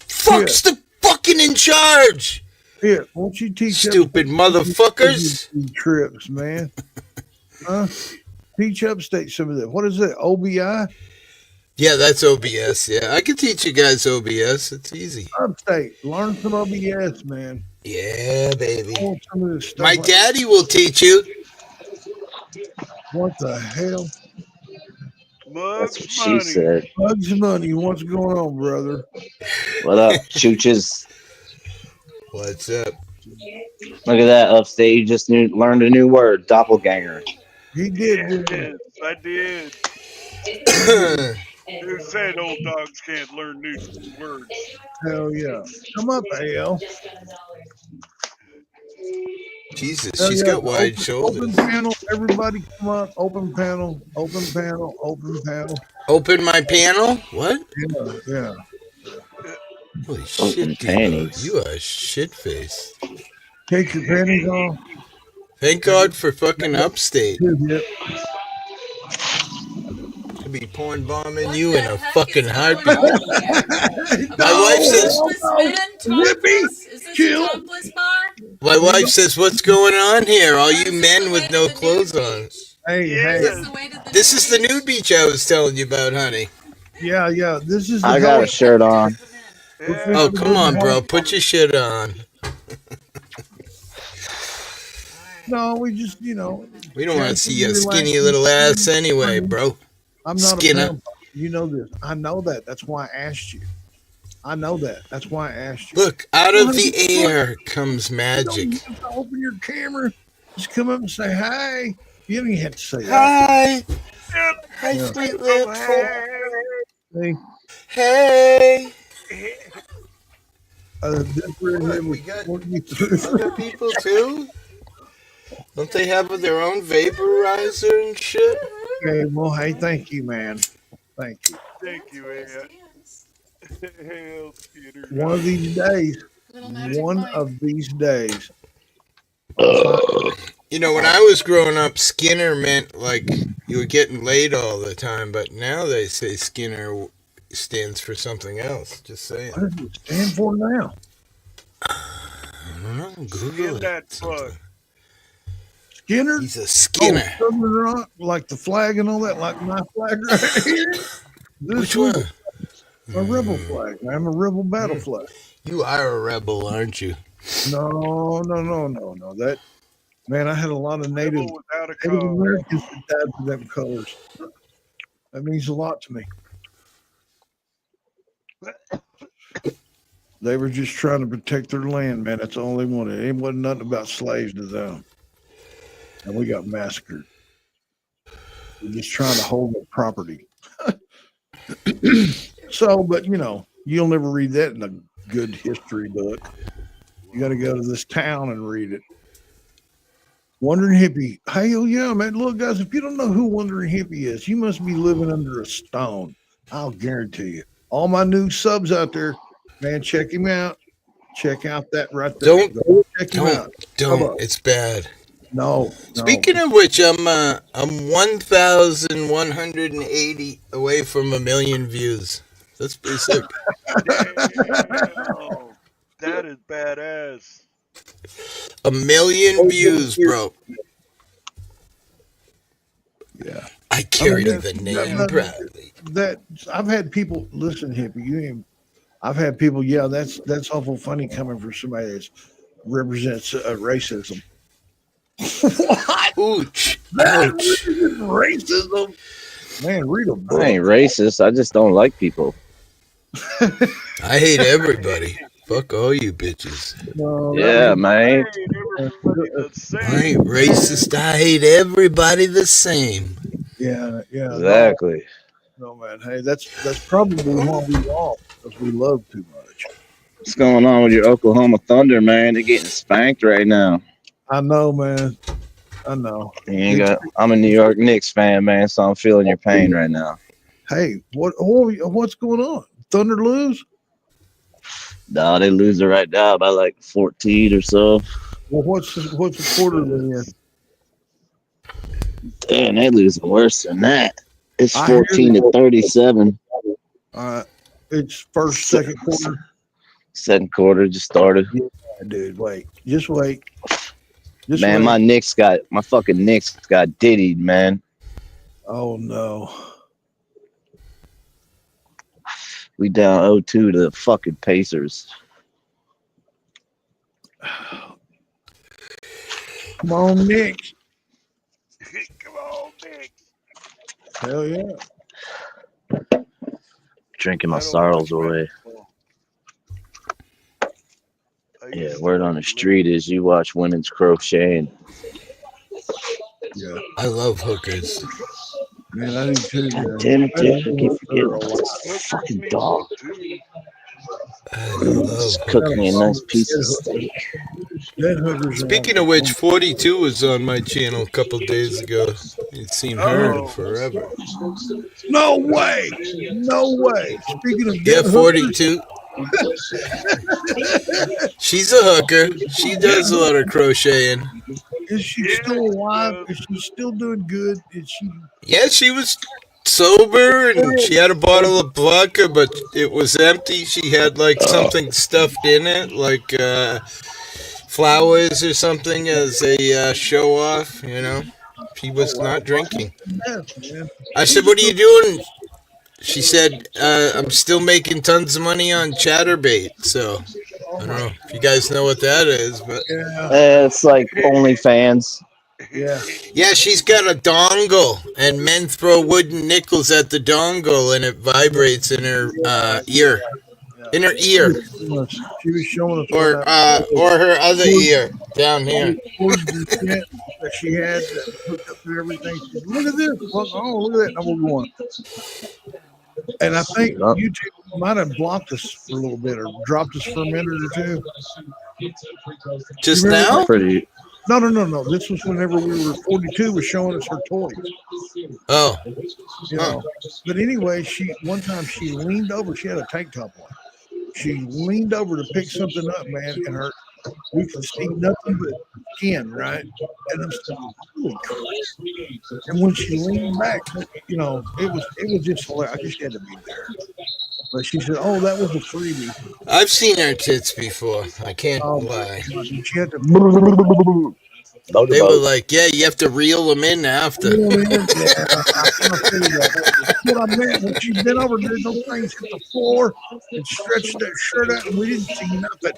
Fuck's the fucking in charge? Here, won't you teach Stupid motherfuckers. Trips, man? Huh? Teach Upstate some of that. What is it? OBI? Yeah, that's OBS. Yeah, I can teach you guys OBS. It's easy. Upstate, learn some OBS, man. Yeah, baby. I want some of this stuff. My daddy will teach you. What the hell? Mugs That's what she money. said. Bugs Money, what's going on, brother? What up, Chooches? What's up? Look at that, Upstate. You just learned a new word, doppelganger. He did. Yes, I did. Who said old dogs can't learn new words? Hell yeah. Come up, AL. Jesus, Hell she's yeah. got wide Open shoulders. panel. Everybody come up. Open panel. Open panel. Open panel. Open my panel? What? Yeah, yeah. Holy Open shit, Devo. panties. You are shit face. Take your panties off. Thank God for fucking upstate. Yep. Could be porn bombing you in a fucking heartbeat. My No, wife says, Zippy, chill. my wife says, what's going on here? All you men with no clothes on. Hey, hey. Yes. This is the nude beach I was telling you about, honey. Yeah, yeah. This is the I got a shirt on. We're Yeah. Oh, fixing to come go on, bro. home. Put your shit on. No, we just, you know. We don't want to see your relax. skinny little ass anyway, bro. I'm not Skinner. a pimp. You know this. I know that. That's why I asked you. I know that. That's why I asked you. Look, out of the air comes You magic. don't have to open your camera. Just come up and say hi. You don't even have to say that. Hi. Hi, Yeah. sweet Oh, lips. hey. Hey. This right here We was got 43. other people too? Don't they have their own vaporizer and shit? Okay, well, hey, thank you, man. Thank you. Thank you, Ed. Hell, Skinner. One of these days, You know, when I was growing up, Skinner meant like you were getting laid all the time, but now they say Skinner stands for something else. Just saying. what does it stand for now? I don't know. Google Skin it. that fuck. Skinner? He's a Skinner. Oh, Southern Rock, like the flag and all that, like my flag right here. This Which one? A rebel flag. I'm a rebel battle flag. You are a rebel, aren't you? No. That man, I had a lot of Native Rebel without a Native cause. Americans that died for them colors. That means a lot to me. They were just trying to protect their land, man. That's all they wanted. It wasn't nothing about slaves to them. And we got massacred. We're just trying to hold their property. So, but you know, you'll never read that in a good history book. You got to go to this town and read it. Wandering Hippie. Hell yeah, man. Look, guys, if you don't know who Wandering Hippie is, you must be living under a stone. I'll guarantee you. All my new subs out there, man, check him out. Check out that right there. Check him out. Don't. It's bad. No. Speaking of which, I'm 1,180 away from 1,000,000 views. That's pretty sick. Damn. That is badass. 1,000,000 views, bro. Yeah. I carry the name proudly. That I've had people listen, Hippie. I've had people, yeah, that's awful funny coming from somebody that represents racism. What? Ouch. Ouch. Racism? Man, read a book. I ain't racist. I just don't like people. I hate everybody. Fuck all you bitches. No, Yeah, man. I ain't racist. I hate everybody the same. Yeah. Exactly. No, man. Hey, that's probably why we lost, because we love too much. What's going on with your Oklahoma Thunder, man? They're getting spanked right now. I know, man. I know. I'm a New York Knicks fan, man, so I'm feeling your pain right now. Hey, what's going on? Thunder lose? No, they lose it right now by like 14 or so. Well, what's the quarter then? Damn, they losing worse than that. It's 14 to 37. It's second quarter. Second quarter just started. Yeah, dude, just wait. Man, my fucking Knicks got diddied, man. Oh no. We down 0-2 to the fucking Pacers. Come on, Knicks. Come on, Knicks. Hell yeah. Drinking my sorrows away. Yeah, word on the street is you watch women's crocheting. Yeah. I love hookers. Man, I do too, God man. damn it, I dude. I don't keep know her forgetting a about lot. this Hookers fucking need dog. love too. I Just love cook Gotta me a hookers. find nice those piece dead of hookers. steak. Dead hookers are like Speaking the of which, bomb. 42 was on my channel a couple days ago. Ain't seen her in Oh, forever. No way. No way. Speaking of Yeah, dead hookers, 42. She's a hooker. She yeah, does a lot of crocheting. is she yeah, still she alive? does. Is she still doing good? Is she? Yeah, she was sober and she had a bottle of vodka, but it was empty. She had like something stuffed in it, like flowers or something as a show off, you know. She Oh was wow, not drinking. yes, man. I said, She's "What are you doing?" She said, "I'm still making tons of money on Chatterbait." So oh I don't my, know if you guys know what that is, but yeah, It's like OnlyFans. yeah. yeah, she's got a dongle, and men throw wooden nickels at the dongle, and it vibrates in her Yeah, ear, yeah. in her She ear, was showing us. She was showing us one night or her other cords, ear down here. cords and shit that she had that hooked up to everything. She said, "Look at this! Look, oh, look at that!" And we're going. And I think Yup. YouTube might have blocked us for a little bit or dropped us for a minute or two. You Just remember I'm that? now? pretty. No, no, no, no. This was whenever we were 42 was showing us her toys, Oh, you huh. know. But anyway, she one time she leaned over. She had a tank top on. She leaned over to pick something up, man, and her we could see nothing but skin, right? And I'm thinking, holy crap! And when she leaned back, you know, it was just hilarious. I just had to be there. But she said, "Oh, that was a freebie." I've seen her tits before. I can't Oh my lie. god! And she had to They were like, yeah, you have to reel them in after. reel it in. Yeah, I kind of figured that. That's what I meant. When she bent over, dude, those things hit the floor and stretched that shirt out, and we didn't see nothing.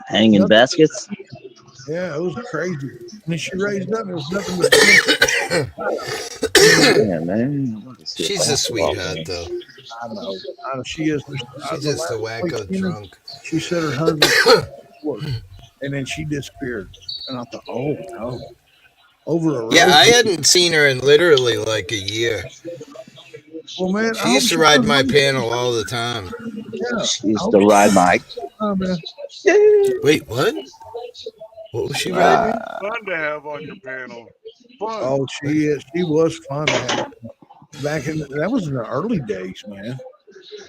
Hanging Nothing. baskets? Yeah, it was crazy. And then she raised up, and it was nothing but skin. I mean, Yeah, man. I want to see a She's a basketball sweetheart, game. though. I know. I know. She is. She's The just a last place wacko dinner, drunk. she said her husband worked, and then she disappeared. And I thought, oh no, over a Yeah, roast. I hadn't seen her in literally like a year. Well, man, I She hope used to she ride does my well. panel all the time. Yeah, She I used hope to she ride my. man. Wait, what? What was she riding? Uh, Fun to have on your panel. Fun. Oh, she is. She was fun to have back in. That was in the early days, man.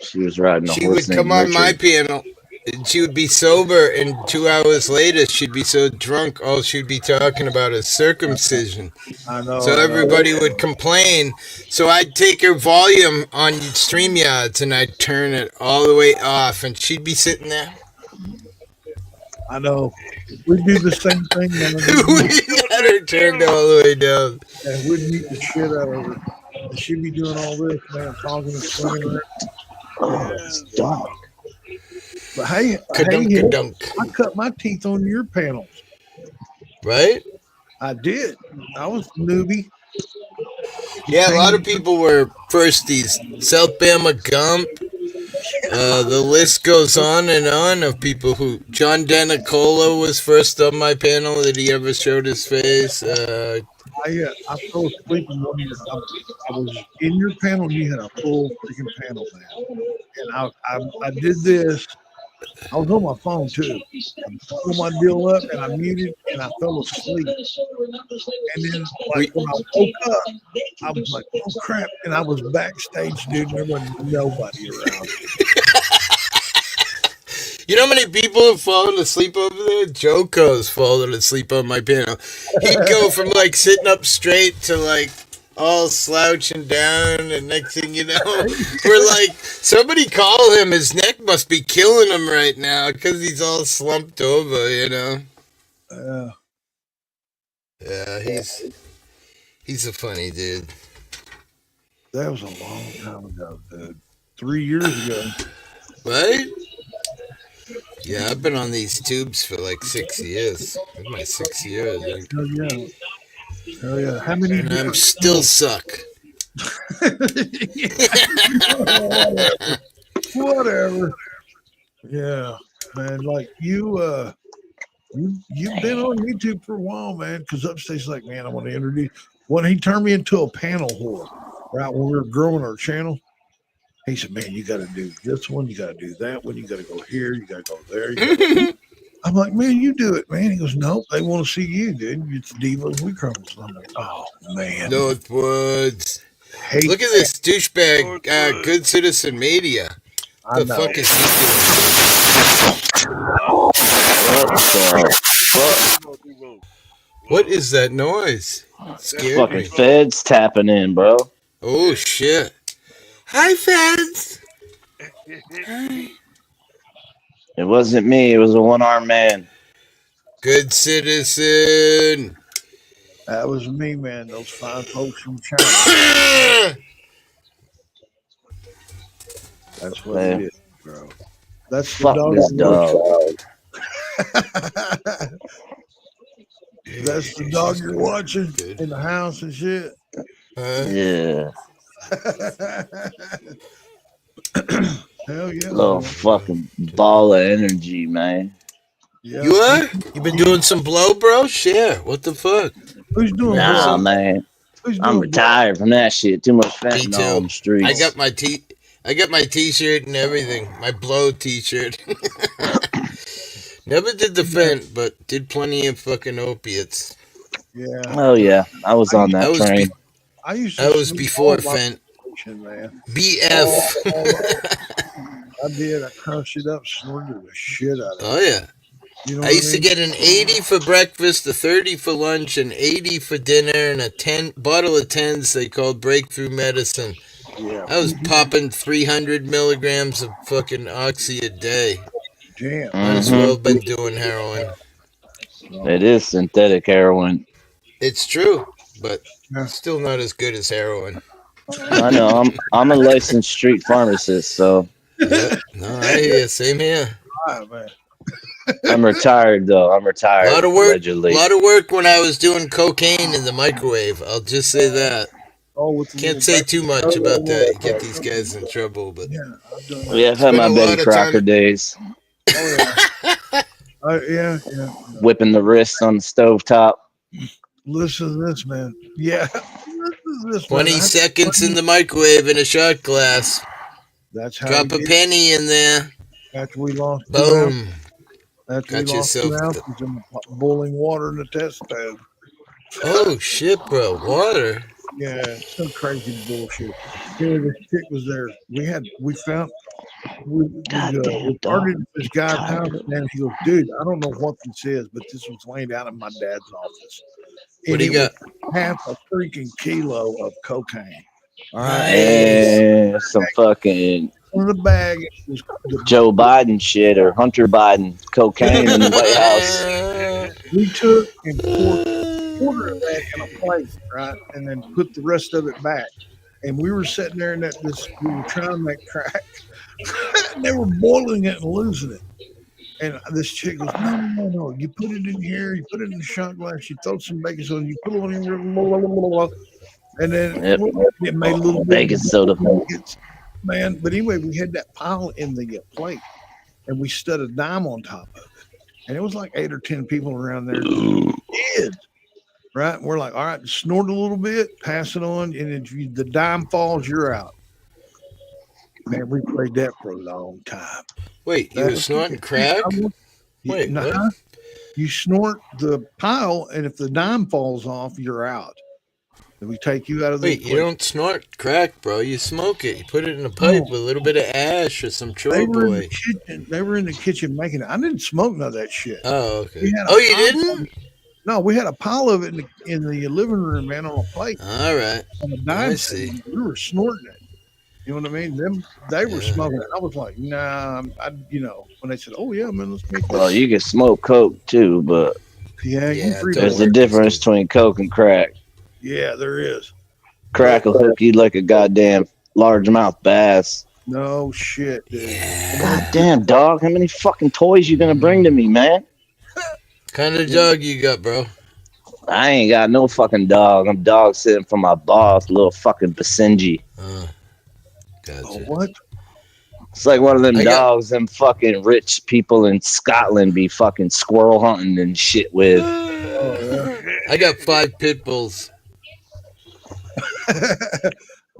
she was riding a She horse would come named on my Richard. panel. And she would be sober, and 2 hours later, she'd be so drunk, all she'd be talking about is circumcision. I know. So I know. everybody would complain. So I'd take her volume on StreamYards and I'd turn it all the way off, and she'd be sitting there. I know. We do the same thing, man. We Doing had that her turned too. all the way down. And we'd meet the shit out of her. And she'd be doing all this, man, talking and swinging around. Oh, Yes. it's dark. But hey, Kadunk hey, kadunk. I cut my teeth on your panels. Right? I did. I was a newbie. You Yeah, a lot came. of people were firsties. South Bama Gump. The list goes on of people who. John Denicola was first on my panel that he ever showed his face. I fell asleep in one of your. I was in your panel. You had a full freaking panel, man. And I did this. I was on my phone too. I pulled my deal up and I muted and I fell asleep. And then, like we when I woke up, I was like, "Oh crap!" And I was backstage, dude. And there was nobody around. You know how many people have fallen asleep over there? Joko's fallen asleep on my panel. He'd go from like sitting up straight to like all slouching down, and next thing you know, we're like, somebody call him. His neck must be killing him right now because he's all slumped over, you know? Yeah, he's a funny dude. That was a long time ago, dude. 3 years ago. Right? Yeah, I've been on these tubes for like 6 years. This is my 6th year, I think. Hell yeah. Hell yeah. How many? And I'm still suck. Whatever. Yeah, man. Like you've been on YouTube for a while, man. Because Upstate's like, man, I want to introduce. When he turned me into a panel whore. right when we were growing our channel. He said, "Man, you got to do this one. You got to do that one. You got to go here. You got to go there. You gotta go." I'm like, "Man, you do it, man." He goes, "Nope, they want to see you, dude. It's Devo We Crumbles." I'm like, "Oh man, Northwoods. hate Look at that." this douchebag, Northwood. Good Citizen Media. I The know. fuck is he doing? Oh, What the fuck? Devo. What Whoa, is that noise? that's Scared Fucking me. Devo. feds tapping in, bro. Oh shit. Hi, feds. Hi. It wasn't me. It was a one-armed man. Good Citizen. That was me, man. Those fine folks from China. That's what it Man, is, bro. That's the fuck dog this you're watching. dog. That's the dog you're watching Good. in the house and shit. Yeah. Hell yeah, Little man. fucking ball of energy, man. Yeah. You are? You been doing some blow, bro? Share. What the fuck? Who's doing What's Nah, blow? up? man. Who's I'm doing blow? retired from that shit. Too much Me fentanyl on too. the streets. I got my t-shirt and everything. My blow t-shirt. Never did the fent, but did plenty of fucking opiates. Yeah. Oh yeah, I was I on used, I that was train. I used to I was smoke all before my fent. medication, man. BF. I did. I crunched it up, snorted the shit out of Oh it. yeah. You know I what I used to mean? get an 80 for breakfast, a 30 for lunch, an 80 for dinner, and a 10 bottle of 10s they called breakthrough medicine. Yeah. I was popping 300 milligrams of fucking oxy a day. Damn. Might as well Mm-hmm. have been doing heroin. It is synthetic heroin. It's true, but Yeah. still not as good as heroin. I know. I'm a licensed street pharmacist, so Yep. No, I hear you. Same here. All right, man. I'm retired though. I'm A retired lot of work. allegedly. Lot of work when I was doing cocaine in the microwave. I'll just say that. Oh, with the Can't little say baby. too much about that. You get these guys in trouble, but Yeah, I've done that. Yeah, I've had spent my a Betty lot of Crocker time. days, Oh yeah. Yeah, yeah. whipping the wrist on the stovetop. Listen to this, man. Yeah. Listen to this, man. 20 seconds in the microwave in a shot glass. That's how Drop you a get penny in there. after we lost 2 ounces. Boom. After we Got lost two yourself the. ounces in the boiling water in the test tube. Oh shit, bro! Water. Yeah, some crazy bullshit. Yeah, this chick was there. We found Goddamn we dog. parted at this guy's house, and he goes, "Dude, I don't know what this is, but this was laying out in my dad's office, What and do you it was got? half a freaking kilo of cocaine." All right, Nice. And some fucking in the bag was Joe Biden shit or Hunter Biden cocaine in the White House. we took and poured a quarter of that in a plate, right, and then put the rest of it back. And we were sitting there, and we were trying to make crack. And they were boiling it and losing it. And this chick goes, "No, no, no! You put it in here. You put it in the shot glass. You throw some baking soda. You put it on your blah, blah, blah, blah." And then Yep. it made a little bit Baking soda. man. But anyway, we had that pile in the plate, and we stood a dime on top of it, and it was like 8 or 10 people around there. Kids, right? We're like, all right, snort a little bit, pass it on, and if the dime falls, you're out. Man, we played that for a long time. Wait, you were snorting crack? Wait, what? You snort the pile, and if the dime falls off, you're out. And we take you out of the Wait, you don't snort crack, bro. You smoke it. You put it in a pipe with a little bit of ash or some They were in boy. the kitchen. They were in the kitchen making it. I didn't smoke none of that shit. Oh, okay. We had a Oh, you pile didn't? of it. No, we had a pile of it in the living room, man, on a plate. All right. On a I dime see. set. We were snorting it. You know what I mean? They were Yeah. smoking it. I was like, nah. When they said, "Oh yeah, man, let's make this." Well, you can smoke coke too, but Yeah, you Yeah, free don't there's to a work difference between coke and crack. Yeah, there is. Crack will hook you like a goddamn largemouth bass. No shit, dude. Yeah. Goddamn dog, how many fucking toys you gonna bring to me, man? Kind of dog you got, bro? I ain't got no fucking dog. I'm dog sitting for my boss, little fucking Basenji. Gotcha. Oh, what? It's like one of them I got- dogs them fucking rich people in Scotland be fucking squirrel hunting and shit with. I got 5 pit bulls.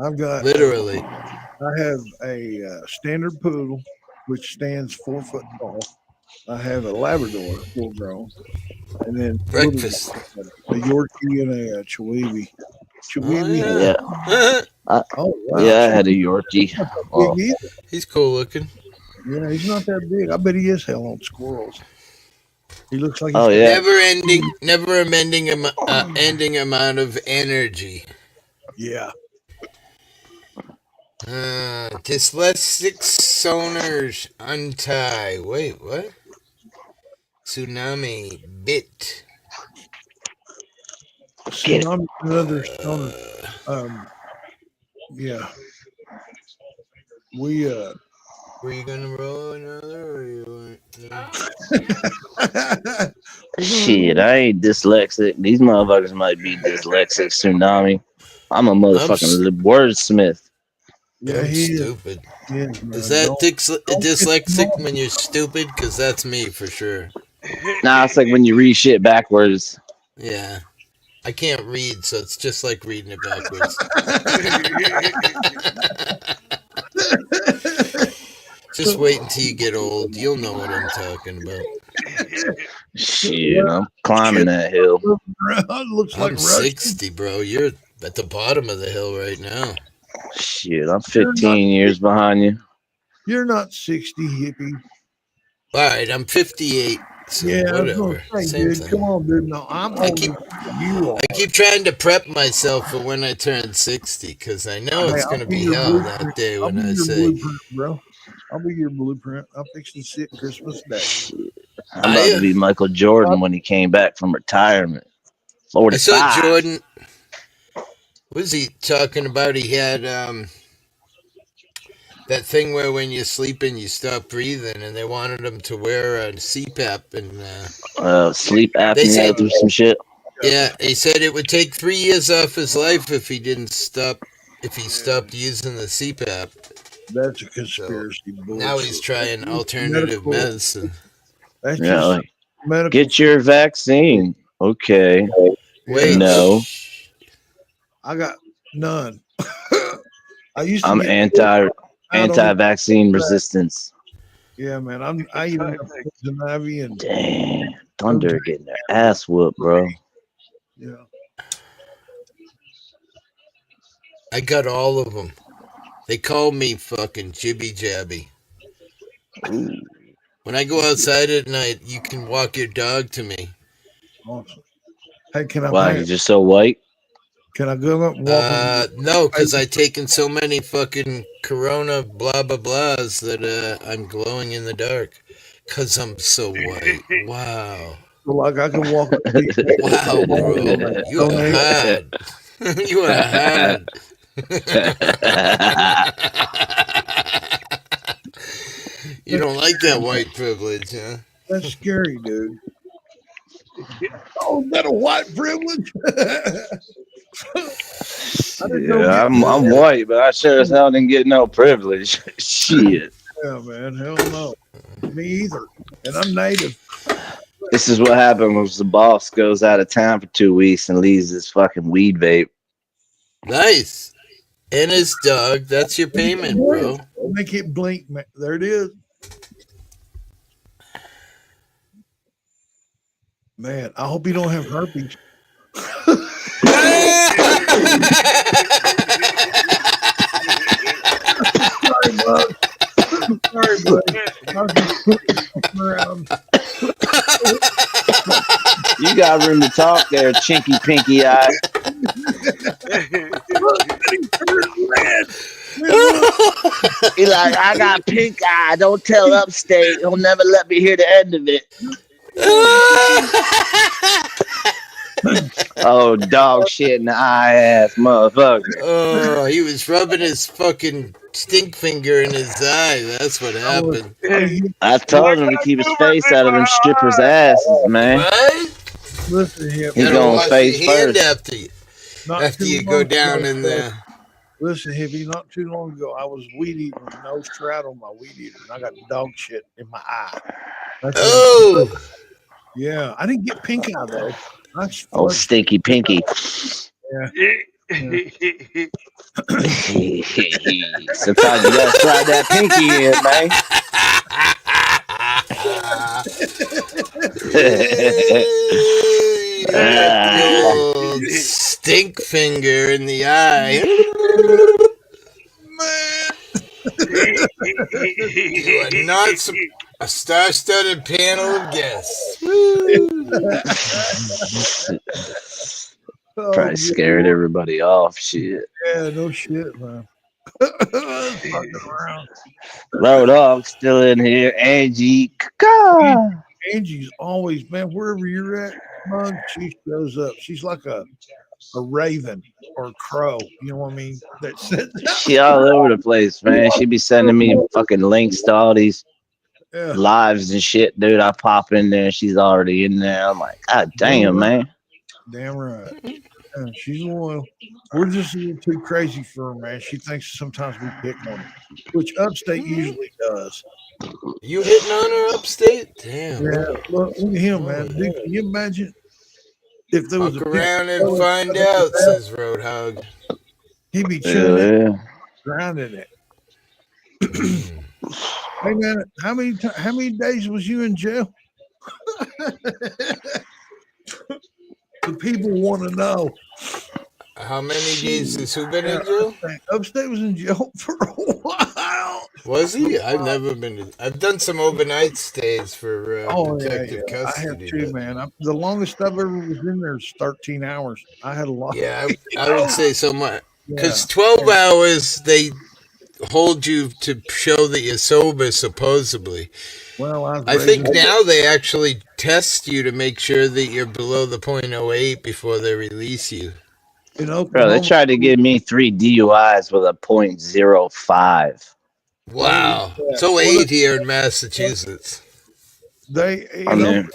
I've got Literally. I have a standard poodle, which stands 4 foot tall. I have a Labrador, full grown, and then little Breakfast. a Yorkie and a Chiweenie. Oh Chiweenie. yeah. Oh wow, Yeah, I had a Chiweenie Yorkie. not that big Well, either. He's cool looking. Yeah, he's not that big. I bet he is hell on squirrels. He looks like he's oh got. yeah. Ending amount of energy. Yeah. Dyslexic sonars untie. Wait, what? Tsunami bit. Get it. Tsunami, another stoner. Yeah. We Were you gonna roll another, or you want? No? Shit, I ain't dyslexic. These motherfuckers might be dyslexic. Tsunami. I'm a motherfucking wordsmith. Yeah, I'm he is. stupid. He is, Is man. that dyslexic when you're stupid? Because that's me for sure. Nah, it's like when you read shit backwards. Yeah. I can't read, so it's just like reading it backwards. Just wait until you get old. You'll know what I'm talking about. Shit, I'm climbing that hill. Looks like I'm 60, bro. You're at the bottom of the hill right now. Shit, I'm 15 years behind you. You're not 60, hippie. All right, I'm 58. So Yeah, I was whatever. gonna say, Same dude. thing. Come on, dude. No, I'm older than you are. I keep trying to prep myself for when I turn 60 because I know it's going to be hell that day when I say. Blueprint, bro. I'll be your blueprint. I'll fix the shit Christmas Day. Shit. I'm about to be Michael Jordan when he came back from retirement. 45. I saw Jordan. What was he talking about? He had that thing where when you're sleeping you stop breathing, and they wanted him to wear a CPAP and sleep apnea or some shit. Yeah, he said it would take 3 years off his life if he stopped using the CPAP. That's a conspiracy bullshit. Now he's trying alternative medicine. That's Yeah, just medical. Get your vaccine. Okay. Wait. No. I got none. I used to I'm get anti-vaccine resistance. Yeah, man. I even got poison ivy and Damn, Thunder getting their ass whooped, bro. Yeah. I got all of them. They call me fucking Jibby Jabby. Ooh. When I go outside at night, you can walk your dog to me. Awesome. Hey, can I? Why, you're just so white? Can I go up and walk? No, because I've taken so many fucking Corona blah blah blahs that I'm glowing in the dark. Because I'm so white. Wow. Like I can walk. Wow, bro. You are hard. You are hard. You don't like that white privilege, huh? That's scary, dude. Oh, is that a white privilege? Yeah, I'm white, but I sure as hell didn't get no privilege. Shit. Yeah, man. Hell no. Me either. And I'm native. This is what happens when the boss goes out of town for 2 weeks and leaves his fucking weed vape. Nice. And his dog. That's your payment, bro. Make it blink, man. There it is. Man, I hope you don't have herpes. Sorry, bud. Sorry, bud. You got room to talk there, chinky pinky eye. He like, I got pink eye. Don't tell Upstate. He'll never let me hear the end of it. Oh, dog shit in the eye ass motherfucker. Oh, he was rubbing his fucking stink finger in his eye. That's what happened. I told him to keep his face out of them strippers' asses, man. Right? Listen here. He's going face first. After you go down in there. Listen, Hippie, not too long ago, I was weed eating with no straddle on my weed eater, and I got dog shit in my eye. Yeah, I didn't get pink eye though. Oh, stinky pinky. Yeah. Sometimes you gotta slide that pinky in, man. You got the old stink finger in the eye. You are not a star-studded panel of guests. Oh, Probably scared everybody off. Shit. yeah, no shit, man. Fucking around. Road Dogg still in here. Angie. Caw. Angie's always, man, wherever you're at, Mug, she shows up. She's like a raven or a crow. You know what I mean? That sits She all over the place, man. She be sending me fucking links to all these yeah, lives and shit, dude. I pop in there, she's already in there. I'm like, God damn, man. damn right. Yeah, she's loyal. We're just a little too crazy for her, man. She thinks sometimes we pick on her, which Upstate usually does. You hitting on her upstate? Damn. Yeah, look at him, man. Dude, can you imagine if there was Fuck a around and find out, says Roadhog. he'd be chewing it, Yeah. drowning it. Hey man, how many days was you in jail? The people want to know. How many days has who been in jail? Upstate was in jail for a while. Was he? I've never been. I've done some overnight stays for protective I have custody. too, man. The longest I've ever was in there is 13 hours. I had a lot. Yeah, I would say so much. Because 12 hours, they hold you to show that you're sober, supposedly. Well, I think now they actually test you to make sure that you're below the 0.08 before they release you. Bro, they tried to give me 3 DUIs with a .05. Wow. So 8 here in Massachusetts. They, I mean,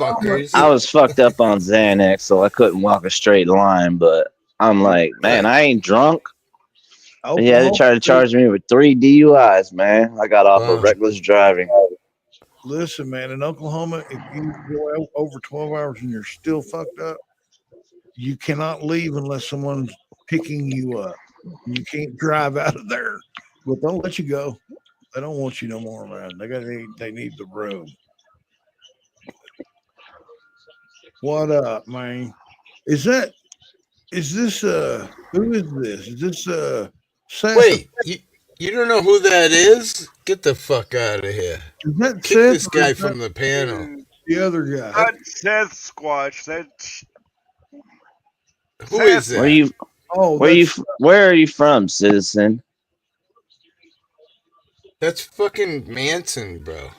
I was fucked up on Xanax, so I couldn't walk a straight line, but I'm like, man, I ain't drunk. But yeah, they tried to charge me with 3 DUIs, man. I got off of reckless driving. Listen, man, in Oklahoma, if you go over 12 hours and you're still fucked up, you cannot leave unless someone's picking you up. You can't drive out of there, but they'll let you go. They don't want you no more, man. They need the room. What up, man? Is this who is this? Is this Seth? Wait, you don't know who that is? Get the fuck out of here. Is that Kick Seth this or guy is from that the panel. the other guy? Not Seth Squatch. That's Who is that? Where are you from, citizen? That's fucking Manson, bro.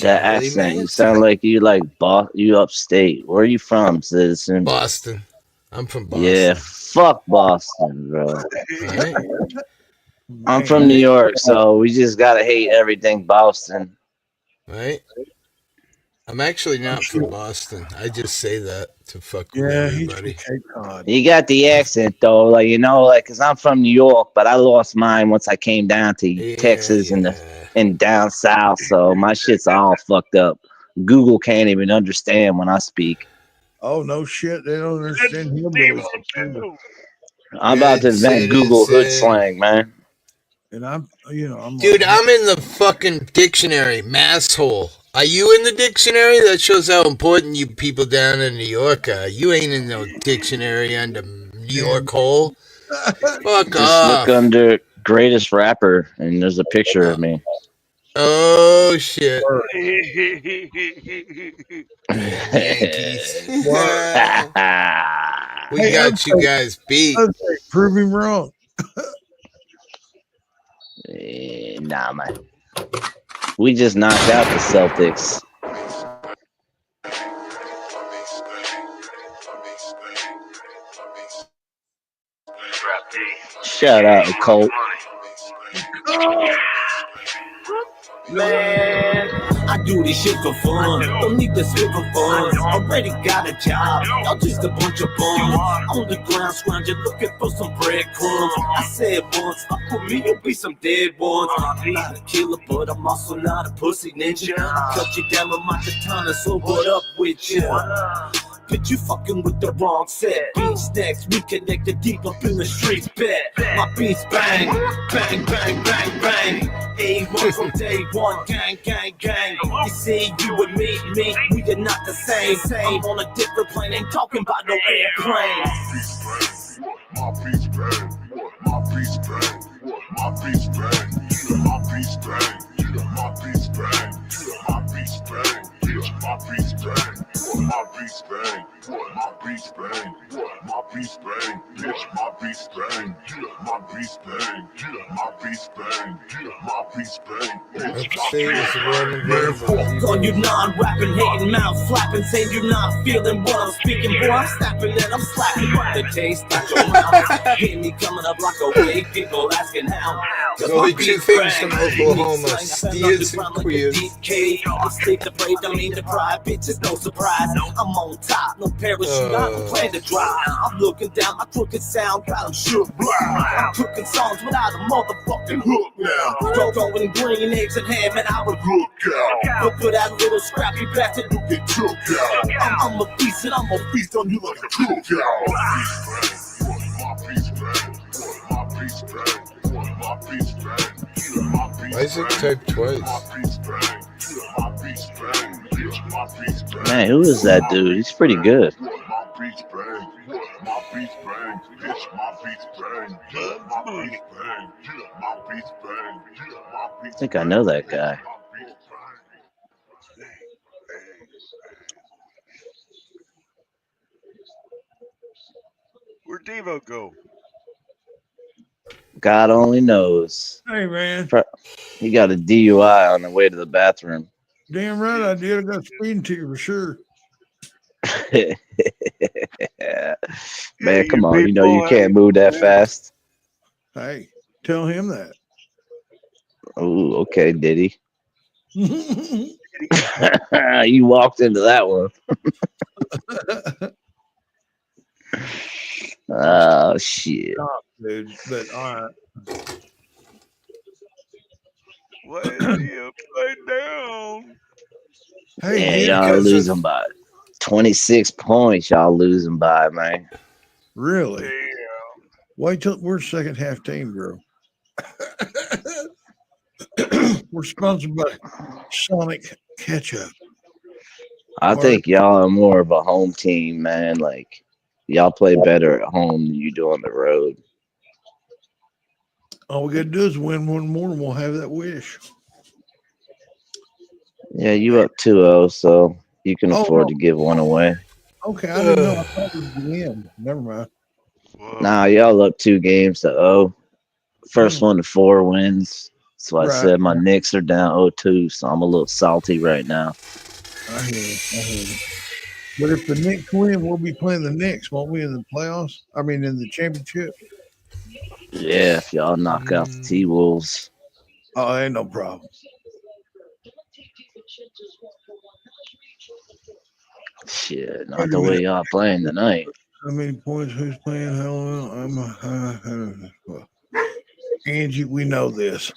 That Charlie accent, you Manson. sound like you upstate. Where are you from, citizen? Boston. I'm from Boston. Yeah, fuck Boston, bro. Right? I'm from New York, so we just gotta hate everything Boston. Right? I'm actually not from Boston. I just say that to fuck with Yeah, he's everybody. from Cape Cod. You got the accent though, cause I'm from New York, but I lost mine once I came down to Texas and down south, so my shit's all fucked up. Google can't even understand when I speak. Oh no shit, they don't understand hillbillies. I'm about to invent Google hood slang, man. And I'm Dude, I'm in the fucking dictionary, masshole. Are you in the dictionary? That shows how important you people down in New York are. You ain't in no dictionary under New York hole. Fuck Just off. look under greatest rapper, and there's a picture of me. Oh shit. Yankees. We got you guys beat. Prove him wrong. Nah, man. We just knocked out the Celtics. Shout out to Colt. Man, I do this shit for fun. Don't need to spit for fun. Already got a job. Y'all just a bunch of bums. On the ground scrounging, looking for some breadcrumbs. I said once, fuck with me, you'll be some dead ones. I'm not a killer, but I'm also not a pussy ninja. I cut you down with my katana, so what up with ya? bitch, you fucking with the wrong set. Beats next, we connected deep up in the streets, bet. My beats bang, bang, bang, bang, bang. A1 from day one, gang, gang, gang. You see, you and me, we are not the same. I'm on a different plane, ain't talking about no airplanes. My beats bang, my beats bang, my beats bang, my beats bang, my beats bang, my beats bang, my beats bang, my beats bang, my beats bang, my beats bang, my beats bang, my beats bang, my beats bang, my beats bang. Upstate is the one I'm Man, fuck on you non-rapping, hating, mouth flapping, saying you're not feeling what I'm speaking. Boy, I'm snapping and I'm slapping. The taste out your mouth. Hear me coming up like a wave, people asking how. There's only two things from Oklahoma, steers and queers. I sleep depraved, I mean deprived, bitches, no surprise. I'm on top, no parachute, I don't plan to drive. I'm looking down, my crooked sound got them shook. I'm cooking songs without a motherfucking hook now. Throwing green eggs and ham and I would look out. But for that little scrappy bastard who get took out. I'm a beast and I'm a feast on you like a cookout. Isaac type twice. Man, who is that dude? He's pretty good. I think I know that guy. Where'd Devo go? God only knows. Hey, man. He got a DUI on the way to the bathroom. Damn right I did. I got speeding to you for sure. Man, come on. You know you can't move that fast. Hey, tell him that. Oh, okay, did he? You walked into that one. Oh, shit. Stop, dude. But all right. Why is he upside down? Hey, yeah, y'all losing by 26 points. Y'all losing by, man. Really? Damn. Wait till we're second half team, bro. We're sponsored by Sonic Ketchup. I think y'all are more of a home team, man. Like, y'all play better at home than you do on the road. All we got to do is win one more and we'll have that wish. Yeah, you up 2-0, so you can afford to give one away. Okay, I didn't know. I thought it was the end. Never mind. Nah, y'all up 2 games to 0. First one to 4 wins. That's why I said my Knicks are down 0-2, so I'm a little salty right now. I hear you. But if the Knicks win, we'll be playing the Knicks, won't we, in the playoffs? I mean, in the championship. Yeah, if y'all knock out the T-Wolves. Oh, ain't no problem. Shit, not the way y'all playing tonight. How many points? Who's playing? Hello, Angie, we know this.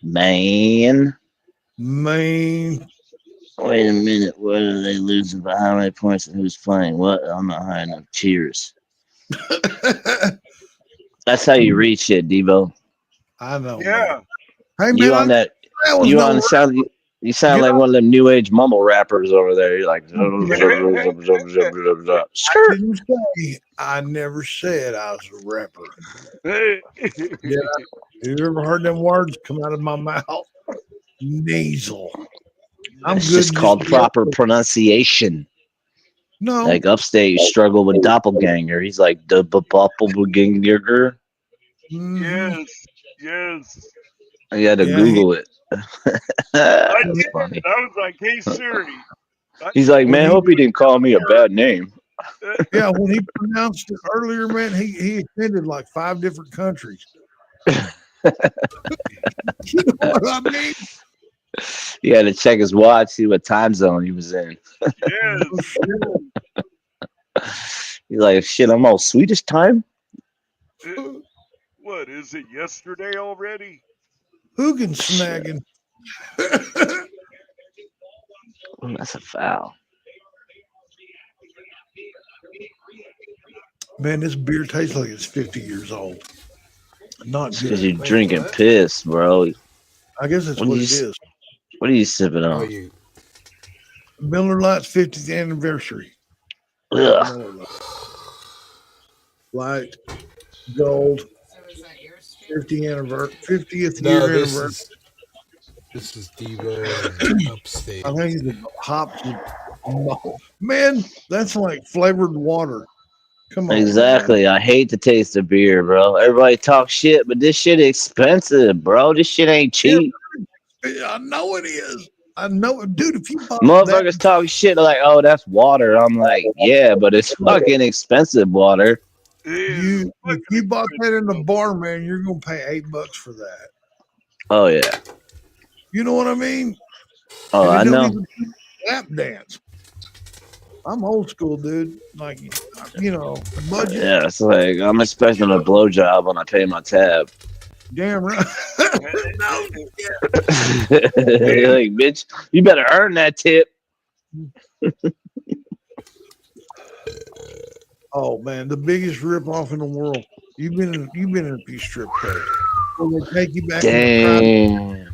Man. Wait a minute. What are they losing by? How many points and who's playing? What? I'm not high enough. Cheers. That's how you read shit, Devo. I know. Yeah. Man. Hey, you on that? You on the sound? You sound like one of them new age mumble rappers over there. You're like, I didn't say. I never said I was a rapper. Yeah. Have you ever heard them words come out of my mouth? Nasal. It's just called proper pronunciation. No. Like upstate, you struggle with doppelganger. He's like the doppelganger. Yes. I had to Google it. That's funny. I was like, hey Siri. He's like, man, hope he didn't call me a bad name. Yeah, when he pronounced it earlier, man, he offended like 5 different countries. You know what I mean? He had to check his watch, see what time zone he was in. Yes. He's like, shit, I'm all Swedish time. What is it? Yesterday already? Hoogan snagging. That's a foul. Man, this beer tastes like it's 50 years old. Not Because good. you're drinking piss, bro. I guess that's what it is. What are you sipping Oh, on? you. Miller Lite's 50th anniversary. Ugh. Miller Lite. Light, gold, 50th No, year this anniversary. is Devo and Upstate. I think the hops. Man, that's like flavored water. Come on. Exactly. Man. I hate the taste of beer, bro. Everybody talks shit, but this shit expensive, bro. This shit ain't cheap. Yeah, I know it is. I know it. Dude, if you bought Motherfuckers talk shit like, oh, that's water. I'm like, yeah, but it's fucking expensive water. if you bought that in the bar, man, you're gonna pay $8 for that. Oh yeah. You know what I mean? Oh, and I don't know. even lap dance. I'm old school, dude. Like, budget. Yeah, it's like I'm expecting a blowjob when I pay my tab. Damn right. No, Like, bitch, you better earn that tip. Oh man, the biggest rip off in the world. You've been in a few strip clubs. Will they take you back into private? Damn.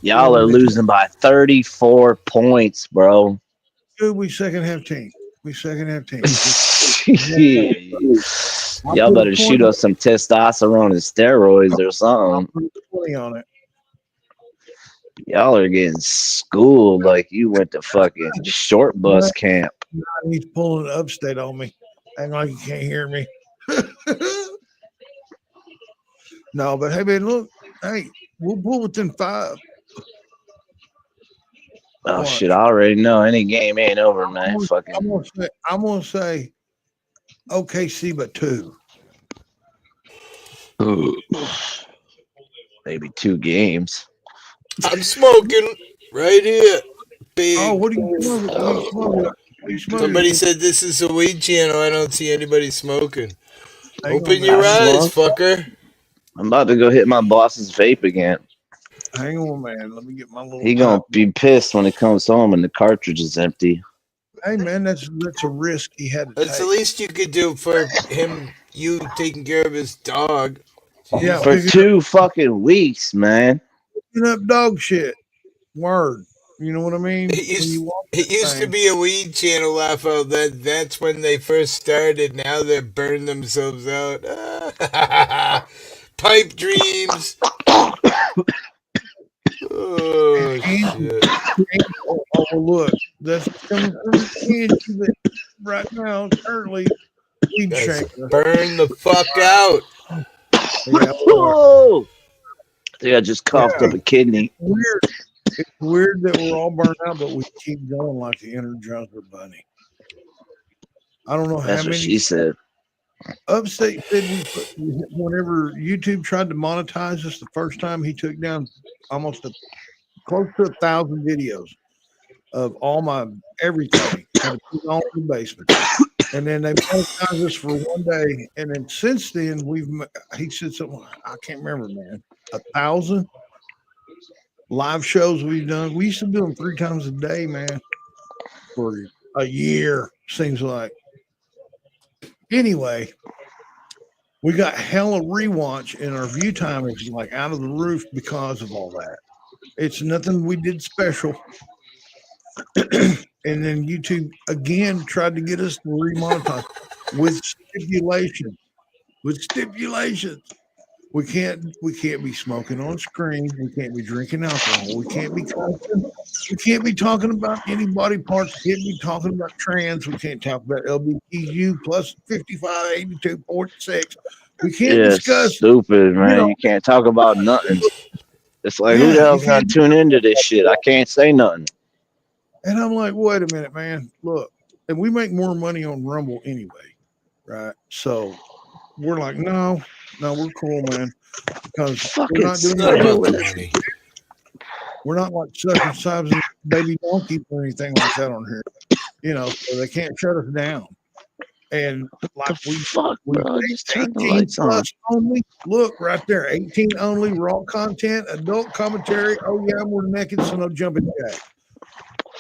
Y'all are losing by 34 points, bro. Dude, we second half team. Y'all better shoot us some testosterone and steroids or something. I'll put 20 on it. Y'all are getting schooled like you went to fucking short bus camp. He's pulling upstate on me. Acting like you can't hear me. No, but hey, man, look. Hey, we'll pull within 5. Oh shit! I already know any game ain't over, man. I'm gonna say OKC, but 2. Maybe 2 games. I'm smoking right here. Big. Oh, what are you smoking? What are you smoking? Somebody said this is a weed channel. I don't see anybody smoking. Hang Open on, your man. eyes, fucker. I'm about to go hit my boss's vape again. Hang on, man. Let me get my little. He gonna be pissed when he comes home and the cartridge is empty. Hey, man, that's a risk he had to That's take. the least you could do for him. You taking care of his dog. Yeah, For 2 fucking weeks, man. Picking up dog shit. Word. You know what I mean? It used to be a weed channel, laugh out. That's when they first started. Now they're burning themselves out. Pipe dreams. Oh shit! Oh, look, that's coming from Angie right now. Currently, weed shaker. Burn the fuck out. Yeah. Whoa! I think I just coughed up a kidney. It's weird that we're all burnt out, but we keep going like the Energizer Bunny. I don't know That's how what many. she said. Upstate said whenever YouTube tried to monetize us the first time, he took down almost close to 1,000 videos of all my everything. Had to put it all in the basement. And then they monetized us for one day. And then since then, he said something, I can't remember, man. 1,000 live shows we've done. We used to do them 3 times a day, man, for a year, seems like. Anyway, we got hella rewatch, and our view time is like out of the roof because of all that. It's nothing we did special. And then YouTube again tried to get us to remonetize with stipulations. We can't be smoking on screen. We can't be drinking alcohol. We can't be talking about any body parts. We can't be talking about trans. We can't talk about LBGQ plus 55, 82, 46. We can't discuss. Stupid, man. You can't talk about nothing. It's like, who the hell's gonna tune into this shit? I can't say nothing. And I'm like, wait a minute, man. Look, and we make more money on Rumble anyway, right? So we're like, no, we're cool, man. Because we're not doing money. We're not like circumcising baby donkeys or anything like that on here. So they can't shut us down. And like we bro, just turn the 18 lights plus only. Look right there, 18 only, raw content, adult commentary. Oh yeah, we're naked, so no jumping jack.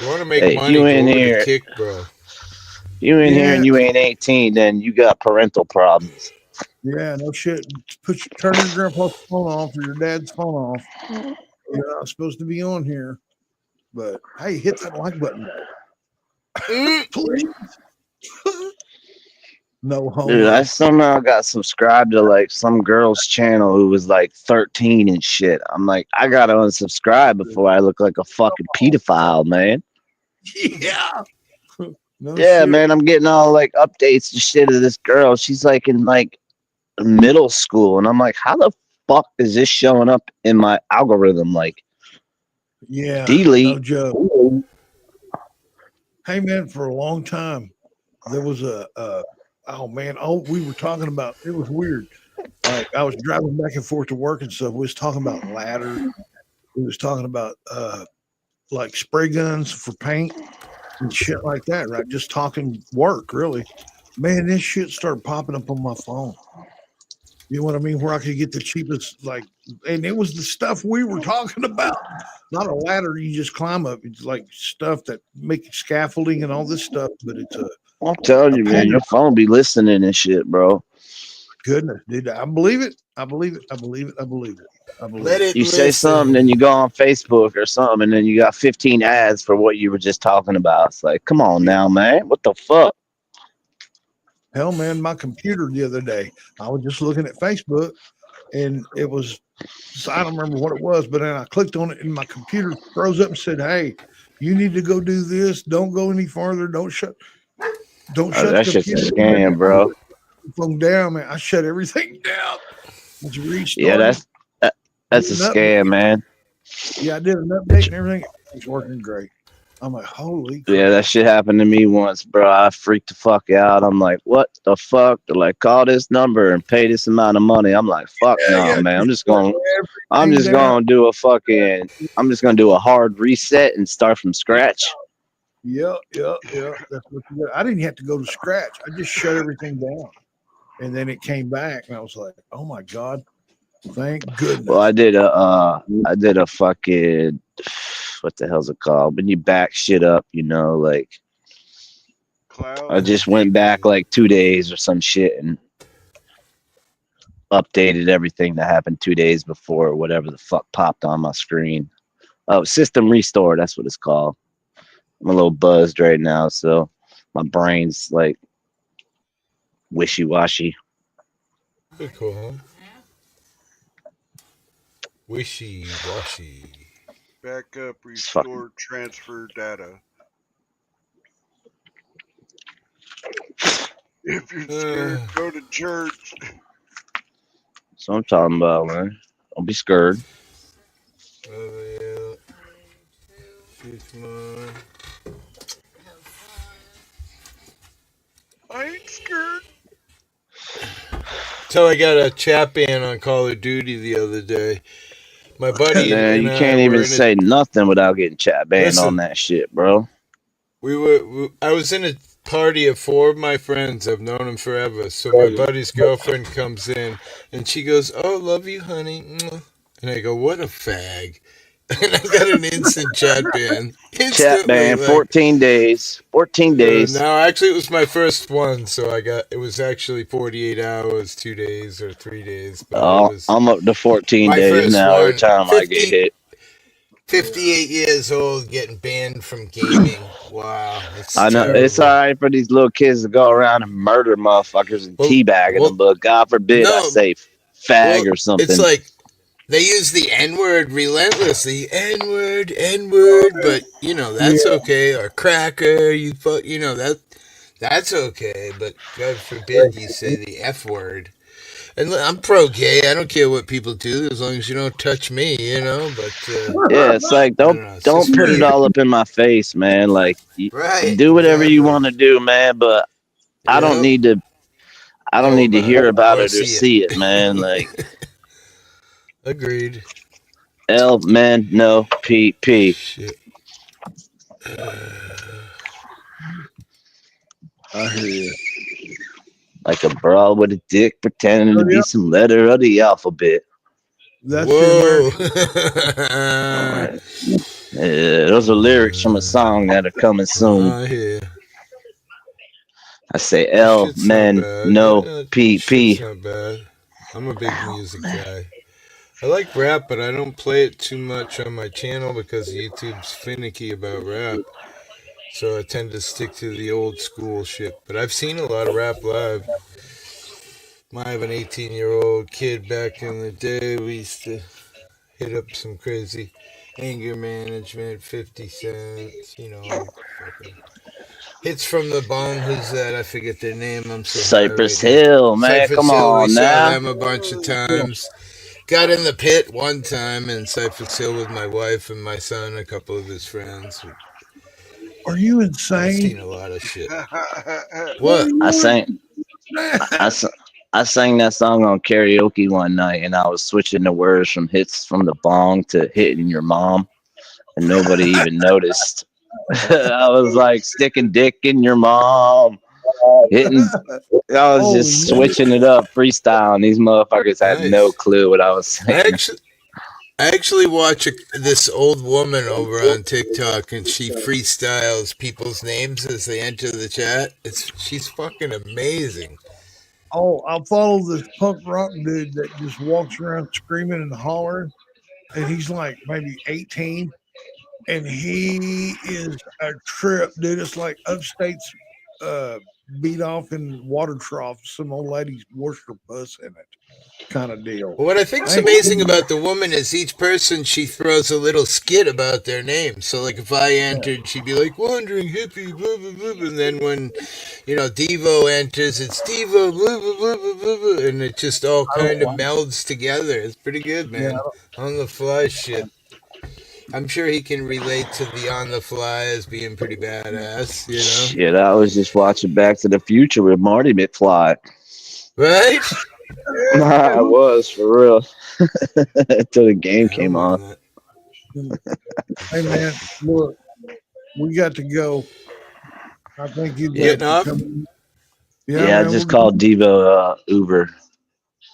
You want to make money? You in go here? Kick, bro. You in here Yeah, and you ain't 18, then you got parental problems. yeah, no shit. Turn your grandpa's phone off or your dad's phone off. You're not supposed to be on here. But hey, hit that like button though. Please. No Dude, homo. I somehow got subscribed to like some girl's channel who was like 13 and shit. I'm like, I gotta unsubscribe before I look like a fucking pedophile, man. Yeah. No Yeah, shit. man, I'm getting all like updates and shit of this girl. She's like in like middle school, and I'm like, how the fuck is this showing up in my algorithm? Like, Yeah, no delete. joke. Hey man, for a long time there was oh man, we were talking about it was weird. Like I was driving back and forth to work and stuff. We was talking about ladders. We was talking about like spray guns for paint and shit like that, right? Just talking work, really. Man, this shit started popping up on my phone. You know what I mean? Where I could get the cheapest, like, and it was the stuff we were talking about. Not a ladder you just climb up. It's like stuff that make scaffolding and all this stuff, but it's I'm telling a you, man, pattern. your phone be listening and shit, bro. Goodness, dude, I believe it. I believe it. I believe it. I believe it. I believe Let it. it You say something, then listen. you go on Facebook or something, and then you got 15 ads for what you were just talking about. It's like, come on now, man. What the fuck? Hell, man, my computer the other day, I was just looking at Facebook and it was, I don't remember what it was, but then I clicked on it and my computer froze up and said, "Hey, you need to go do this. Don't go any farther. Don't Oh, shut the that shit's a computer scam, bro. phone down, man." I shut everything down. Just Yeah, restarted. Did that's a an scam, update. man. Yeah, I did an update and everything. It's working great. I'm like, holy Yeah, that crap. shit happened to me once, bro. I freaked the fuck out. I'm like, what the fuck? They're like, call this number and pay this amount of money. I'm like, fuck Yeah, no, yeah. man. Just shut I'm everything just down. gonna do a fucking I'm just gonna do a hard reset and start from scratch. Yeah, yeah, yeah. That's what you got. I didn't have to go to scratch. I just shut everything down. And then it came back and I was like, oh my God. Thank Well, goodness. I did a fucking what the hell's it called? When you back shit up, like Cloud I just went back like 2 days or some shit and updated everything that happened 2 days before or whatever the fuck popped on my screen. Oh, system restore, that's what it's called. I'm a little buzzed right now, so my brain's like wishy washy. Pretty cool, huh? Wishy washy. backup, It's fucking restore, transfer data. If you're scared, go to church. that's what I'm talking about, man. Don't be scared. Yeah. She's mine. I ain't scared. So I got a chat ban on Call of Duty the other day. My buddy Man, and you I can't were even in a. say nothing without getting chat banned on Listen, that shit, bro. I was in a party of 4 of my friends. I've known them forever. So my buddy's girlfriend comes in and she goes, "Oh, love you, honey." And I go, "What a fag." And I got an instant chat ban. Chat Instantly, ban, like, 14 days. 14 days. no, actually, it was my first one, so it was actually 48 hours, 2 days, or 3 days, but it Oh, was I'm up to 14 my days first now every one. time I get hit. 58 years old, getting banned from gaming. Wow, it's I know it's all terrible. right for these little kids to go around and murder motherfuckers and Well, teabagging them, well, but God forbid I no, say well, fag or it's something. like they use the N word relentlessly. N word, but Yeah. that's okay. Or cracker, that's okay. But God forbid you say the F word. And I'm pro gay. I don't care what people do as long as you don't touch me, But Yeah, it's like I don't don't know. It's don't just put it weird, all up in my face, man. Like right? do whatever you Exactly. want to do, man, but I don't Yep. need to I don't Know need to about hear it about or it or see see it, man. it. Like Agreed. L men no PP. Shit. I hear you. Like a broad with a dick pretending to Oh, be yeah. some letter of the alphabet. That's the Whoa. American. Those are lyrics from a song that are coming soon. I hear. I say That L shit's not men bad. no That shit's PP. not bad. I'm a big L music man. guy. I like rap, but I don't play it too much on my channel because YouTube's finicky about rap. So I tend to stick to the old school shit. But I've seen a lot of rap live. I have an 18-year-old kid back in the day. We used to hit up some crazy anger management, 50 cents, fucking hits from the bomb. Who's that? I forget their name. I'm so high Cypress right now. Hill, man. Cypress Come Hill, we on saw now. them a bunch of times. Got in the pit one time in Cypress Hill with my wife and my son, a couple of his friends. Are you I've insane? seen a lot of shit. What are What? I you sang I, s- I sang that song on karaoke one night, and I was switching the words from hits from the bong to hitting your mom, and nobody even noticed. I was like sticking dick in your mom, hitting. I was Holy just man. switching it up, freestyle, and these motherfuckers had no Nice. clue what I was I saying. actually, I actually watch this old woman over on TikTok, and she freestyles people's names as they enter the chat. She's fucking amazing. Oh, I follow this punk rock dude that just walks around screaming and hollering, and he's like maybe 18, and he is a trip, dude. It's like upstate's beat off in water trough. Some old ladies washed her puss in it, kind of deal. Well, what I think's I ain't amazing kidding about the woman is each person she throws a little skit about their name. So, like, if I you. entered, she'd be like, "Wandering hippie," blah blah blah, and then when Devo enters, it's Devo, blah blah blah blah blah, blah, and it just all I don't kind of like. melds together. It's pretty good, Yeah, man. On the fly shit. I'm sure he can relate to the on the fly as being pretty badass. Shit, I was just watching Back to the Future with Marty McFly. Right? I was for real until the game I don't came on. mind that. hey man, look, we got to go. I think you'd You like getting to off? come. Yeah, Yeah, I man, just we're called going. Devo Uber.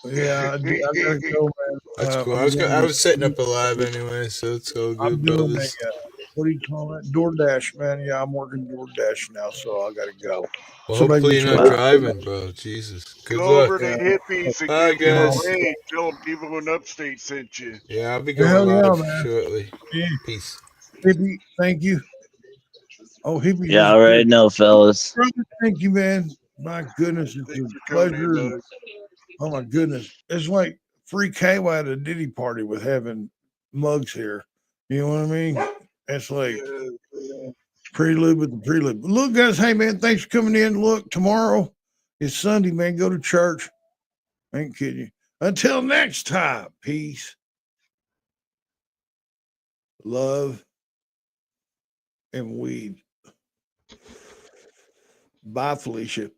Yeah, I gotta go, man. That's cool. I'm I doing was setting up a live anyway, so it's all I'm good, doing brothers. a what do you call that? DoorDash, man. Yeah, I'm working DoorDash now, so I gotta go. Well, Somebody hopefully gets you're not hurt. Wow. driving, bro. Jesus. Good Go over luck. to Yeah, Hippies and Bye, give him a no. guys. raid. Tell him Devo in Upstate sent you. Yeah, I'll be going Hell yeah, live man. shortly. Yeah. Peace. Hippie, thank you. Oh, Hippie Yeah, I disappeared. already know, fellas. Brother, thank you, man. My goodness, it's Thanks a for coming in, pleasure. bud. Oh my goodness. It's like free KY at a Diddy party with having mugs here. You know what I mean? It's like Yeah. prelude with the prelude. But look, guys, hey man, thanks for coming in. Look, tomorrow is Sunday, man. Go to church. I ain't kidding you. Until next time, peace, love, and weed. Bye, Felicia.